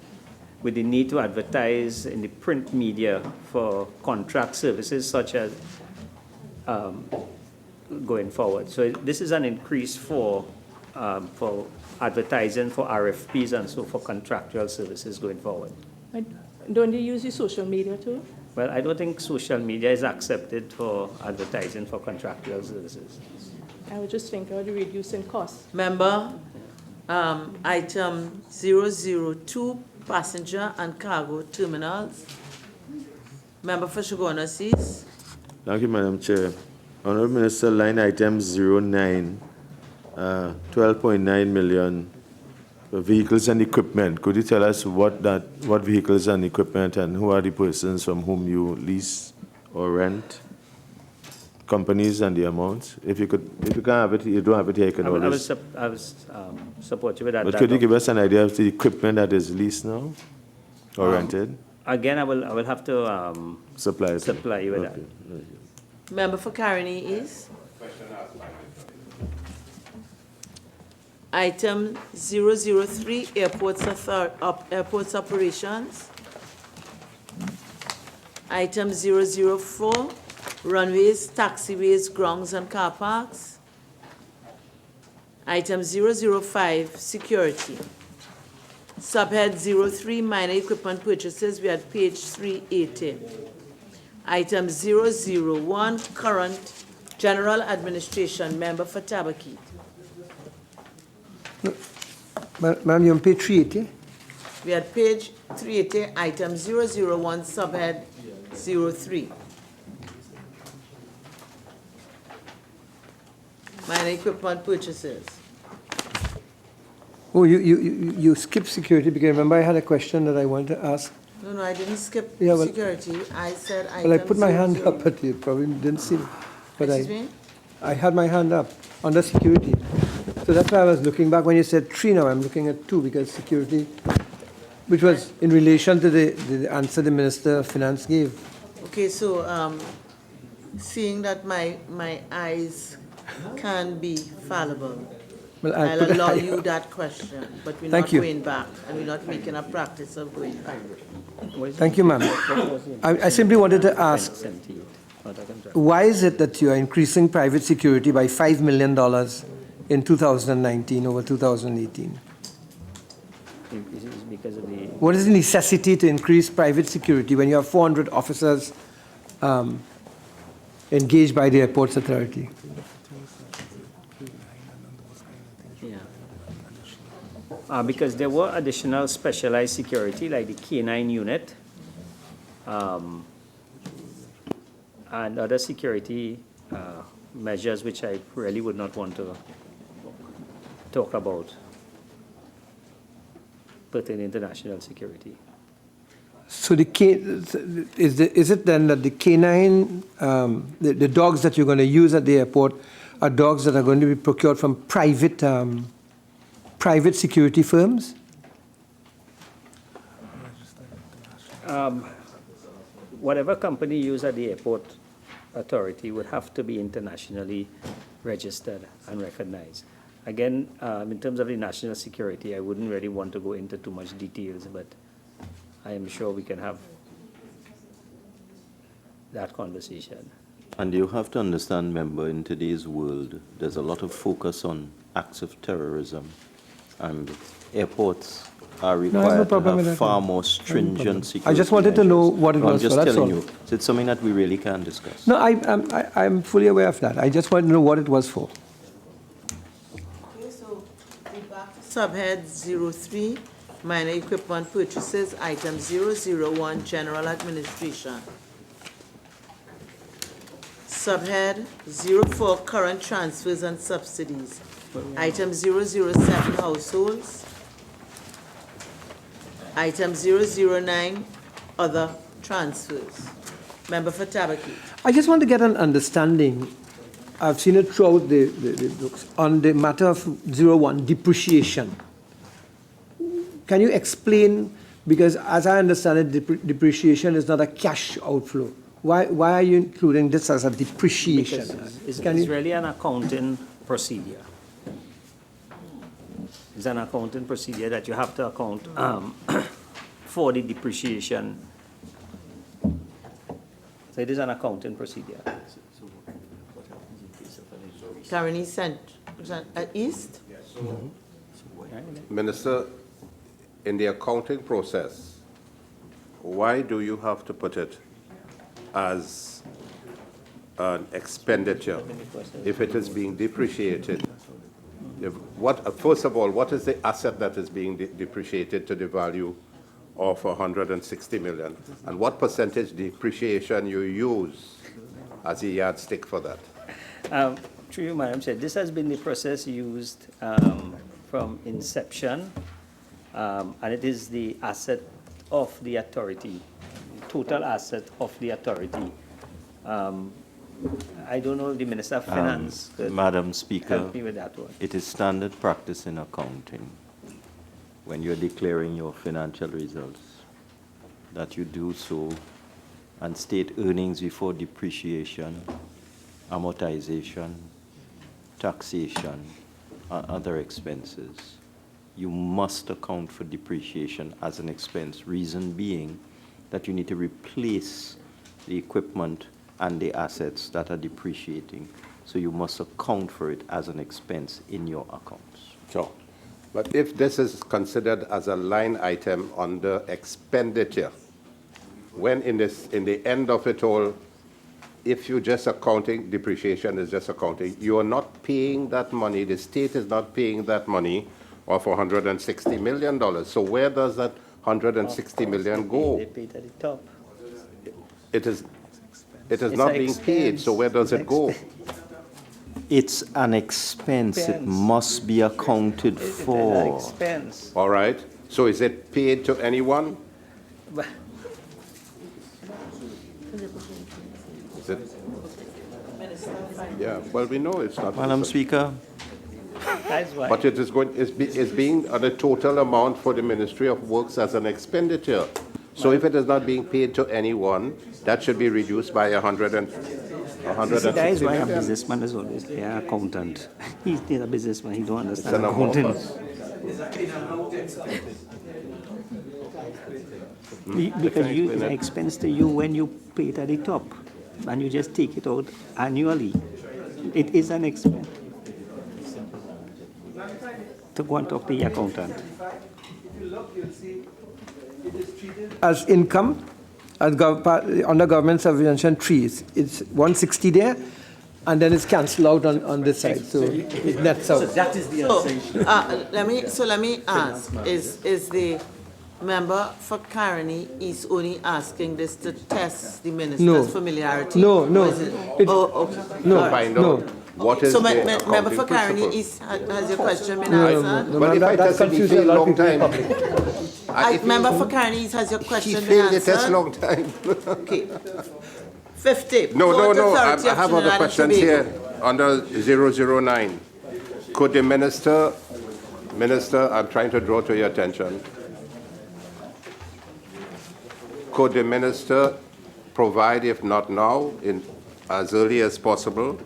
with the need to advertise in the print media for contract services such as going forward. So this is an increase for advertising, for RFPs, and so for contractual services going forward. Don't they use the social media too? Well, I don't think social media is accepted for advertising for contractual services. I would just think of the reducing costs. Member, item 002, passenger and cargo terminals. Member for Shogunas East. Thank you, Madam Chair. Honourable Minister, line item 09, 12.9 million for vehicles and equipment. Could you tell us what vehicles and equipment and who are the persons from whom you lease or rent? Companies and the amounts? If you can't have it, you don't have it here, you can always... I was support you with that. But could you give us an idea of the equipment that is leased now or rented? Again, I will have to supply you with that. Member for Caroni East. Item 003, airports operations. Item 004, runways, taxiways, grounds and car parks. Item 005, security. Subhead 03, minor equipment purchases, we had page 380. Item 001, current general administration, member for Tabakit. Ma'am, you're on page 380? We had page 380, item 001, subhead 03. Minor equipment purchases. Oh, you skipped security because remember I had a question that I wanted to ask. No, I didn't skip security. I said item Well, I put my hand up, but you probably didn't see it. But I had my hand up under security. So that's why I was looking back when you said 3 now, I'm looking at 2 because security, which was in relation to the answer the Minister of Finance gave. Okay, so seeing that my eyes can be fallible, well, I'll allow you that question, but we're not you. going back, and we're not making a practice of going back. Thank you, ma'am. I simply wanted to ask, not a contract. Why is it that you are increasing private security by $5 million in 2019 over 2018? This is because of the... What is the necessity to increase private security when you have 400 officers engaged by the Airports Authority? Because there were additional specialized security, like the K9 unit, and other security measures which I really would not want to talk about pertaining to national security. So is it then that the K9, the dogs that you're going to use at the airport are dogs that are going to be procured from private security firms? Whatever company used at the airport authority would have to be internationally registered and recognized. Again, in terms of the national security, I wouldn't really want to go into too much details, but I am sure we can have that conversation. And you have to understand, member, in today's world, there's a lot of focus on acts of terrorism, and airports are required to have far more stringent security I just wanted to know what it was. I'm just for, that's telling all. you, it's something that we really can't discuss. No, I'm fully aware of that. I just wanted to know what it was for. Okay, so we back to subhead 03, minor equipment purchases, item 001, general administration. Subhead 04, current transfers and subsidies. Item 007, households. Item 009, other transfers. Member for Tabaki. I just want to get an understanding. I've seen it throughout the books on the matter of 01, depreciation. Can you explain, because as I understand it, depreciation is not a cash outflow. Why are you including this as a depreciation? Because it's really an accounting procedure. It's an accounting procedure that you have to account for the depreciation. So it is an accounting procedure. Currently sent east? Minister, in the accounting process, why do you have to put it as an expenditure if it is being depreciated? First of all, what is the asset that is being depreciated to the value of 160 million? And what percentage depreciation you use as a yardstick for that? Through you, Madam Chair, this has been the process used from inception, and it is the asset of the authority, total asset of the authority. I don't know if the Minister of Finance could Madam Speaker, help me with that one. it is standard practice in accounting when you're declaring your financial results that you do so and state earnings before depreciation, amortization, taxation, and other expenses. You must account for depreciation as an expense, reason being that you need to replace the equipment and the assets that are depreciating. So you must account for it as an expense in your accounts. Sure. But if this is considered as a line item under expenditure, when in the end of it all, if you're just accounting, depreciation is just accounting, you are not paying that money, the state is not paying that money of $160 million. So where does that $160 million go? They paid at the top. It is not being paid, so where does it go? It's an expense. It must be accounted for. Expense. All right. So is it paid to anyone? Is it? Yeah, well, we know it's not. Madam Speaker. That's why. But it is it's being the total amount for the Ministry of Works as an expenditure. So if it is not being paid to anyone, that should be reduced by 100 and 160 That is why a million. businessman is always an accountant. He's not a businessman, he don't understand It's an accounting. Because the expense to you when you pay it at the top. and you just take it out annually, it is an expense. To go and talk to the accountant. If you look, you'll see it is treated as income under government subvention 3. It's 160 there, and then it's cancelled out on this side. So it nets out. So that is the answer. Let me ask, is the member for Caroni East only asking this to test the minister's familiarity? No. Or is it- okay. No. All right. No. What is So, the member accounting for Caroni principle? East, has your question been answered? But if I that's test it, confusing a it lot of long people in time. public. Member for Caroni East, has your He question been failed the answered? test long time. Okay. 50. No. Port I Authority of have Trinidad other and questions Tobago. here under 009. Could the minister, I'm trying to draw to your attention. Could the minister provide, if not now, as early as possible,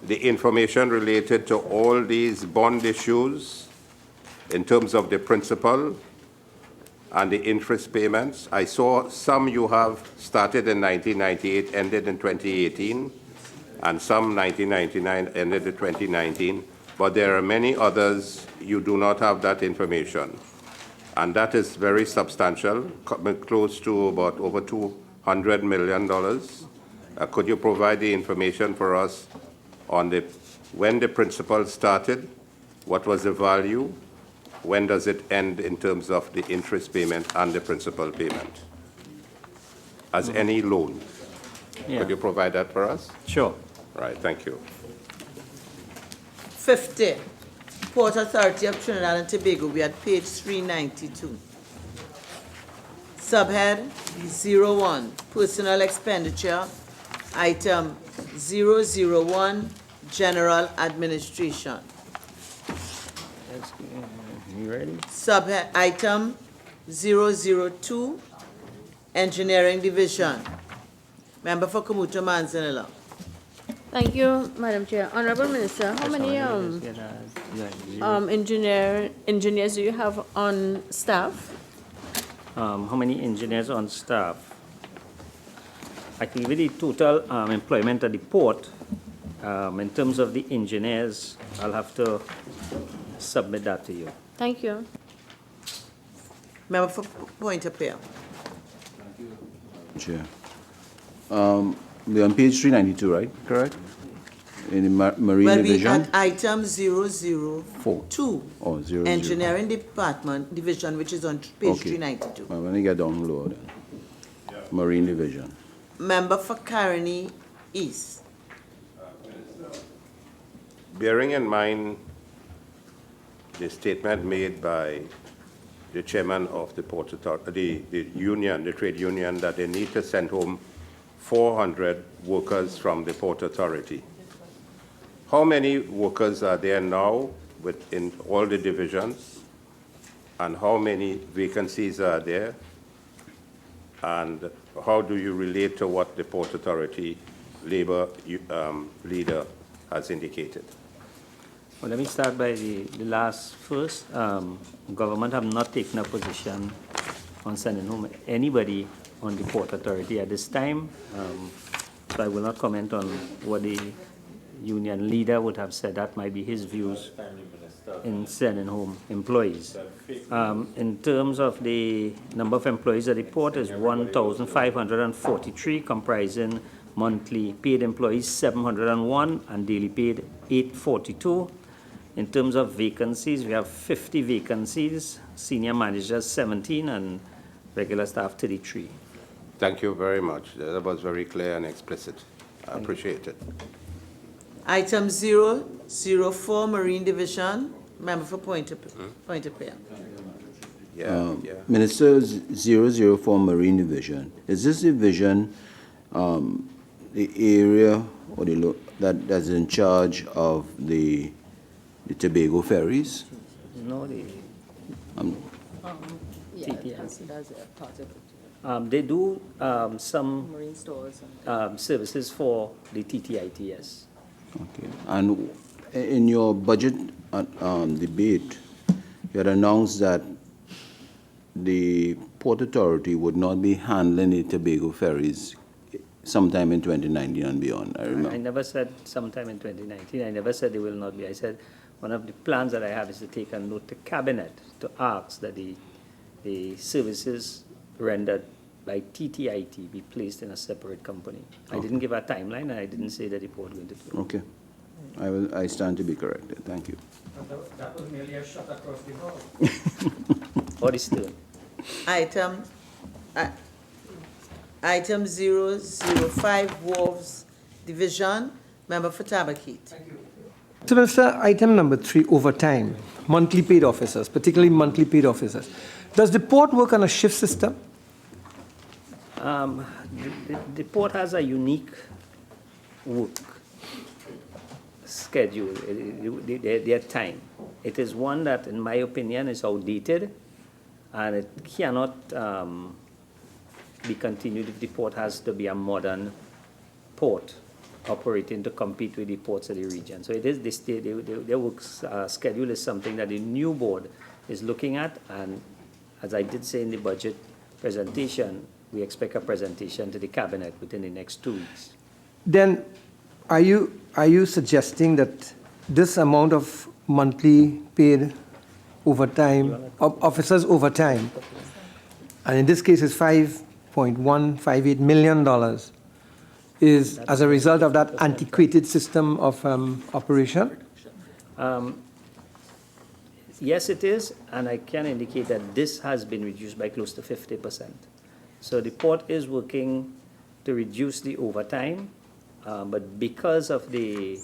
the information related to all these bond issues in terms of the principal and the interest payments? I saw some you have started in 1998, ended in 2018, and some 1999, ended in 2019, but there are many others you do not have that information. And that is very substantial, close to about over $200 million. Could you provide the information for us on when the principal started, what was the value, when does it end in terms of the interest payment and the principal payment? As any loan. Yeah. Could you provide that for us? Sure. Right, thank you. 50. Port Authority of Trinidad and Tobago, we had page 392. Subhead 01, Personal Expenditure, item 001, General Administration. You ready? Subhead item 002, Engineering Division. Member for Kamuto Manzanilla. Thank you, Madam Chair. Honorable Minister, how many engineers do you have on staff? How many engineers on staff? I think with the total employment at the port, in terms of the engineers, I'll have to submit that to you. Thank you. Member for Point of Appeal. Chair. We're on page 392, right? Correct? In the Marine Well, we Division? had item 002, Oh, 00. Engineering Department Division, which is on page Okay. 392. Well, when you get down lower then. Marine Division. Member for Caroni East. Bearing in mind the statement made by the chairman of the Port Authority, the union, the trade union, that they need to send home 400 workers from the Port Authority. How many workers are there now within all the divisions? And how many vacancies are there? And how do you relate to what the Port Authority labor leader has indicated? Well, let me start by the last first. Government have not taken a position on sending home anybody on the Port Authority at this time. So I will not comment on what the union leader would have said. That might be his views in sending home employees. In terms of the number of employees at the port is 1,543, comprising monthly paid employees 701 and daily paid 842. In terms of vacancies, we have 50 vacancies, senior managers 17 and regular staff 33. Thank you very much. That was very clear and explicit. I appreciate it. Item 004, Marine Division. Member for Point of Appeal. Minister, 004 Marine Division. Is this division the area or that's in charge of the Tobago ferries? No, TTSC does it, part of it. they do some Marine stores. services for the TTITS. Okay. And in your budget debate, you had announced that the Port Authority would not be handling the Tobago ferries sometime in 2019 and beyond. I remember. I never said sometime in 2019. I never said they will not be. I said one of the plans that I have is to take a note to Cabinet to ask that the services rendered by TTIT be placed in a separate company. I didn't give a timeline, and I didn't say that the port going to close. Okay. I stand to be corrected. Thank you. That was merely a shot across the hall. Or the stern. Item 005, Wharves Division, member for Tabakit. So, Minister, item number 3, overtime, monthly paid officers, particularly monthly paid officers. Does the port work on a shift system? The port has a unique work schedule, their time. It is one that, in my opinion, is outdated, and it cannot be continued if the port has to be a modern port operating to compete with the ports of the region. So it is their work schedule is something that the new board is looking at, and as I did say in the budget presentation, we expect a presentation to the Cabinet within the next 2 weeks. Then are you suggesting that this amount of monthly paid overtime, officers overtime, and in this case is $5.158 million, is as a result of that antiquated system of operation? Yes, it is, and I can indicate that this has been reduced by close to 50%. So the port is working to reduce the overtime, but because of the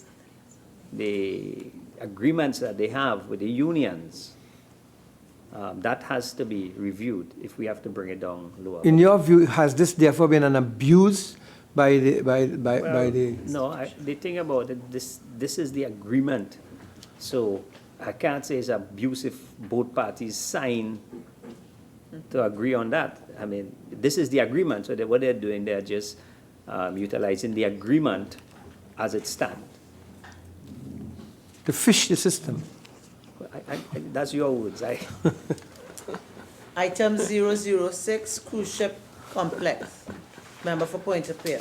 agreements that they have with the unions, that has to be reviewed if we have to bring it down lower. In your view, has this therefore been an abuse by the? No, the thing about it, this is the agreement. So I can't say it's abuse if both parties sign to agree on that. I mean, this is the agreement. So what they're doing, they're just utilizing the agreement as it stands. To fish the system. That's your words. Item 006, Cruise Ship Complex, member for Point of Peer.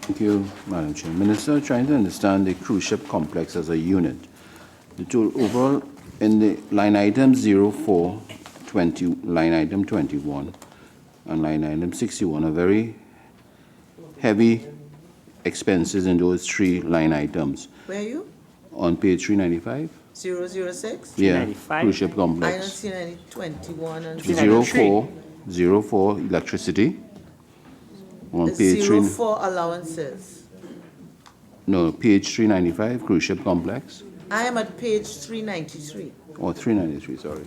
Thank you, Madam Chair. Minister, trying to understand the cruise ship complex as a unit. The total overall in the line item 0420, line item 21, and line item 61 are very heavy expenses in those 3 line items. Where are you? On page 395? 006? Yeah, cruise ship I don't complex. see any 21 and 04, electricity. On page 04 allowances. No, page 395, cruise ship complex. I am at page 393. Or 393, sorry.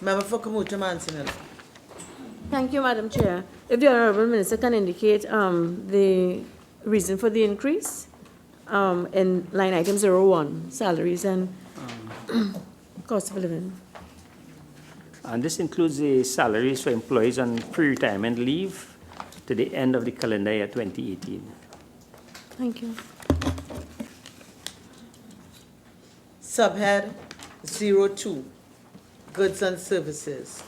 Member for Kamuta Mansinala. Thank you, Madam Chair. If the Honourable Minister can indicate the reason for the increase in line item 01, salaries and cost of living. And this includes the salaries for employees on pre-retirement leave to the end of the calendar year 2018. Thank you. Subhead 02, Goods and Services.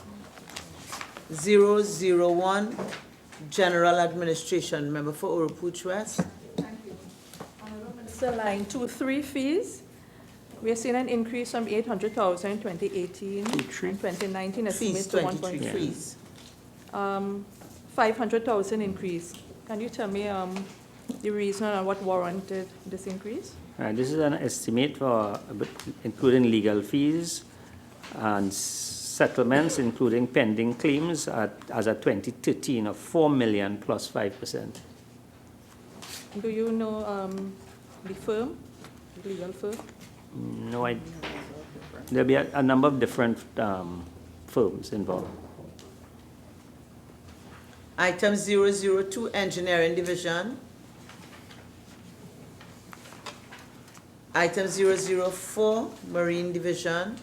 001, General Administration, member for Urupuch West. So line 23 fees, we are seeing an increase from 800,000 in 2018 and 2019 estimates to 1.3. Fees. 500,000 increase. Can you tell me the reason or what warranted this increase? This is an estimate for including legal fees and settlements, including pending claims as of 2013 of 4 million plus 5%. Do you know the firm, the legal firm? No, there'll be a number of different firms involved. Item 002, Engineering Division. Item 004, Marine Division.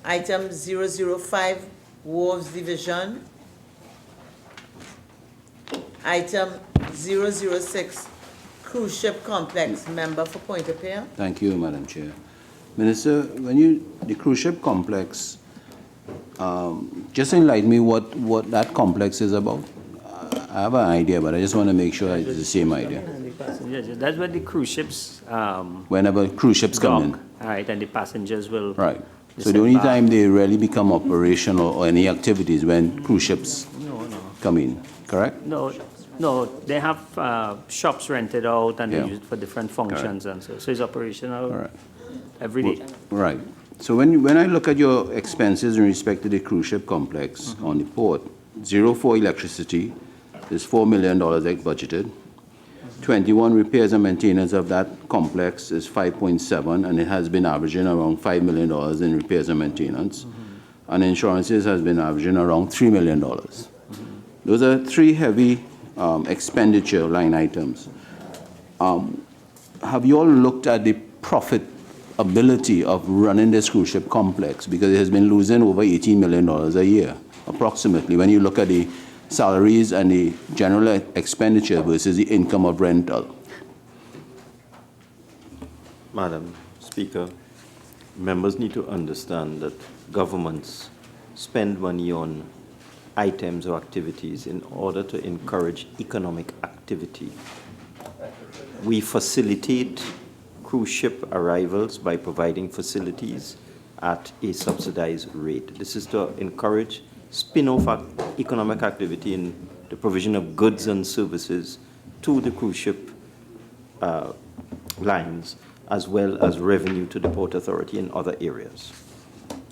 Item 005, Wharves Division. Item 006, Cruise Ship Complex, member for Point of Peer. Thank you, Madam Chair. Minister, the cruise ship complex, Just enlighten me what that complex is about. I have an idea, but I just want to make sure it's the same idea. That's where the cruise ships. Whenever cruise ships come in. All right, and the passengers will. Right. So the only time they really become operational or any activities when cruise ships come in, correct? No, they have shops rented out and Yeah. they use it for different functions and so it's operational every day. Right. So when I look at your expenses in respect to the cruise ship complex on the port, 04 electricity is $4 million budgeted. 21 repairs and maintenance of that complex is 5.7, and it has been averaging around $5 million in repairs and maintenance. And insurances has been averaging around $3 million. Those are three heavy expenditure line items. Have you all looked at the profitability of running this cruise ship complex? Because it has been losing over $18 million a year, approximately, when you look at the salaries and the general expenditure versus the income of rental. Madam Speaker, members need to understand that governments spend money on items or activities in order to encourage economic activity. We facilitate cruise ship arrivals by providing facilities at a subsidized rate. This is to encourage spin-off economic activity in the provision of goods and services to the cruise ship lines, as well as revenue to the Port Authority in other areas.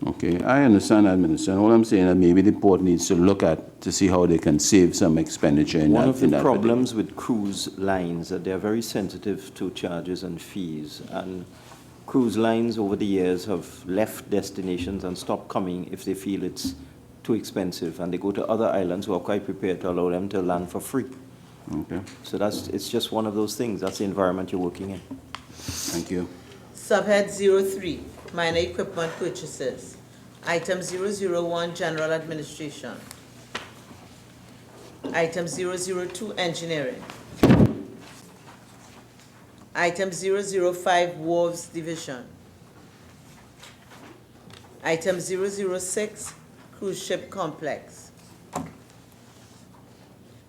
Okay, I understand that, Minister. And all I'm saying is maybe the port needs to look at to see how they can save some expenditure in One that. of the problems with cruise lines that they're very sensitive to charges and fees, and cruise lines over the years have left destinations and stopped coming if they feel it's too expensive, and they go to other islands who are quite prepared to allow them to land for free. Okay. So it's just one of those things. That's the environment you're working in. Thank you. Subhead 03, minor equipment purchases. Item 001, general administration. Item 002, engineering. Item 005, wharves division. Item 006, cruise ship complex.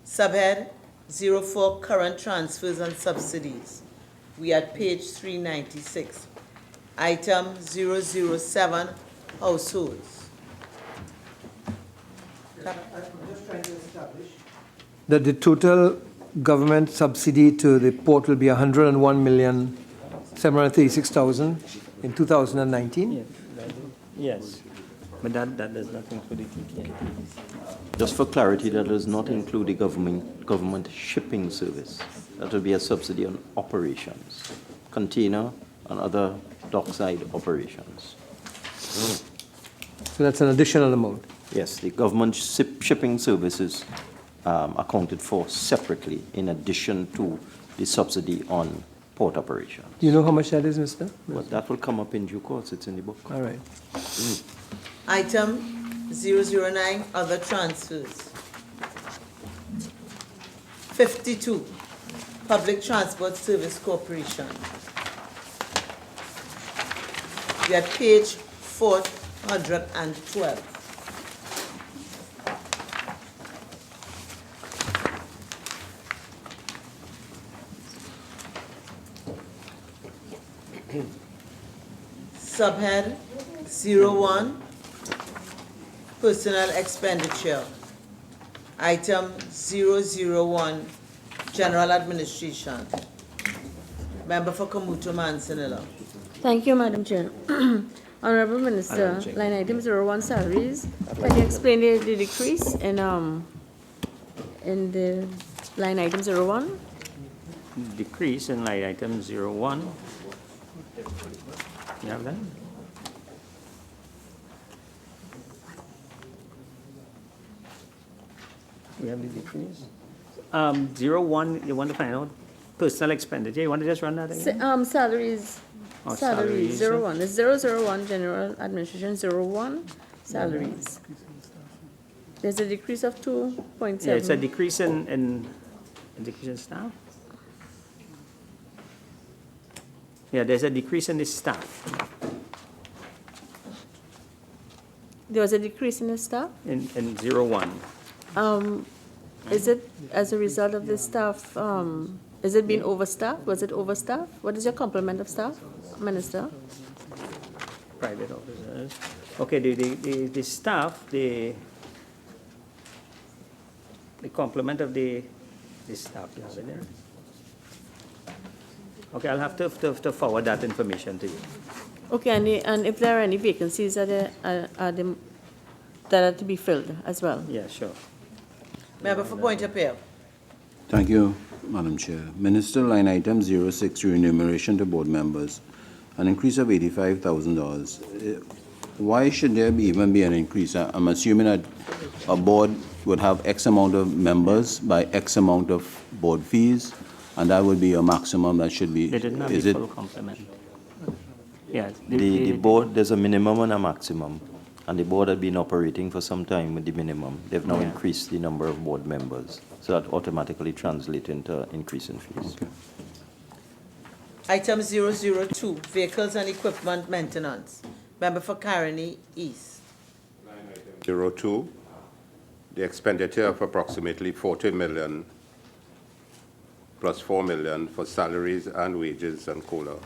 Subhead 04, current transfers and subsidies. We at page 396. Item 007, households. I'm just trying to establish that the total government subsidy to the port will be 101,736,000 in 2019. Yes, but that does not include it. Just for clarity, that does not include the government shipping service. That will be a subsidy on operations, container and other dockside operations. So that's an additional amount. Yes, the government shipping services accounted for separately in addition to the subsidy on port operations. Do you know how much that is, Mr.? Well, that will come up in due course. It's in the book. All right. Item 009, other transfers. 52, Public Transport Service Corporation. We are page 412. Subhead 01, personal expenditure. Item 001, general administration. Member for Kamuto Mansanilla. Thank you, Madam Chair. Honorable Minister, line item 01, salaries. Can you explain the decrease in the line item 01? Decrease in line item 01. You have that? We have the decrease. 01, you want to find out personal expenditure? You want to just run that again? Salaries. Oh, Salaries, salaries. 01. It's 001, general administration, 01, salaries. There's a decrease of 2.7. Yeah, it's a decrease in staff. Yeah, there's a decrease in the staff. There was a decrease in the staff? In 01. Is it as a result of the staff, is it being overstaffed? Was it overstaffed? What is your complement of staff, Minister? Private officers. Okay, the staff, the complement of the staff, you have it there? Okay, I'll have to forward that information to you. Okay, and if there are any vacancies that are to be filled as well? Yeah, sure. Member for Point Appeal. Thank you, Madam Chair. Minister, line item 06, remuneration to board members, an increase of $85,000. Why should there even be an increase? I'm assuming that a board would have X amount of members by X amount of board fees, and that would be a maximum that should be. They didn't have is the it full complement. Yes. The board, there's a minimum and a maximum, and the board had been operating for some time with the minimum. They've now increased the number of board members, so that automatically translates into increase in fees. Okay. Item 002, vehicles and equipment maintenance. Member for Caroni East. 02, the expenditure of approximately 40 million plus 4 million for salaries and wages and COLA,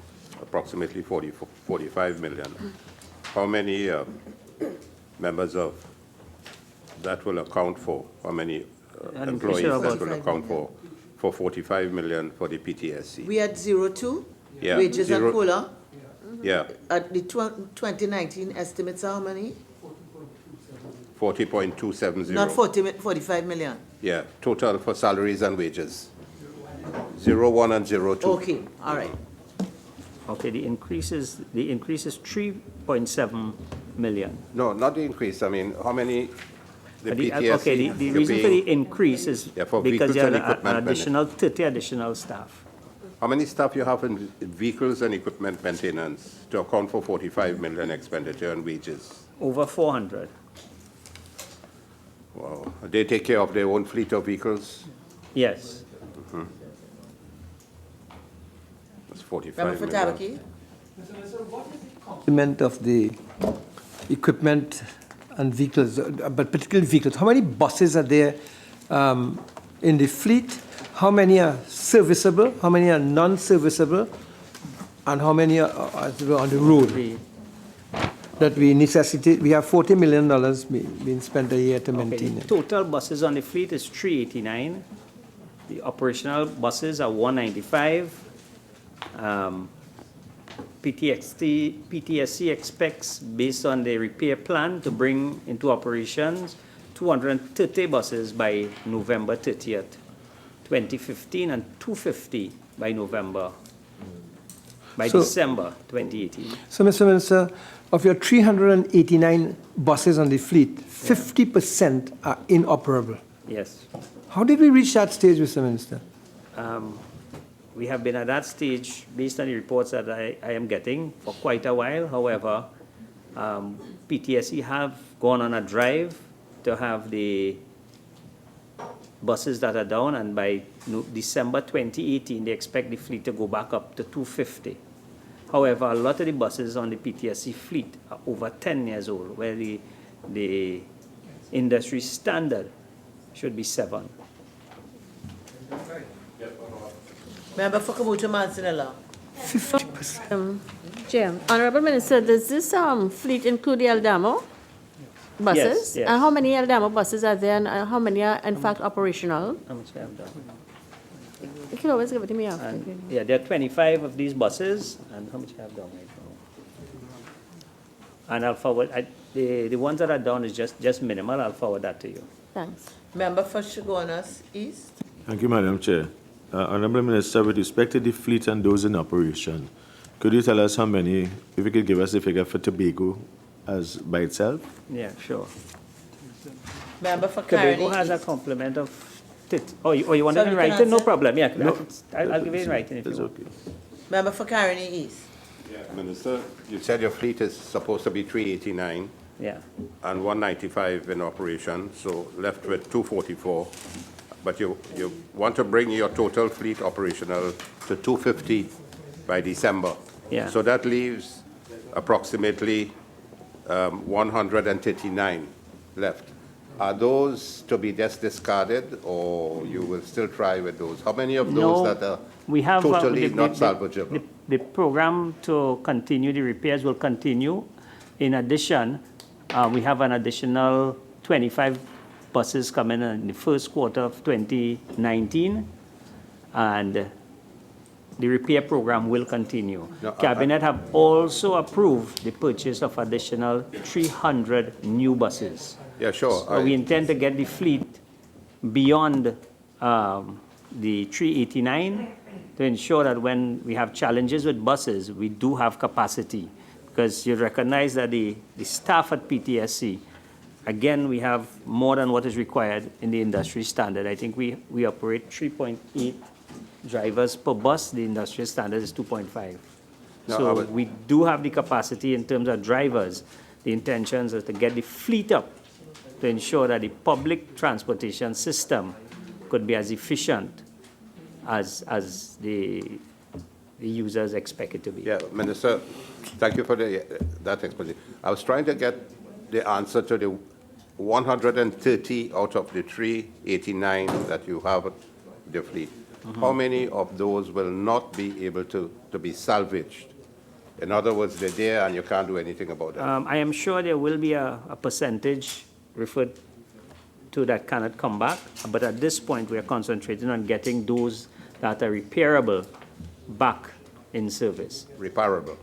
approximately 45 million. How many members of that will account for? How many employees that will account for 45 million for the PTSC? We had 02, Yeah, wages and COLA. Yeah, At the 2019 estimates are how many? 40.270. Not 45 million. Yeah, total for salaries and wages. 01 and 02. Okay, all right. Okay, the increase is 3.7 million. No, not the increase. I mean, how many the PTSC? Okay, the reason for the increase is for because vehicles you and have equipment an additional 30 additional staff. How many staff you have in vehicles and equipment maintenance to account for 45 million expenditure on wages? Over 400. Wow. They take care of their own fleet of vehicles? Yes. Mm-hmm. That's 45 Member for million. Tabaki. Complement of the equipment and vehicles, but particularly vehicles. How many buses are there in the fleet? How many are serviceable? How many are non-serviceable? And how many are on the road? That we necessitate. We have $40 million being spent a year to maintain The it. total buses on the fleet is 389. The operational buses are 195. PTSC expects, based on the repair plan, to bring into operations 230 buses by November 30th, 2015, and 250 by December 2018. So, Mr. Minister, of your 389 buses on the fleet, 50% are inoperable. Yes. How did we reach that stage, Mr. Minister? We have been at that stage, based on the reports that I am getting, for quite a while. However, PTSC have gone on a drive to have the buses that are down, and by December 2018, they expect the fleet to go back up to 250. However, a lot of the buses on the PTSC fleet are over 10 years old, where the industry standard should be 7. Member for Kamuta Manzanilla. 50%. Chair, Honorable Minister, does this fleet include the Eldamo buses? Yes, yes. And how many Eldamo buses are there, and how many are in fact operational? How much I have done? You can always give it to me after. Yeah, there are 25 of these buses, and how much I have done right now? And I'll forward, the ones that are down is just minimal. I'll forward that to you. Thanks. Member for Chaguanas East. Thank you, Madam Chair. Honorable Minister, with respect to the fleet and those in operation, could you tell us how many, if you could give us the figure for Tobago as by itself? Yeah, sure. Member for Tobago Caroni has a East. complement of, you want it Sorry, in you can writing? No answer. problem, yeah. No. I'll give it in writing if you want. Okay. Member for Caroni East. Minister, you said your fleet is supposed to be 389 Yeah. and 195 in operation, so left with 244. But you want to bring your total fleet operational to 250 by December. Yeah. So that leaves approximately 139 left. Are those to be just discarded, or you will still try with those? How many of those that are we have, totally not salvageable? The program to continue the repairs will continue. In addition, we have an additional 25 buses coming in the first quarter of 2019, and the repair program will continue. No, Cabinet have also approved the purchase of additional 300 new buses. Yeah, sure. So we intend to get the fleet beyond the 389 to ensure that when we have challenges with buses, we do have capacity. Because you recognize that the staff at PTSC, again, we have more than what is required in the industry standard. I think we operate 3.8 drivers per bus. The industry standard is 2.5. No, So we do have the capacity in terms of drivers. The intentions is to get the fleet up to ensure that the public transportation system could be as efficient as the users expect it to be. Yeah, Minister, thank you for that explanation. I was trying to get the answer to the 130 out of the 389 that you have the fleet. How many of those will not be able to be salvaged? In other words, they're there and you can't do anything about it. I am sure there will be a percentage referred to that cannot come back, but at this point we are concentrating on getting those that are repairable back in service. Repairable.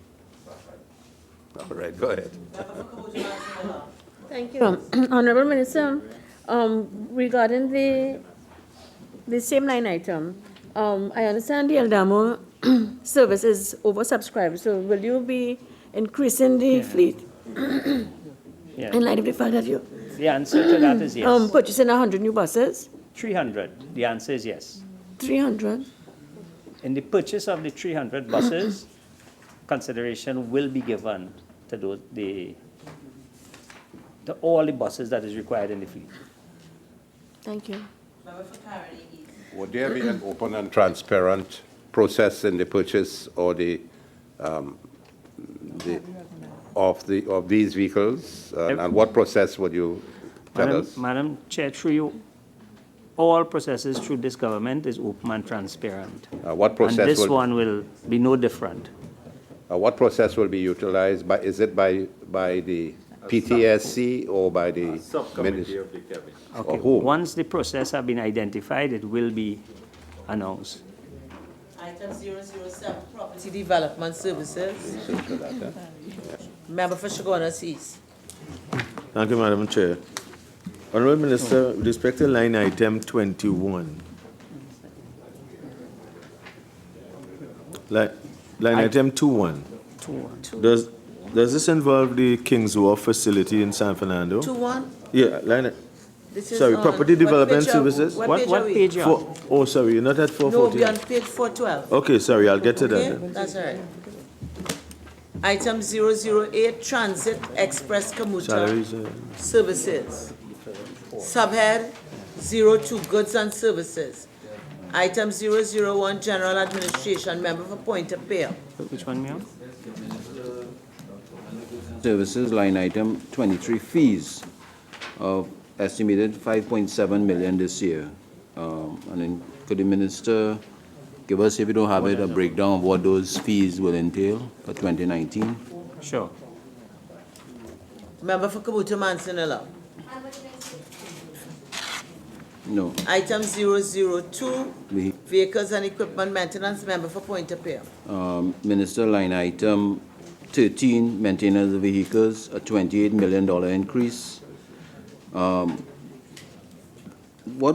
All right, go ahead. Thank you. Honorable Minister, regarding the same line item, I understand the Eldamo service is oversubscribed, so will you be increasing the fleet in light of the fact that you The answer to that is yes. purchasing 100 new buses? 300, the answer is yes. 300? In the purchase of the 300 buses, consideration will be given to all the buses that is required in the fleet. Thank you. Would there be an open and transparent process in the purchase or of these vehicles? And what process would you tell us? Madam Chair, through you, all processes through this government is open and transparent. What process and this one will be no different. What process will be utilized? Is it by the PTSC or by the Subcommittee of the Cabinet. Okay. Or whom? Once the process has been identified, it will be announced. Item 007, Property Development Services. Member for Chaguanas East. Thank you, Madam Chair. Honorable Minister, with respect to line item 21, line item 21, does this involve the King's Wharf facility in San Fernando? 2-1? Yeah, This is sorry, on- Property what Development page are- Services? What page are we? Oh, sorry, you're not at No, 414. we're on page 412. Okay, sorry, I'll get to that. Okay, then. that's all right. Item 008, Transit Express Commuter Salaries, Services. Subhead 02, Goods and Services. Item 001, General Administration, Member for Point of Peer. Which one, Mayor? Services, line item 23, fees of estimated 5.7 million this year. And then could the minister give us, if you don't have it, a breakdown of what those fees will entail for 2019? Sure. Member for Kabuto Mansinilla. No. Item 002, We, Vehicles and Equipment Maintenance, Member for Point of Peer. Minister, line item 13, maintenance of vehicles, a $28 million increase. What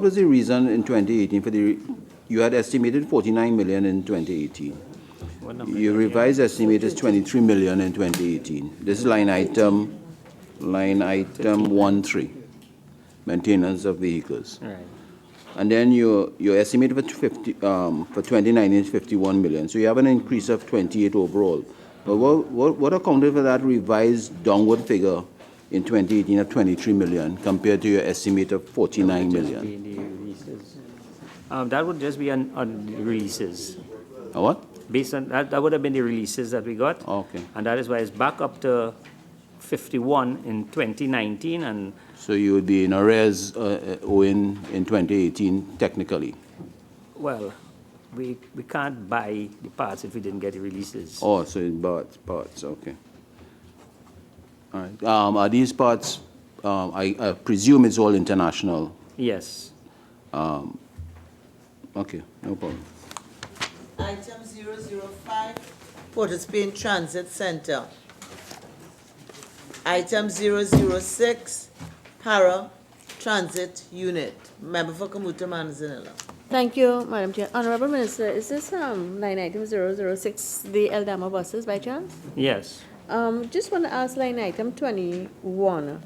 was the reason in 2018 for you had estimated 49 million in 2018. Your revised estimate is 23 million in 2018. This is line item 13, maintenance of vehicles. Right. And then your estimate for 2019 is 51 million. So you have an increase of 28 overall. But what accounted for that revised downward figure in 2018 of 23 million compared to your estimate of 49 million? That would just be on the releases. A what? Based on that would have been the releases that we got. Okay. And that is why it's back up to 51 in 2019, and So you would be in arrears owing in 2018, technically? well, we can't buy the parts if we didn't get the releases. Oh, so in parts, okay. All right. Are these parts, I presume it's all international? Yes. Okay, no problem. Item 005, Port of Spain Transit Center. Item 006, Para Transit Unit. Member for Kamuta Manzanilla. Thank you, Madam Chair. Honorable Minister, is this line item 006 the Eldama buses by chance? Yes. Just want to ask line item 21.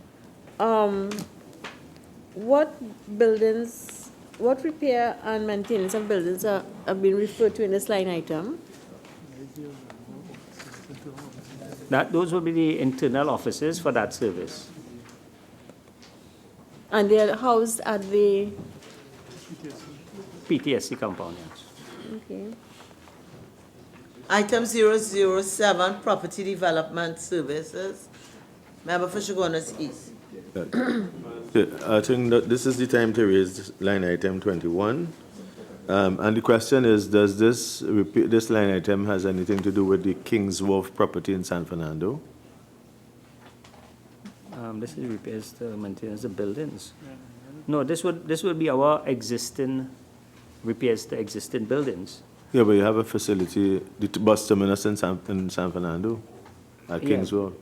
What buildings, what repair and maintenance of buildings have been referred to in this line item? Those will be the internal offices for that service. And they are housed at the... PTSC compound, yes. Okay. Item 007, Property Development Services. Member for Shogunas East. I think that this is the time to raise line item 21. And the question is, does this line item has anything to do with the King's Wharf property in San Fernando? This is repairs to maintenance of buildings. No, this would be our existing repairs to existing buildings. Yeah, but you have a facility, the bus terminus in San Fernando, at King's Wharf.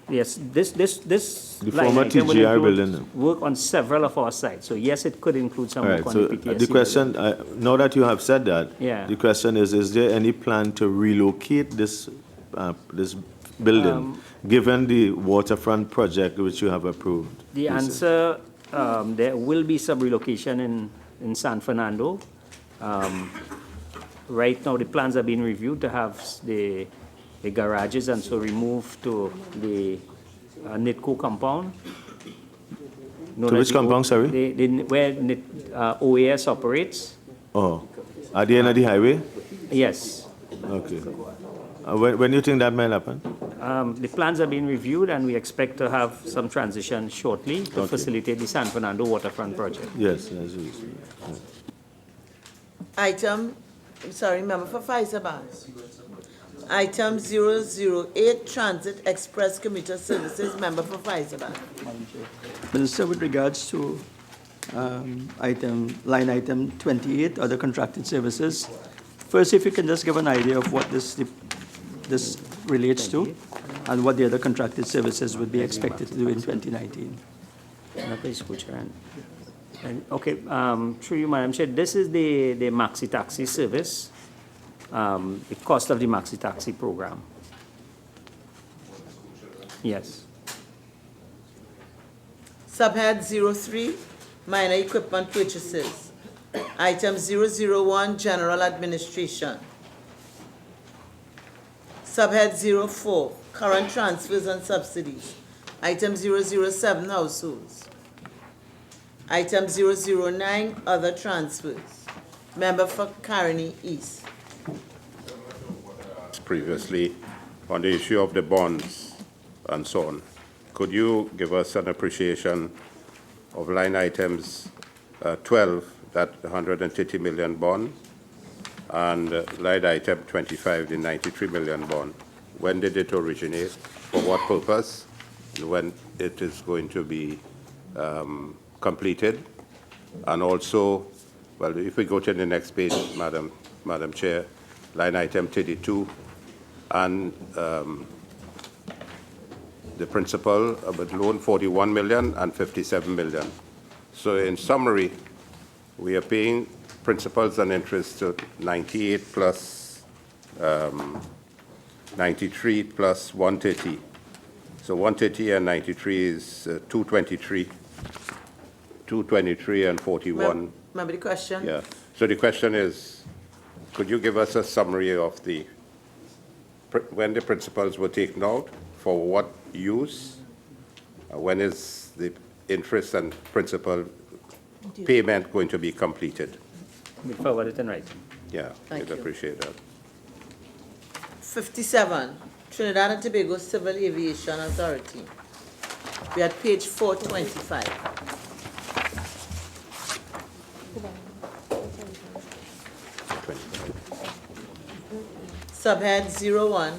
Yes, this The line former item will TGR include building. work on several of our sites. So yes, it could include some All work right, on so the PTSC the question, now that you have said that, Yeah. the question is there any plan to relocate this building, given the waterfront project which you have approved? The answer, there will be some relocation in San Fernando. Right now, the plans are being reviewed to have the garages and so removed to the NITCO compound. To which compound, sorry? Where OAS operates. Oh, at the end of the highway? Yes. Okay. When do you think that might happen? The plans are being reviewed, and we expect to have some transition shortly to facilitate the San Fernando waterfront project. Yes, yes. Item, member for Faisaban. Item 008, Transit Express Commuter Services. Member for Faisaban. Minister, with regards to line item 28, other contracted services, first, if you can just give an idea of what this relates to and what the other contracted services would be expected to do in 2019. Okay, through you, Madam Chair, this is the maxi taxi service, the cost of the maxi taxi program. Yes. Subhead 03, Minor Equipment Purchases. Item 001, General Administration. Subhead 04, Current Transfers and Subsidies. Item 007, Households. Item 009, Other Transfers. Member for Caroni East. Previously, on the issue of the bonds and so on, could you give us an appreciation of line items 12, that 130 million bond, and line item 25, the 93 million bond? When did it originate? For what purpose? And when it is going to be completed? And also, well, if we go to the next page, Madam Chair, line item 32, and the principal of the loan, 41 million and 57 million. So in summary, we are paying principals and interest to 98 plus 93 plus 130. So 130 and 93 is 223. 223 and 41. Remember the question? Yeah. So the question is, could you give us a summary of when the principals were taken out, for what use, when is the interest and principal payment going to be completed? We forward it in writing. Yeah, Thank we'd you. appreciate that. 57, Trinidad and Tobago Civil Aviation Authority. We are at page 425. Subhead 01,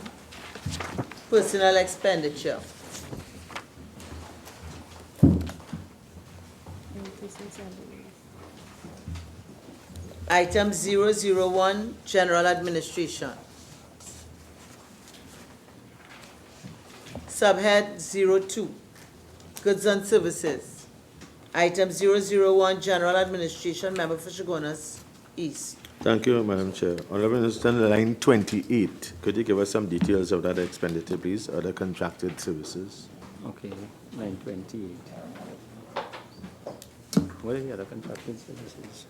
Personal Expenditure. Item 001, General Administration. Subhead 02, Goods and Services. Item 001, General Administration, Member for Chaguanas East. Thank you, Madam Chair. Honorable Minister, line 28, could you give us some details of that expenditure, please? Other contracted services. Okay, line 28. What are the other contracted services?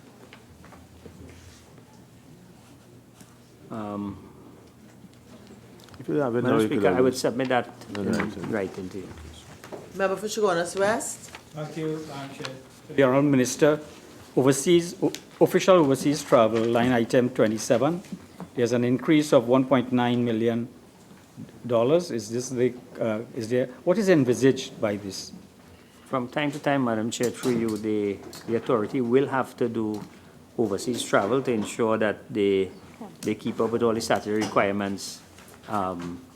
If you have it now, Madam you could Speaker, I would always- submit that No, in no, it's okay. writing to you. Member for Chaguanas West. Thank you, Madam Chair. The Honourable Minister, official overseas travel, line item 27, there's an increase of $1.9 million. Is this what is envisaged by this? From time to time, Madam Chair, through you, the authority will have to do overseas travel to ensure that they keep up with all the statutory requirements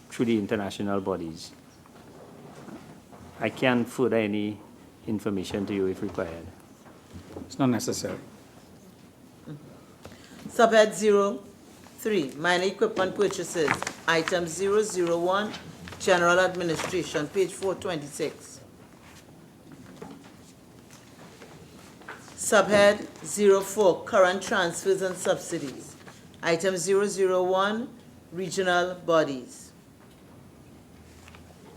through the international bodies. I can further any information to you if required. It's not necessary. Subhead 03, Minor Equipment Purchases. Item 001, General Administration, page 426. Subhead 04, Current Transfers and Subsidies. Item 001, Regional Bodies.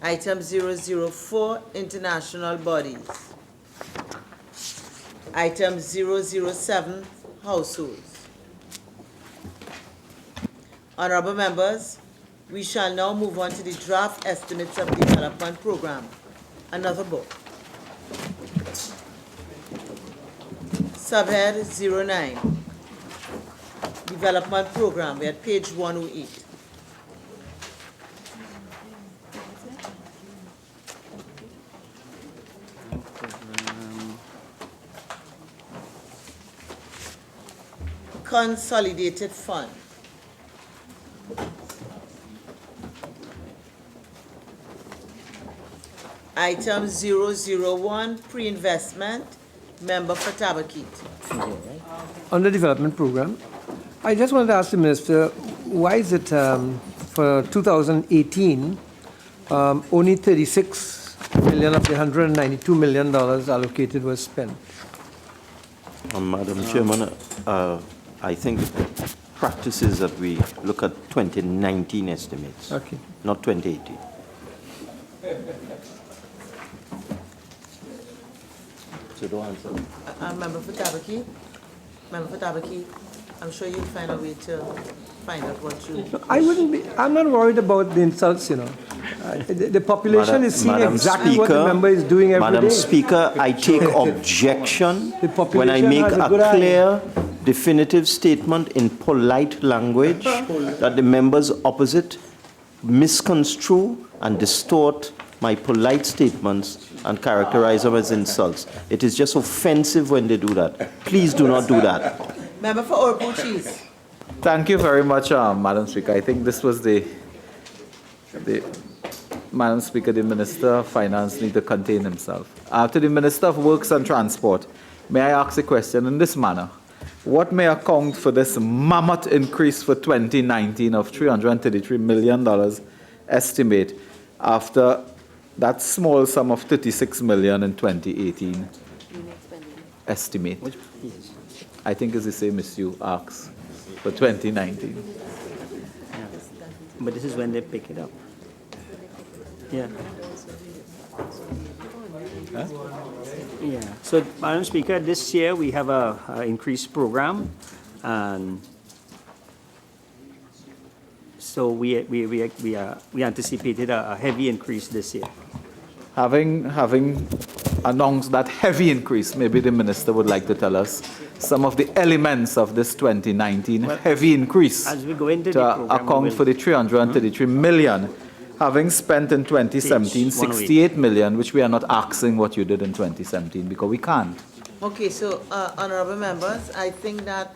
Item 004, International Bodies. Item 007, Households. Honorable members, we shall now move on to the draft estimates of development program. Another book. Subhead 09, Development Program. We're at page 108. Consolidated Fund. Item 001, Pre-Investment, Member for Tabakit. On the development program, I just wanted to ask the Minister, why is it for 2018, only $36 million of the $192 million allocated was spent? Madam Chairman, I think practice is that we look at 2019 estimates, Okay. not 2018. So don't answer. Member for Tabaki. Member for Tabaki, I'm sure you'll find a way to find out what you... I'm not worried about the insults, you know. The population is seeing Madam exactly what the member is doing every day. Madam Speaker, I take objection when I population make has a a good eye. clear, definitive statement in polite language that the members opposite misconstrue and distort my polite statements and characterize them as insults. It is just offensive when they do that. Please do not do that. Member for Orpo Cheese. Thank you very much, Madam Speaker. I think this was the Madam Speaker, the Minister of Finance need to contain himself. To the Minister of Works and Transport, may I ask a question in this manner? What may account for this mammoth increase for 2019 of $333 million estimate after that small sum of $36 million in 2018 estimate? I think it's the same as you asked for 2019. But this is when they pick it up. Yeah. Huh? Yeah. So, Madam Speaker, this year we have a increased program, and so we anticipated a heavy increase this year. Having announced that heavy increase, maybe the Minister would like to tell us some of the elements of this 2019 heavy increase as we go into to the program, account for the $333 million having spent in 2017 Page 108. 68 million, which we are not asking what you did in 2017 because we can't. Okay, so, honorable members, I think that,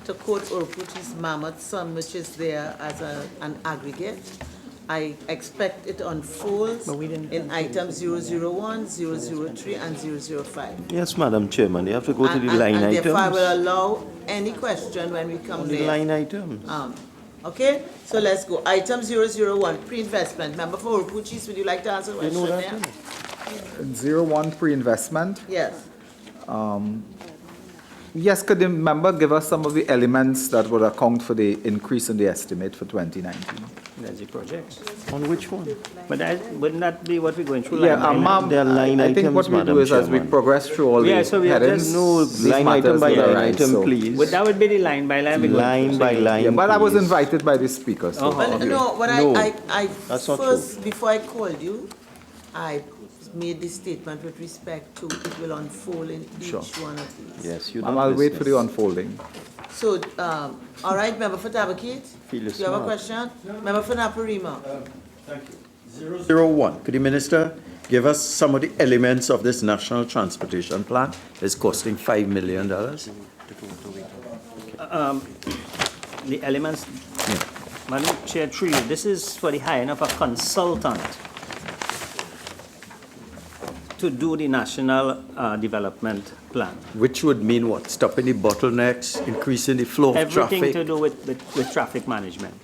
to quote Oropuchi's mammoth sum, which is there as an aggregate, I expect it unfolds in items 001, 003, and 005. Yes, Madam Chairman, you have to go to the line And items. therefore, I will allow any question when we come On there. the line items. Okay, so let's go. Item 001, pre-investment. Member for Oropuchis, would you like to answer the question there? 01 pre-investment. Yes. Yes, could the member give us some of the elements that would account for the increase in the estimate for 2019? There's the projects. On which one? But wouldn't that be what we're going through? Yeah, line by line? There are line I think what items, we Madam do is as we Chairman. progress through all Yeah, the so we are headings, just- No, these line item matters by will line arise, item, so- please. But that would be the line by line. we're going Line through. by line, Yeah, but I was please. invited by the speaker, so. No, what No, I that's not first, before I called you, I made this statement with respect to it will unfold in each Sure. one of these. Yes, you I'll don't wait for business. the unfolding. So, all right, member for Tabakit? Feel Do you have a smart. question? Member for Naparima? 001, could the minister give us some of the elements of this national transportation plan? It's costing $5 million. The elements, Madam Chair, truly, this is for the hiring of a consultant to do the national development plan. Which would mean what? Stopping the bottlenecks, increasing the flow of Everything traffic? to do with traffic management,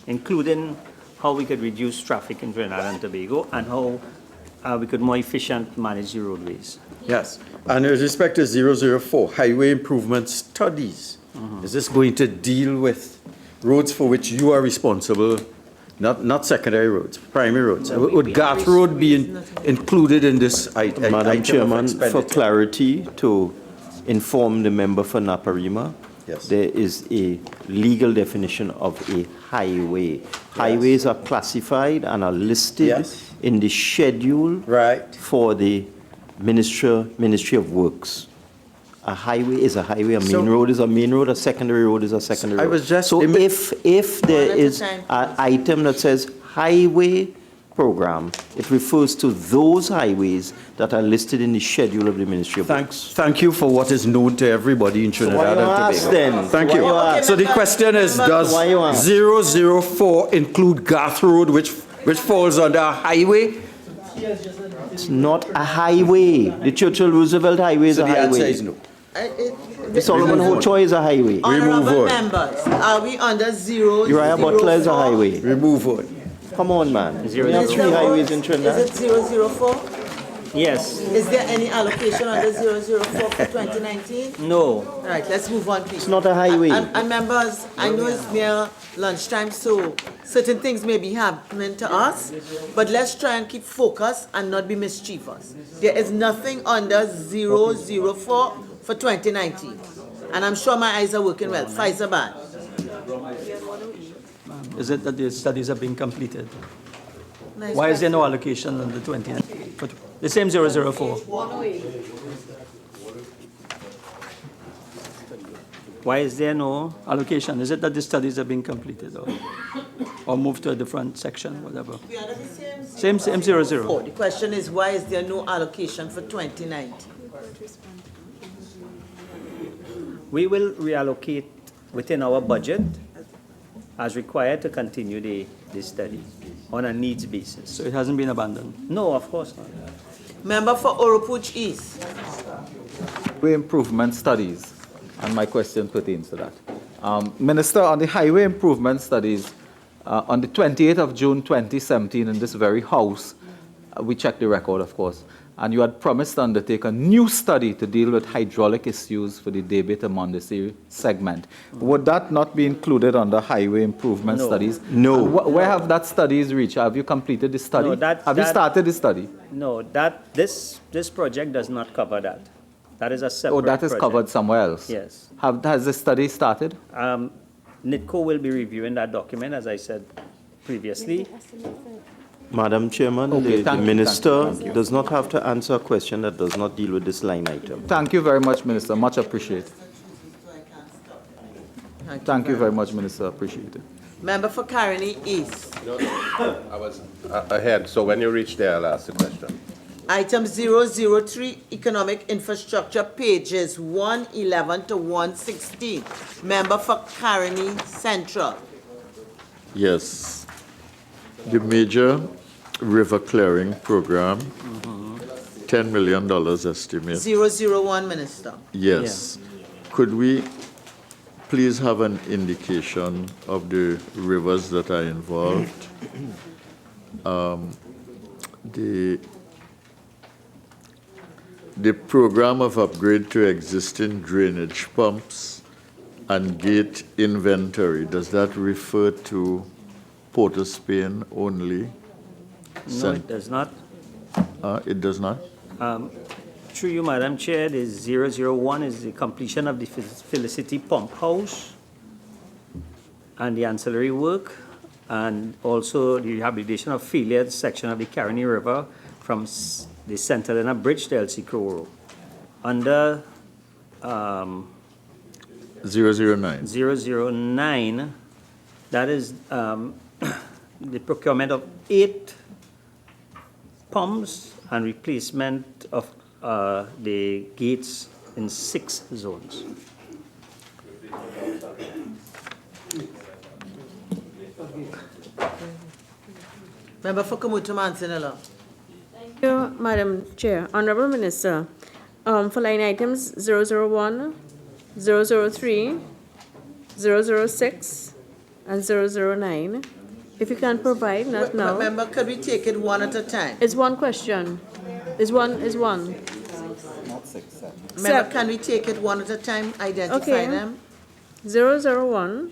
including how we could reduce traffic in Trinidad and Tobago and how we could more efficient manage the roadways. Yes. And with respect to 004, highway improvement studies, is this going to deal with roads for which you are responsible, not secondary roads, primary roads? Would Garth Road be included in this item? Madam Chairman, of for expenditure? clarity, to inform the member for Naparima, Yes. there is a legal definition of a highway. Highways are classified and are listed Yes. in the schedule Right. for the Ministry of Works. A highway is a highway, a main So- road is a main road, a secondary road is a secondary I road. was just So if there One at a is time, an item that says highway program, it refers to those highways that are listed in the schedule of the Ministry of Works. Thank you for what is known to everybody in Trinidad why and you Tobago. ask then? Thank Why you. you ask? So the question is, does Why you ask? 004 include Garth Road, which falls under a highway? It's not a highway. The Churchill Roosevelt Highway is So a the answer highway. is no. The Solomon Hocho is a highway. Honorable on. members, are we under 004? Uriah Butler is a highway. Remove word. Come on, man. Zero, We have zero. three highways in Is Trinidad. it 004? Yes, Is there any allocation under 004 for 2019? no, All right, let's move on, please. It's not a highway. And members, I know it's near lunchtime, so certain things may be happening to us, but let's try and keep focused and not be mischievous. There is nothing under 004 for 2019. And I'm sure my eyes are working well. Faisal. Is it that the studies are being completed? Nice Why is there no question. allocation on the 20? The same 004. why is there no? Allocation, is it that the studies are being completed or moved to a different section, whatever? We are under the same 00. Oh, the question is, why is there no allocation for 2019? We will reallocate within our budget as required to continue the study on a needs basis. So it hasn't been abandoned? No, of course not. Member for Oropuch East. Highway improvement studies, and my question pertains to that. Minister, on the highway improvement studies, on the 28th of June 2017 in this very house, we checked the record, of course, and you had promised to undertake a new study to deal with hydraulic issues for the Debe to Mondesi segment. Would that not be included under highway improvement No. studies? No. And where have that studies reached? Have you completed the study? No, Have you started the study? No, this project does not cover that. That is a separate Oh, that is project. covered somewhere else? Yes. Has the study started? NITCO will be reviewing that document, as I said previously. Madam Chairman, Okay, the thank you, minister thank you. does not have to answer a question that does not deal with this line item. Thank you very much, Minister. Much appreciated. Thank you very much, Minister. Appreciate it. Member for Caroni East. No, I was ahead, so when you reach there, I'll ask the question. Item 003, Economic Infrastructure, pages 111 to 116. Member for Caroni Central. Yes. The major river clearing program, $10 million estimate. 001, Minister. Yes. Could we please have an indication of the rivers that are involved? The program of upgrade to existing drainage pumps and gate inventory, does that refer to Port of Spain only? No, it does not. It does not? Through you, Madam Chair, the 001 is the completion of the Felicity Pump House and the ancillary work, and also the rehabilitation of failed section of the Caroni River from the St. Helena Bridge to LC Crow. Under 009. 009, that is the procurement of 8 pumps and replacement of the gates in 6 zones. Member for Kamutu Mansinala. Thank you, Madam Chair. Honorable Minister, for line items 001, 003, 006, and 009, if you can provide, not now. Member, could we take it one at a time? It's one question. Is one. Not 6, 7. Member, can we take it one at a time, identify Okay. them? 001,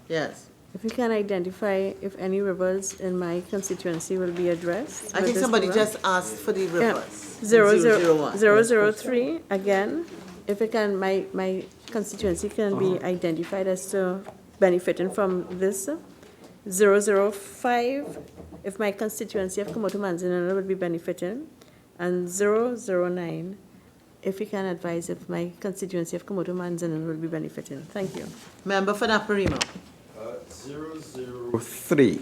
Yes. if you can identify if any rivers in my constituency will be addressed. I with think this somebody program. just asked for the Yeah. rivers. 001. 001. 003, again, if it can, my constituency can be identified as to benefiting from this. 005, if my constituency of Kamoto Manzinala would be benefiting. And 009, if you can advise if my constituency of Kamoto Manzinala will be benefiting. Thank you. Member for Naparima. 003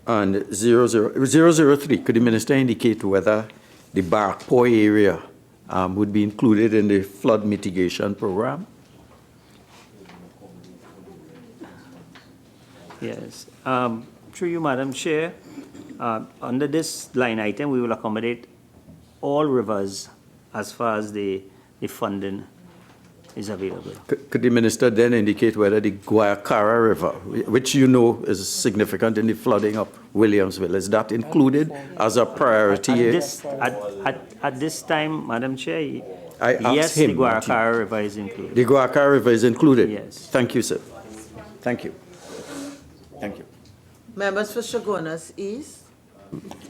and 003, could the minister indicate whether the Barkpoi area would be included in the flood mitigation program? Yes. Through you, Madam Chair, under this line item, we will accommodate all rivers as far as the funding is available. Could the minister then indicate whether the Guayakara River, which you know is significant in the flooding of Williamsville, is that included as a priority? At this time, Madam Chair, I asked yes, him, the Guayakara River is included. The Guayakara River is included? Yes. Thank you, sir. Thank you. Thank you. Members for Shogunas East.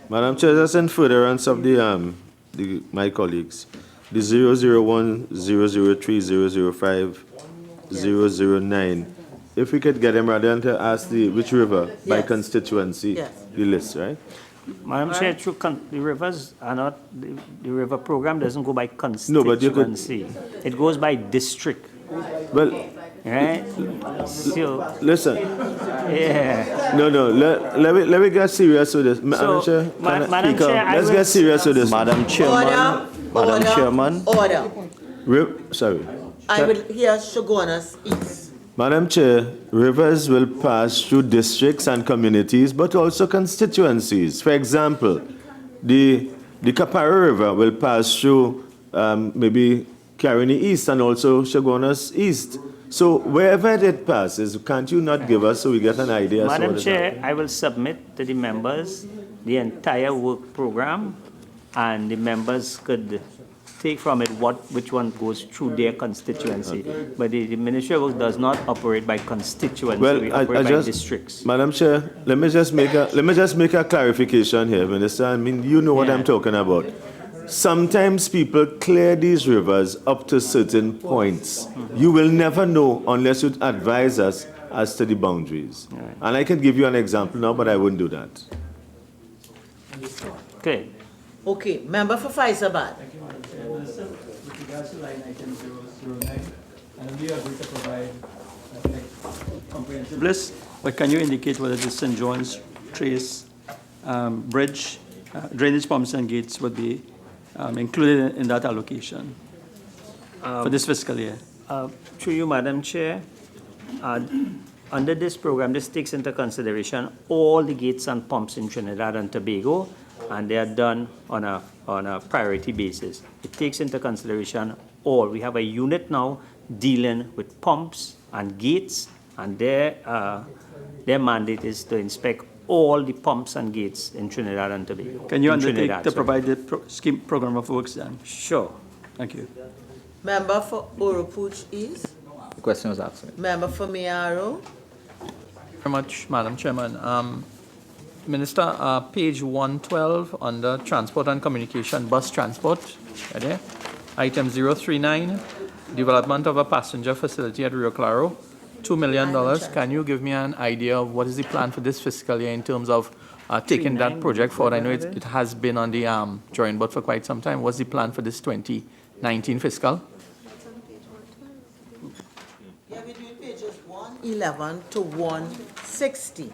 Madam Chair, just in furtherance of my colleagues, the 001, 003, 005, 009, if we could get them rather than to ask which river by constituency, Yes. the list, right? Madam Chair, the rivers are not, the river program doesn't go by No, but you could- constituency. It goes by district, Well, right? So, listen, yeah. no, let me get serious with this. Madam Chair, can I Madam speak up? Chair, I Let's will- get serious with this. Madam Chairman, Madam Chairman, Order. Sorry. I will hear Shogunas East. Madam Chair, rivers will pass through districts and communities, but also constituencies. For example, the Kapara River will pass through maybe Caroni East and also Shogunas East. So wherever it passes, can't you not give us so we get an idea? as to Madam what is Chair, happening? I will submit to the members the entire work program, and the members could take from it which one goes through their constituency. But the Ministry of Works does not operate by constituency, Well, we I operate by just, districts. Madam Chair, let me just make a clarification here, Minister. I mean, you know what I'm talking about. Sometimes people clear these rivers up to certain points. You will never know unless you advise us as to the boundaries. And I can give you an example now, but I wouldn't do that. Okay. Okay, member for Faisabad. With regards to line item 009, and we agree to provide comprehensive list, but can you indicate whether the St. John's Trace Bridge, drainage pumps and gates would be included in that allocation for this fiscal year? Through you, Madam Chair, under this program, this takes into consideration all the gates and pumps in Trinidad and Tobago, and they are done on a priority basis. It takes into consideration all. We have a unit now dealing with pumps and gates, and their mandate is to inspect all the pumps and gates in Trinidad and Tobago. Can you undertake to provide the scheme program of works then? Sure. Thank you. Member for Oropouche East. The question was answered. Member for Miaro. Very much, Madam Chairman. Minister, page 112 under Transport and Communication, bus transport, right there. Item 039, development of a passenger facility at Rio Claro, $2 million. Can you give me an idea of what is the plan for this fiscal year in terms of taking that project forward? I know it has been on the drawing board for quite some time. What's the plan for this 2019 fiscal? Yeah, we're doing pages 111 to 160.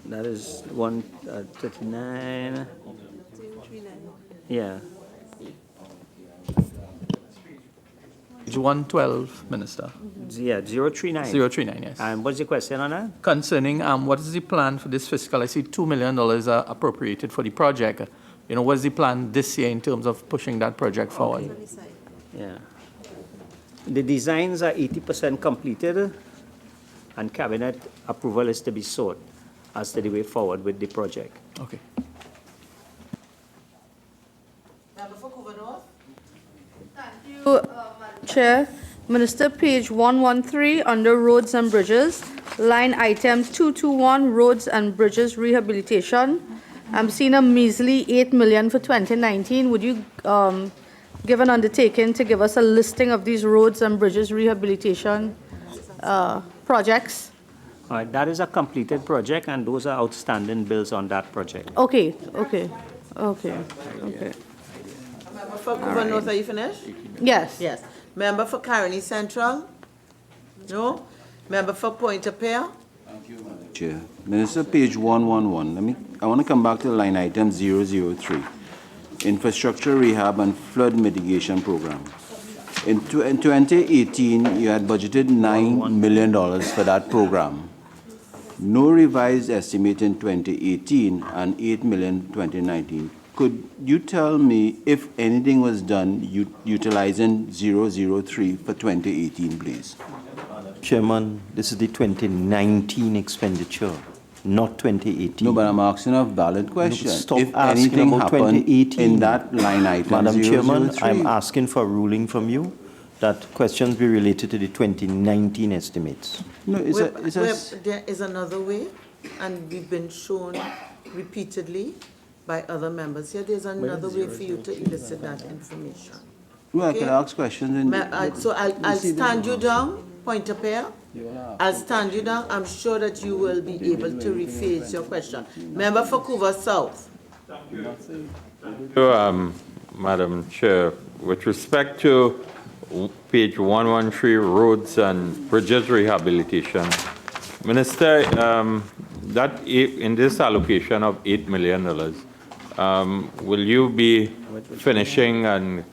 That is 139. Yeah. Page 112, Minister. Yeah, 039. 039, yes. And what's the question on that? Concerning what is the plan for this fiscal? I see $2 million appropriated for the project. You know, what's the plan this year in terms of pushing that project forward? Yeah. The designs are 80% completed, and cabinet approval is to be sought as to the way forward with the project. Okay. Member for Couva North. Thank you, Madam Chair. Minister, page 113 under roads and bridges, line item 221, roads and bridges rehabilitation. I'm seeing a measly $8 million for 2019. Would you give an undertaking to give us a listing of these roads and bridges rehabilitation projects? All right, that is a completed project, and those are outstanding bills on that project. Okay. Member for Couva North, are you finished? Yes. Yes. Member for Caroni Central? No. Member for Pointe-a-Pierre? Chair. Minister, page 111. I want to come back to line item 003. Infrastructure rehab and flood mitigation program. In 2018, you had budgeted $9 million for that program. No revised estimate in 2018 and $8 million in 2019. Could you tell me if anything was done utilizing 003 for 2018, please? Chairman, this is the 2019 expenditure, not 2018. No, but I'm asking a valid question. Stop if asking anything about happened 2018. in that line item, Madam 003. Chairman, I'm asking for a ruling from you that questions be related to the 2019 estimates. No, There is another way, and we've been shown repeatedly by other members here. There's another way for you to elicit that information. Well, I can ask questions. So I'll stand you down, Pointe-a-Pierre. I'll stand you down. I'm sure that you will be able to rephrase your question. Member for Couva South. Madam Chair, with respect to page 113, roads and bridges rehabilitation, Minister, in this allocation of $8 million, will you be finishing and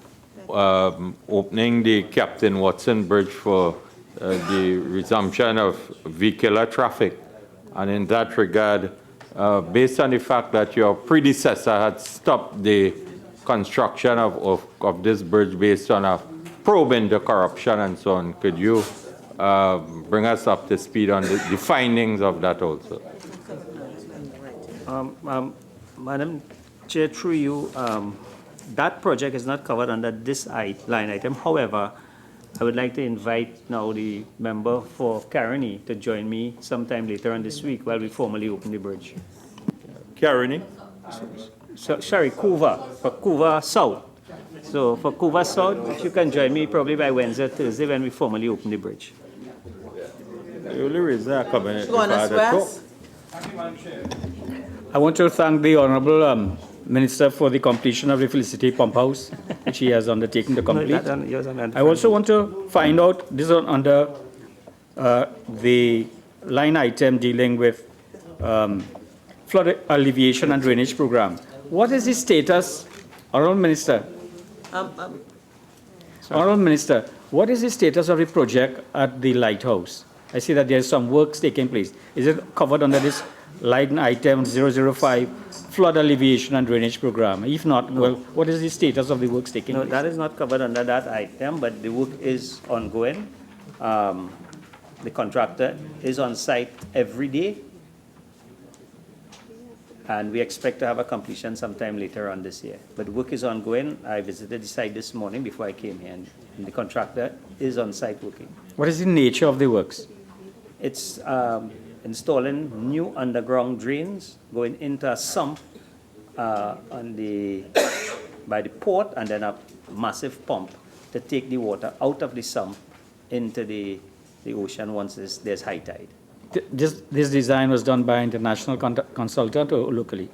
opening the Captain Watson Bridge for the resumption of vehicular traffic? And in that regard, based on the fact that your predecessor had stopped the construction of this bridge based on a probe into corruption and so on, could you bring us up to speed on the findings of that also? Madam Chair, through you, that project is not covered under this line item. However, I would like to invite now the member for Caroni to join me sometime later on this week while we formally open the bridge. Caroni? Sorry, Couva, for Couva South. So for Couva South, if you can join me probably by Wednesday or Thursday when we formally open the bridge. The only reason I come in West. I want to thank the Honorable Minister for the completion of the Felicity Pump House, which he has undertaken to complete. I also want to find out, this is under the line item dealing with flood alleviation and drainage program. What is the status, Honourable Minister? Honourable Minister, what is the status of the project at the lighthouse? I see that there is some works taking place. Is it covered under this line item 005, flood alleviation and drainage program? If not, well, what is the status of the works taking place? No, that is not covered under that item, but the work is ongoing. The contractor is on site every day, and we expect to have a completion sometime later on this year. But the work is ongoing. I visited the site this morning before I came here, and the contractor is on site working. What is the nature of the works? It's installing new underground drains going into a sump by the port, and then a massive pump to take the water out of the sump into the ocean once there's high tide. This design was done by an international consultant or locally?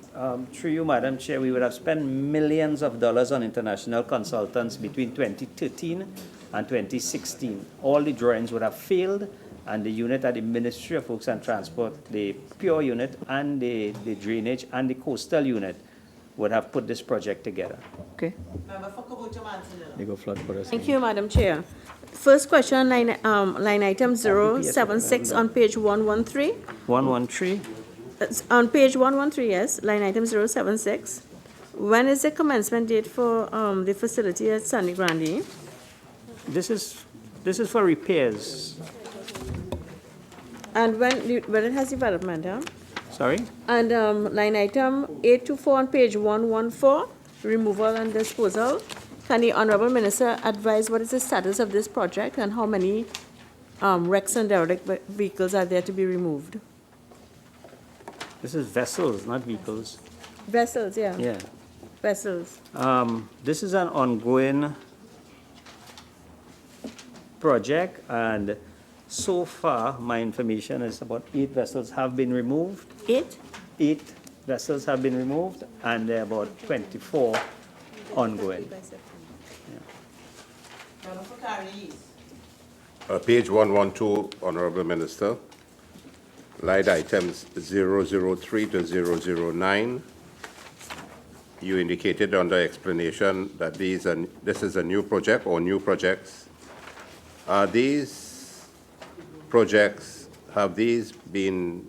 Through you, Madam Chair, we would have spent millions of dollars on international consultants between 2013 and 2016. All the drawings would have failed, and the unit at the Ministry of Works and Transport, the pure unit and the drainage and the coastal unit, would have put this project together. Okay. They go flood for us. Thank you, Madam Chair. First question, line item 076 on page 113. 113? On page 113, yes, line item 076. When is the commencement date for the facility at Sandy Grande? This is for repairs. And when it has development, huh? Sorry? And line item 824 on page 114, removal and disposal. Can the Honourable Minister advise what is the status of this project and how many wrecks and derelict vehicles are there to be removed? This is vessels, not vehicles. Vessels, yeah. Yeah. Vessels. This is an ongoing project, and so far, my information is about 8 vessels have been removed. 8? 8 vessels have been removed, and there are about 24 ongoing. Page 112, Honorable Minister. Line items 003 to 009. You indicated under explanation that this is a new project or new projects. Are these projects, have these been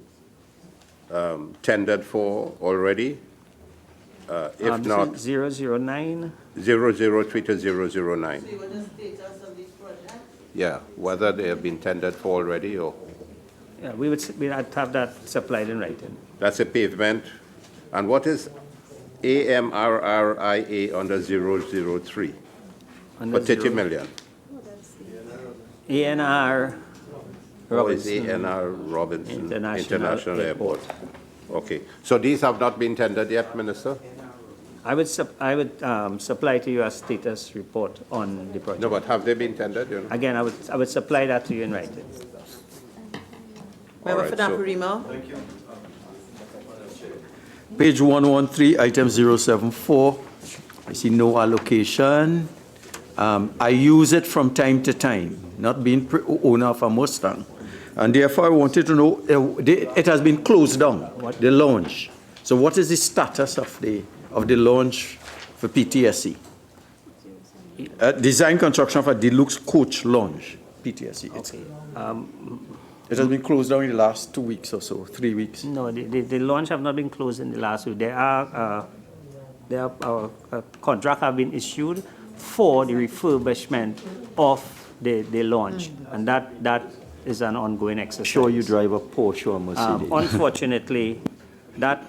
tendered for already? If not, 009? 003 to 009. Yeah, whether they have been tendered for already or? Yeah, we'd have that supplied in writing. That's a pavement. And what is AMRRIA under 003? Under for 30 million. ANR Robinson. ANR Robinson International Airport. Okay. So these have not been tendered yet, Minister? I would supply to you a status report on the project. No, but have they been tendered? You know? Again, I would supply that to you in writing. Member for so- Naparima. Thank you. Page 113, item 074. I see no allocation. I use it from time to time, not being owner of a Mustang. And therefore, I wanted to know, it has been closed down, the launch. So what is the status of the launch for PTSC? Design construction of a deluxe coach launch, PTSC. Okay. It has been closed down in the last 2 weeks or so, 3 weeks. No, the launch have not been closed in the last week. There are a contract have been issued for the refurbishment of the launch, and that is an ongoing exercise. Sure, you drive a Porsche or a Mercedes. Unfortunately, that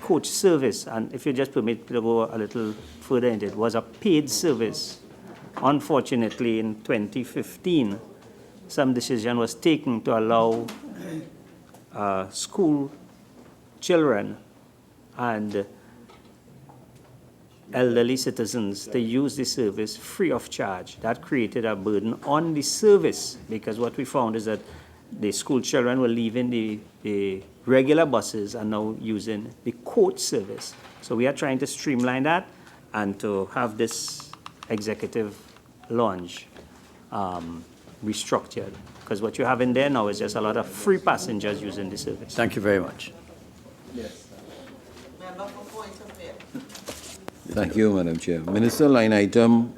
coach service, and if you just permit me to go a little further into it, was a paid service. Unfortunately, in 2015, some decision was taken to allow school children and elderly citizens to use the service free of charge. That created a burden on the service, because what we found is that the school children were leaving the regular buses and now using the coach service. So we are trying to streamline that and to have this executive lounge restructured. Because what you have in there now is just a lot of free passengers using the service. Thank you very much. Member for point of view. Thank you, Madam Chair. Minister, line item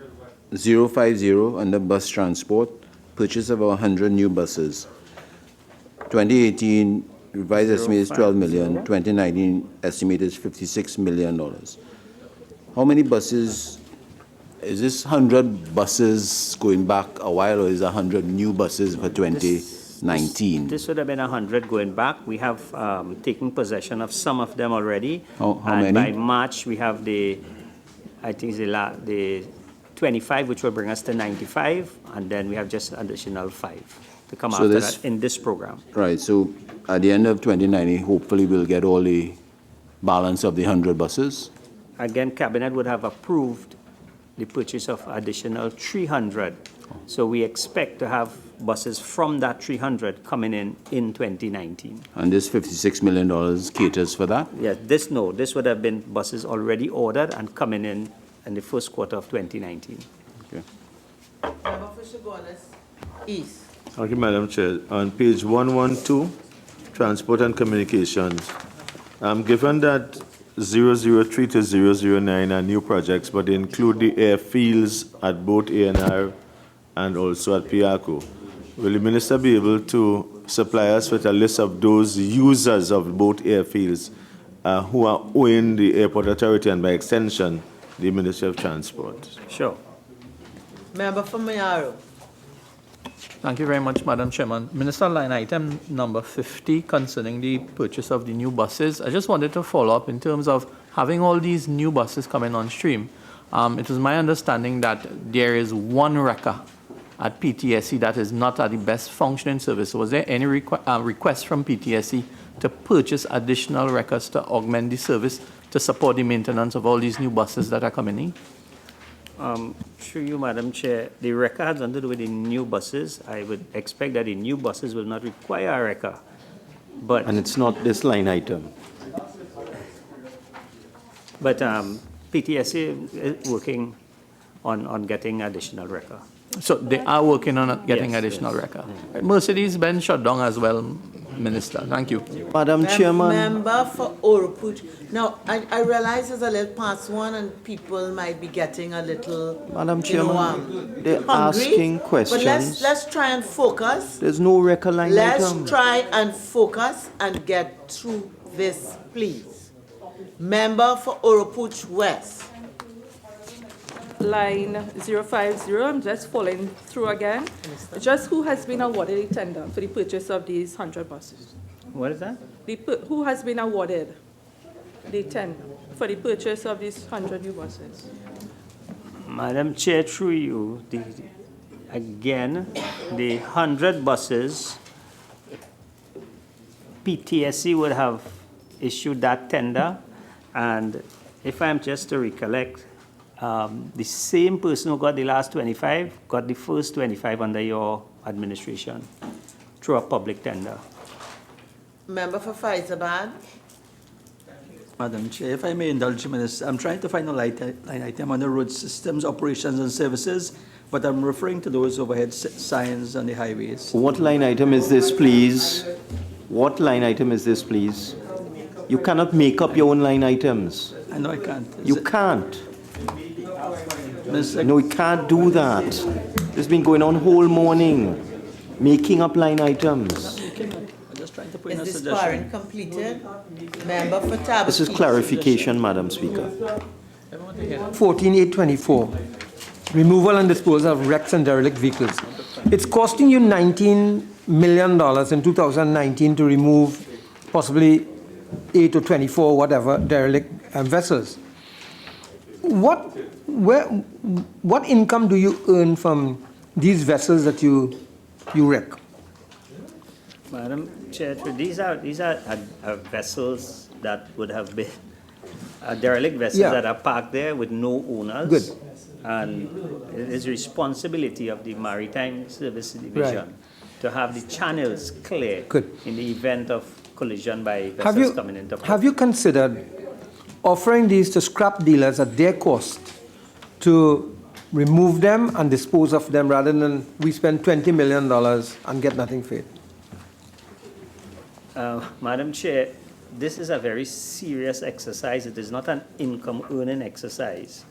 050 under bus transport, purchase of 100 new buses. 2018 revised estimate is 12 million, 2019 estimate is $56 million. How many buses, is this 100 buses going back a while, or is it 100 new buses for 2019? This would have been 100 going back. We have taken possession of some of them already. How and many? by March, we have the 25, which will bring us to 95, and then we have just additional 5 to come after that in this program. Right, so at the end of 2019, hopefully we'll get all the balance of the 100 buses? Again, Cabinet would have approved the purchase of additional 300. So we expect to have buses from that 300 coming in 2019. And this $56 million caters for that? Yes, this would have been buses already ordered and coming in the first quarter of 2019. Okay. Member for Chaguanas East. Thank you, Madam Chair. On page 112, Transport and Communications, given that 003 to 009 are new projects, but they include the airfields at both ANR and also at Piaco, will the Minister be able to supply us with a list of those users of both airfields who are owing the Airport Authority and by extension the Ministry of Transport? Sure. Member for Mayaro. Thank you very much, Madam Chairman. Minister, line item number 50 concerning the purchase of the new buses. I just wanted to follow up in terms of having all these new buses coming on stream. It was my understanding that there is one wrecker at PTSC that is not at the best functioning service. Was there any request from PTSC to purchase additional wreckers to augment the service to support the maintenance of all these new buses that are coming in? Through you, Madam Chair, the wrecker has nothing to do with the new buses. I would expect that the new buses will not require a wrecker. But And it's not this line item. But PTSC is working on getting additional wrecker. So they are working on getting Yes, additional wrecker. Mercedes-Benz shut down as well, Minister. Thank you. Madam Chairman. Member for Oropuch. Now, I realize it's a little past 1 and people might be getting a little, Madam Chairman, they're hungry, asking questions. But let's try and focus. There's no record line Let's item. try and focus and get through this, please. Member for Oropuch West. Line 050, I'm just following through again. Just who has been awarded a tender for the purchase of these 100 buses? What is that? Who has been awarded the tender for the purchase of these 100 new buses? Madam Chair, through you, again, the 100 buses, PTSC would have issued that tender, and if I'm just to recollect, the same person who got the last 25 got the first 25 under your administration through a public tender. Member for Faizabad. Madam Chair, if I may indulge, Minister, I'm trying to find a line item on the road systems, operations and services, but I'm referring to those overhead signs on the highways. What line item is this, please? What line item is this, please? You cannot make up your own line items. I know I can't. You can't. Minister, No, you can't do that. This has been going on whole morning, making up line items. I'm just trying to put in a Is this suggestion. sparring completed? Member for Tabitha. This is clarification, Madam Speaker. 14824, removal and disposal of wrecks and derelict vehicles. It's costing you $19 million in 2019 to remove possibly 8 or 24, whatever, derelict vessels. What income do you earn from these vessels that you wreck? Madam Chair, these are vessels that would have been derelict vessels that are parked there with no owners. Good. And it is responsibility of the Maritime Service Division to have the channels clear Good. in the event of collision by vessels coming into port. Have you considered offering these to scrap dealers at their cost to remove them and dispose of them rather than we spend $20 million and get nothing for it? Madam Chair, this is a very serious exercise. It is not an income earning exercise.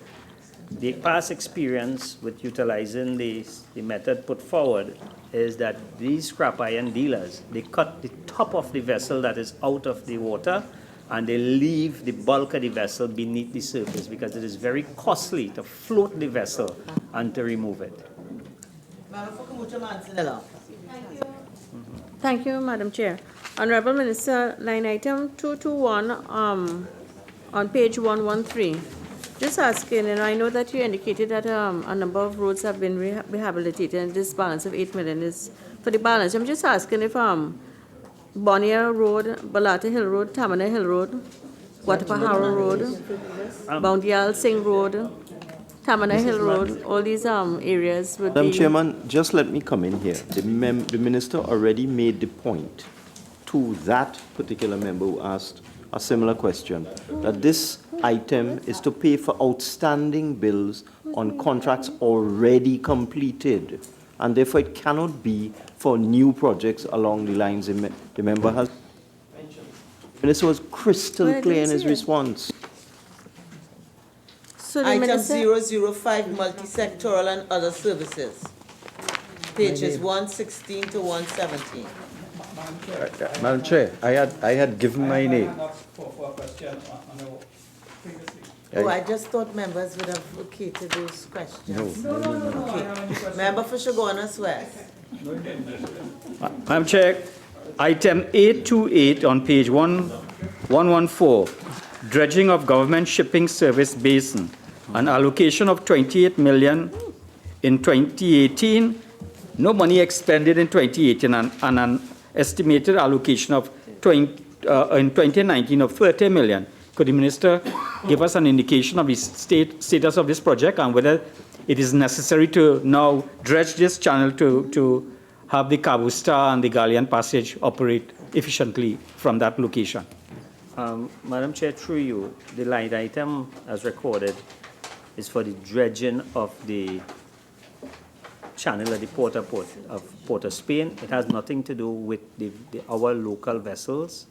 The past experience with utilizing the method put forward is that these scrap iron dealers, they cut the top of the vessel that is out of the water and they leave the bulk of the vessel beneath the surface because it is very costly to float the vessel and to remove it. Thank you, Madam Chair. Honorable Minister, line item 221 on page 113. Just asking, and I know that you indicated that a number of roads have been rehabilitated and this balance of 8 million is for the balance. I'm just asking if Bonnier Road, Balata Hill Road, Tamana Hill Road, Watapahara Road, Boundial Singh Road, Tamana Hill Road, all these areas would Madam be... Chairman, just let me come in here. The minister already made the point to that particular member who asked a similar question, that this item is to pay for outstanding bills on contracts already completed, and therefore it cannot be for new projects along the lines the member has. The minister was crystal clear in his response. So Item 005, multi-sectoral and other services. Pages 116 to 117. Madam Chair, I had given my name. Oh, I just thought members would have located those questions. No. Okay. Member for Shogunas West. Madam Chair, item 828 on page 114, dredging of government shipping service basin, an allocation of 28 million in 2018, no money expended in 2018, and an estimated allocation of in 2019 of 30 million. Could the minister give us an indication of the status of this project and whether it is necessary to now dredge this channel to have the Cabo Star and the Galleon Passage operate efficiently from that location? Madam Chair, through you, the line item as recorded is for the dredging of the channel at the port of Port of Spain. It has nothing to do with our local vessels.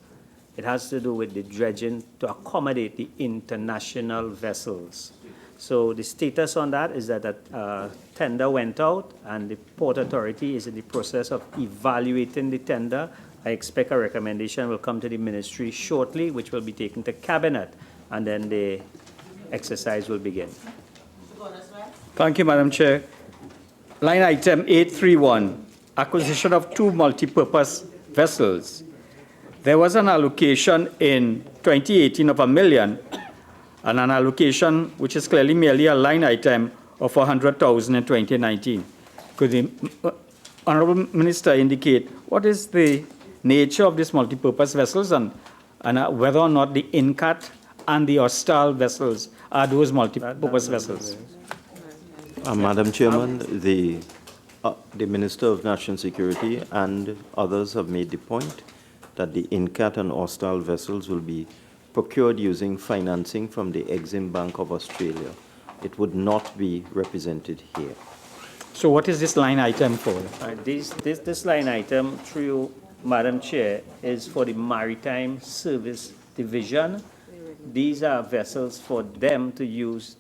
It has to do with the dredging to accommodate the international vessels. So the status on that is that tender went out and the Port Authority is in the process of evaluating the tender. I expect a recommendation will come to the ministry shortly, which will be taken to cabinet, and then the exercise will begin. Thank you, Madam Chair. Line item 831, acquisition of 2 multi-purpose vessels. There was an allocation in 2018 of $1 million and an allocation which is clearly merely a line item of 100,000 in 2019. Could the Honorable Minister indicate what is the nature of these multi-purpose vessels and whether or not the INCAT and the Austral vessels are those multi-purpose vessels? Madam Chairman, the Minister of National Security and others have made the point that the INCAT and Austral vessels will be procured using financing from the Exim Bank of Australia. It would not be represented here. So what is this line item for? This line item, through you, Madam Chair, is for the Maritime Service Division. These are vessels for them to use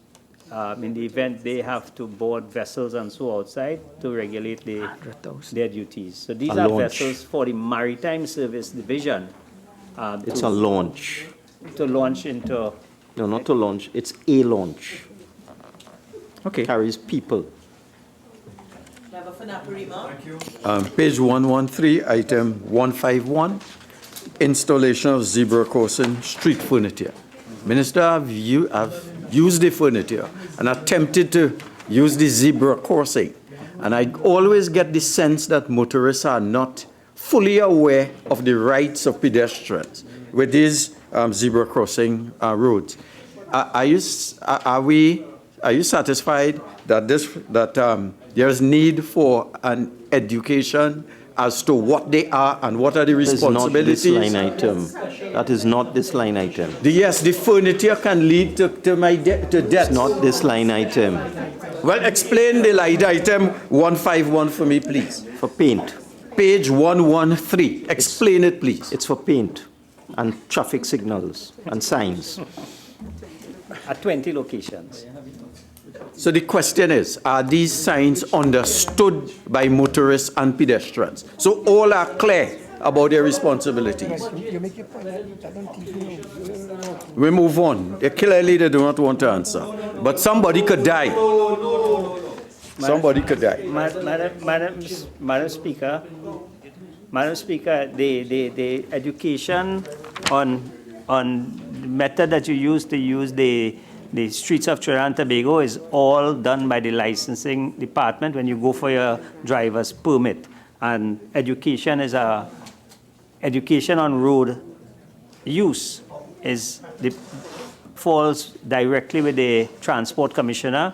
in the event they have to board vessels and so outside to regulate their duties. So these are vessels for the Maritime Service Division. It's a launch. To launch into... No, not to launch. It's a launch. Okay. Carries people. Member for Naparima. Page 113, item 151, installation of zebra crossing street furniture. Minister, I've used the furniture and attempted to use the zebra crossing. And I always get the sense that motorists are not fully aware of the rights of pedestrians with these zebra crossing roads. Are you satisfied that there is need for an education as to what they are and what are the responsibilities? That is not this line item. That is not this line item. Yes, the furniture can lead to death. It's not this line item. Well, explain the line item 151 for me, please. For paint. Page 113. Explain it, please. It's for paint and traffic signals and signs. At 20 locations. So the question is, are these signs understood by motorists and pedestrians? So all are clear about their responsibilities. We move on. Clearly they do not want to answer. But somebody could die. Somebody could die. Madam Speaker, the education on the method that you use to use the streets of Trinidad and Tobago is all done by the licensing department when you go for your driver's permit. And education on road use falls directly with the Transport Commissioner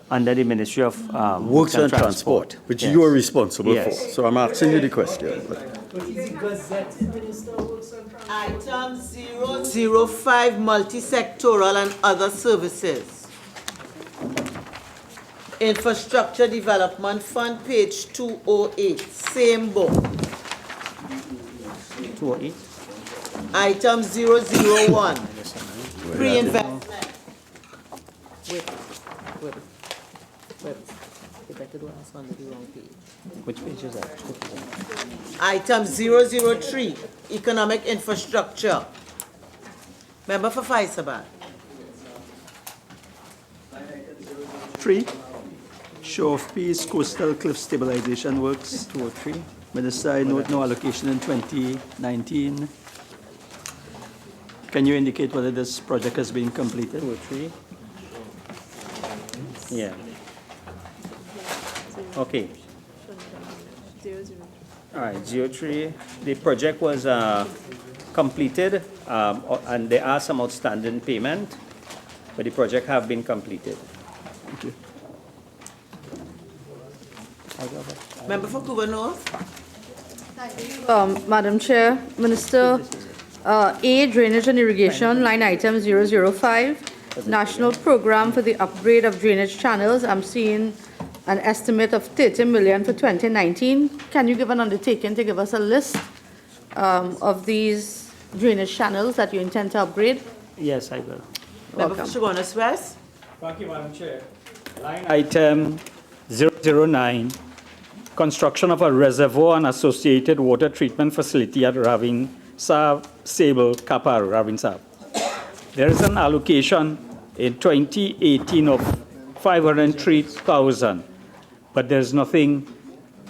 under the Ministry of Works and Transport, which you are responsible for. Yes. So I'm asking you the question. Item 005, multi-sectoral and other services. Infrastructure Development Fund, page 208, same book. 208. Item 001, pre-investment. Which page is that? Item 003, economic infrastructure. Member for Faisabad. 3, show of peace, coastal cliff stabilization works. 203. Minister, I note no allocation in 2019. Can you indicate whether this project has been completed? 203. Yeah. Okay. All right, 03. The project was completed, and there are some outstanding payment, but the project have been completed. Thank you. Member for Cuba North. Madam Chair, Minister, A, Drainage and Irrigation, line item 005, National Program for the Upgrade of Drainage Channels. I'm seeing an estimate of 30 million for 2019. Can you give an undertaking to give us a list of these drainage channels that you intend to upgrade? Yes, I will. Member for Chaguanas West. Thank you, Madam Chair. Line item 009, construction of a reservoir and associated water treatment facility at Ravin Sab, Sable, Kapar, Ravin Sab. There is an allocation in 2018 of 503,000, but there's nothing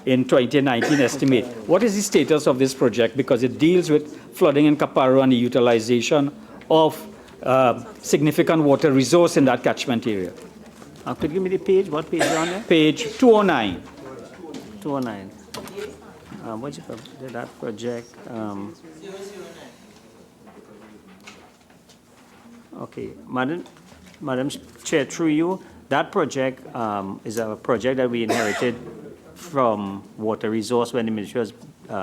in 2019 estimate. What is the status of this project? Because it deals with flooding in Kaparo and the utilization of significant water resource in that catchment area. Could you give me the page? What page is on there? Page 209. 209. What's that project? Okay, Madam Chair, through you, that project is a project that we inherited from Water Resource when the ministry was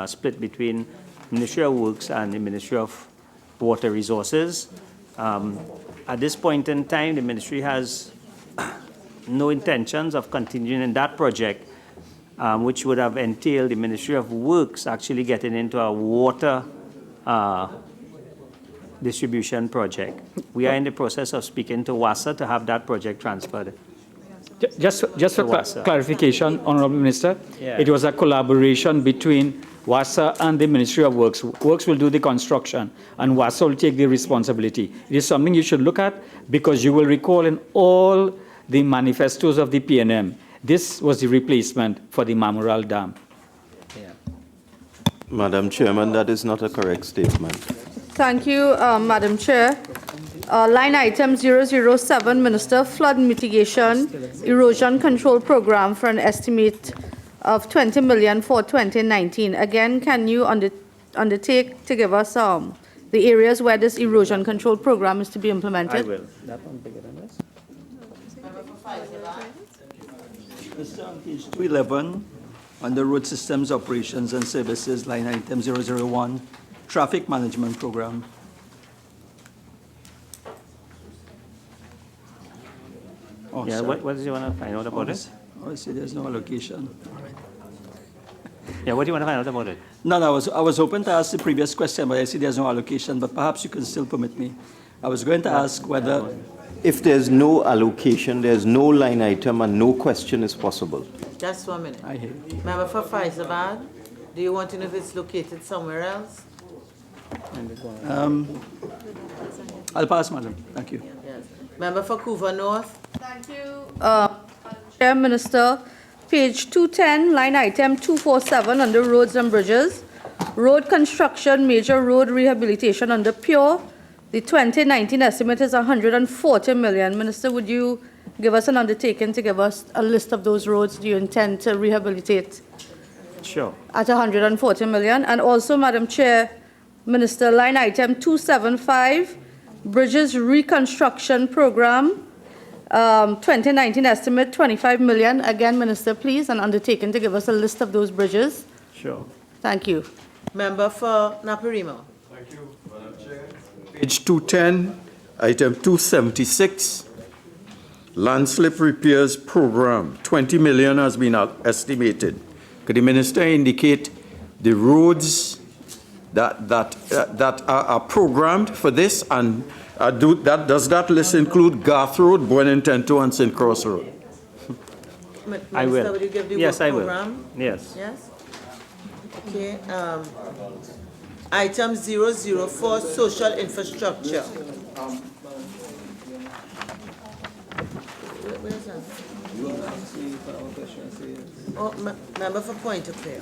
split between Ministry of Works and the Ministry of Water Resources. At this point in time, the ministry has no intentions of continuing in that project, which would have entailed the Ministry of Works actually getting into a water distribution project. We are in the process of speaking to WASA to have that project transferred. Just for clarification, Honorable Minister, Yeah. it was a collaboration between WASA and the Ministry of Works. Works will do the construction, and WASA will take the responsibility. It is something you should look at, because you will recall in all the manifestos of the PNM, this was the replacement for the Mamoral Dam. Madam Chairman, that is not a correct statement. Thank you, Madam Chair. Line item 007, Minister, Flood Mitigation Erosion Control Program for an estimate of 20 million for 2019. Again, can you undertake to give us the areas where this erosion control program is to be implemented? I will. That one bigger than this? This is on page 211, under road systems, operations and services, line item 001, traffic management program. Oh, Yeah, sorry. what do you want to find out about it? Oh, I see there's no allocation. Yeah, what do you want to find out about it? No, I was hoping to ask the previous question, but I see there's no allocation, but perhaps you can still permit me. I was going to ask whether, If there's no allocation, there's no line item and no question is possible. Just 1 minute. I hear you. Member for Faizabad, do you want to know if it's located somewhere else? I'll pass, madam. Thank you. Yes. Member for Couva North? Thank you. Chair, Minister, page 210, line item 247 under roads and bridges. Road construction, major road rehabilitation under PURE. The 2019 estimate is 140 million. Minister, would you give us an undertaking to give us a list of those roads do you intend to rehabilitate Sure. at 140 million? And also, Madam Chair, Minister, line item 275, bridges reconstruction program, 2019 estimate 25 million. Again, Minister, please, an undertaking to give us a list of those bridges. Sure. Thank you. Member for Naparima? Thank you, Madam Chair. Page 210, item 276, landslip repairs program, 20 million has been estimated. Could the minister indicate the roads that are programmed for this, and does that list include Garth Road, Buenintento, and St. Cross Road? I will. Minister, would you give the Yes, work I will. program? Yes. Yes? Okay. Item 004, social infrastructure. Where's that? Oh, member for Point of Clare.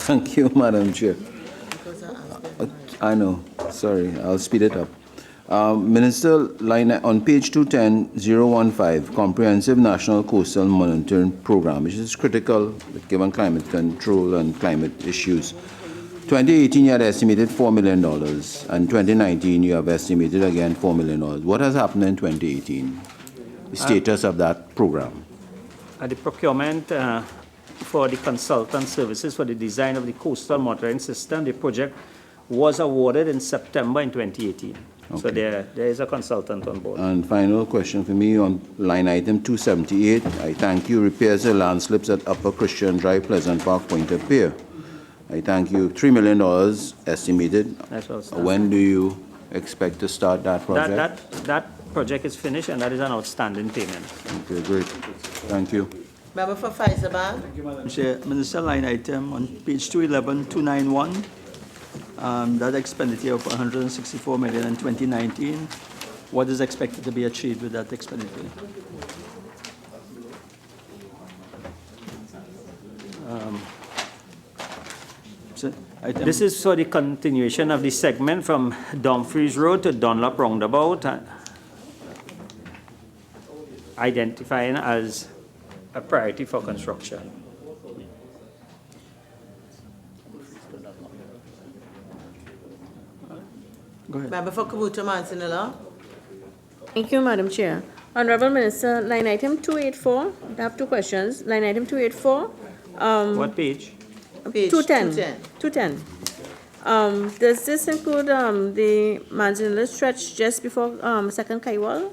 Thank you, Madam Chair. Because I asked them. I know, sorry, I'll speed it up. Minister, line on page 210, 015, Comprehensive National Coastal Monitoring Program, which is critical given climate control and climate issues. 2018, you had estimated $4 million, and 2019, you have estimated again $4 million. What has happened in 2018? The status of that program? The procurement for the consultant services for the design of the coastal monitoring system, the project was awarded in September in 2018. Okay. So there is a consultant on board. And final question for me on line item 278. I thank you. Repairs the landslips at Upper Christian Drive, Pleasant Park, Point of Pier. I thank you. $3 million estimated. That's all. When do you expect to start that project? That project is finished, and that is an outstanding payment. Okay, great. Thank you. Member for Faizabad? Thank you, Madam Chair. Minister, line item on page 211, 291, that expenditure of 164 million in 2019. What is expected to be achieved with that expenditure? This is for the continuation of the segment from Dumfries Road to Dunlop Roundabout, identifying as a priority for construction. Go ahead. Member for Kabuta Mansinilla? Thank you, Madam Chair. Honorable Minister, line item 284, I have two questions. Line item 284. What page? Page 210. 210. Does this include the Manzanilla stretch just before second Kaiwal?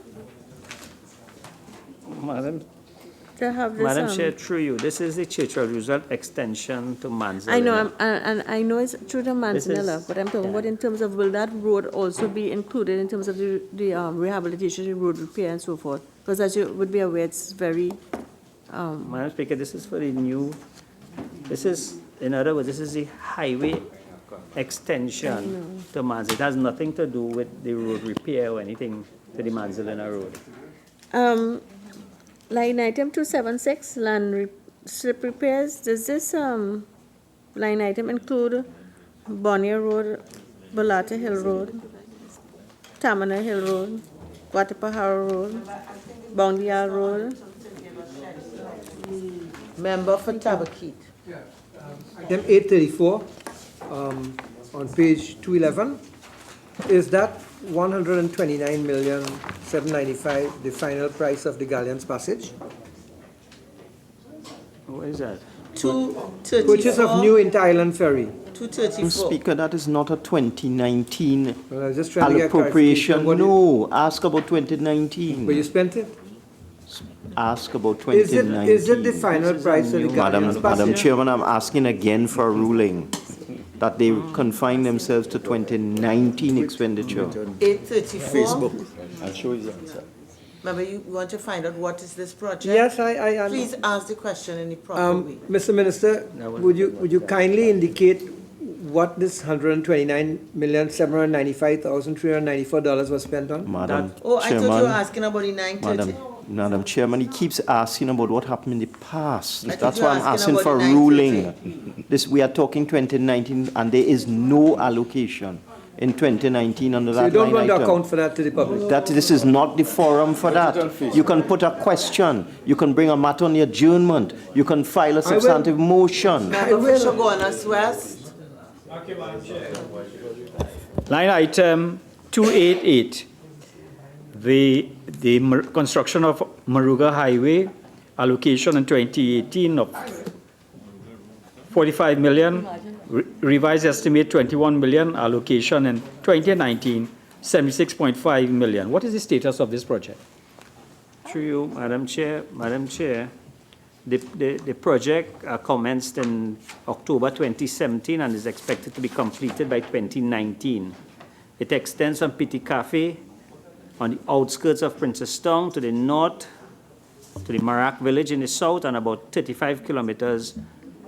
Madam, To have this, Madam Chair, through you, this is the Churchill Roosevelt extension to Manzanilla. I know, and I know it's through the Manzanilla, but I'm talking about in terms of, will that road also be included in terms of the rehabilitation, the road repair and so forth? Because as you would be aware, it's very... Madam Speaker, this is for the new, this is, in other words, this is the highway extension to Manzanilla. It has nothing to do with the road repair or anything to the Manzanilla Road. Line item 276, slip repairs, does this line item include Bonnier Road, Balata Hill Road, Tamana Hill Road, Watapahara Road, Bondial Road? Member for Tabakeet? Item 834, on page 211, is that 129,795 the final price of the Galleon's Passage? What is that? 234. Purchase of new inter-island ferry. 234. Speaker, that is not a 2019 Well, I was just trying to get appropriation. clarification. No, ask about 2019. But you spent it? Ask about Is 2019. it the final price of the Guardian's Madam passage? Chairman, I'm asking again for a ruling that they confine themselves to 2019 expenditure. 834. I'll show you the answer. Remember, you want to find out what is this project? Yes, I Please ask the question in the proper way. Mr. Minister, would you kindly indicate what this $129,795,394 was spent on? Madam Oh, I thought you were Chairman, asking about the 930. Madam Chairman, he keeps asking about what happened in the past. I thought That's you were why I'm asking asking about for the ruling. We are talking 2019, and there is no allocation in 2019 under So that you don't line want to item. account for that to the public? This is not the forum for that. You can put a question. You can bring a matter on the adjournment. You can file a substantive motion. Member for Chaguanas West. Line item 288, the construction of Maruga Highway, allocation in 2018 of 45 million, revised estimate 21 million, allocation in 2019 76.5 million. What is the status of this project? Through you, Madam Chair. Madam Chair, the project commenced in October 2017 and is expected to be completed by 2019. It extends from Piti Cafe on the outskirts of Princestown to the north, to the Marak village in the south, and about 35 kilometers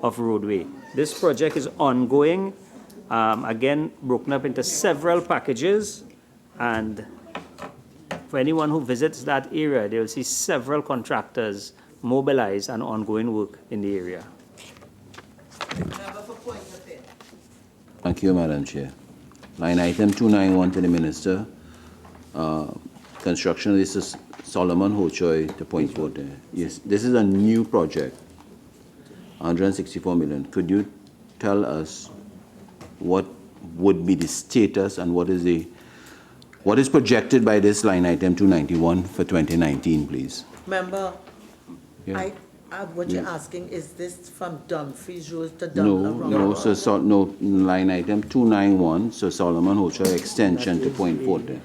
of roadway. This project is ongoing, again, broken up into several packages, and for anyone who visits that area, they will see several contractors mobilized and ongoing work in the area. Thank you, Madam Chair. Line item 291 to the Minister. Construction of this is Solomon Hochoy to Point Forte. Yes, this is a new project, 164 million. Could you tell us what would be the status and what is projected by this line item 291 for 2019, please? Member, Yeah. what you're asking, is this from Dumfries Road to Dunlop? No, line item 291, so Solomon Hochoy extension to Point Forte.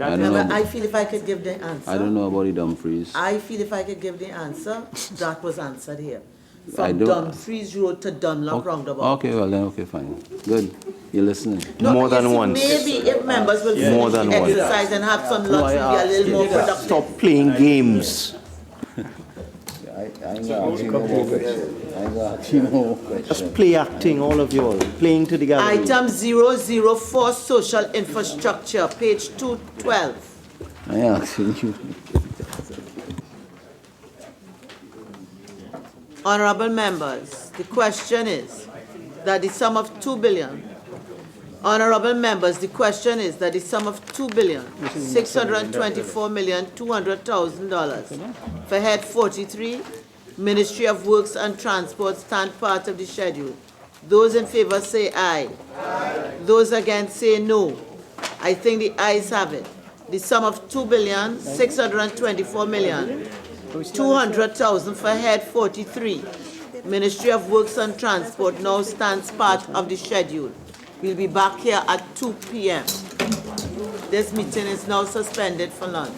I feel if I could give the answer. I don't know about the Dumfries. I feel if I could give the answer, that was answered here. I From don't- Dumfries Road to Dunlop roundabout. Okay, well then, okay, fine. Good. You're listening. No, More than you see, once. Maybe if members will More finish than the once. exercise and have some lunch, we'll be a little more productive. Stop playing games. Just play acting, all of you all. Playing to the gallery. Item 004, social infrastructure, page 212. I asking you. Honorable members, the question is that the sum of 2 billion. Honorable members, the question is that the sum of $2,624,200,000 for head 43, Ministry of Works and Transport, stand part of the schedule. Those in favor say aye. Those against say no. I think the ayes have it. The sum of $2,624,200,000 for head 43, Ministry of Works and Transport, now stands part of the schedule. We'll be back here at 2 p.m. This meeting is now suspended for lunch.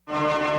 Thank you.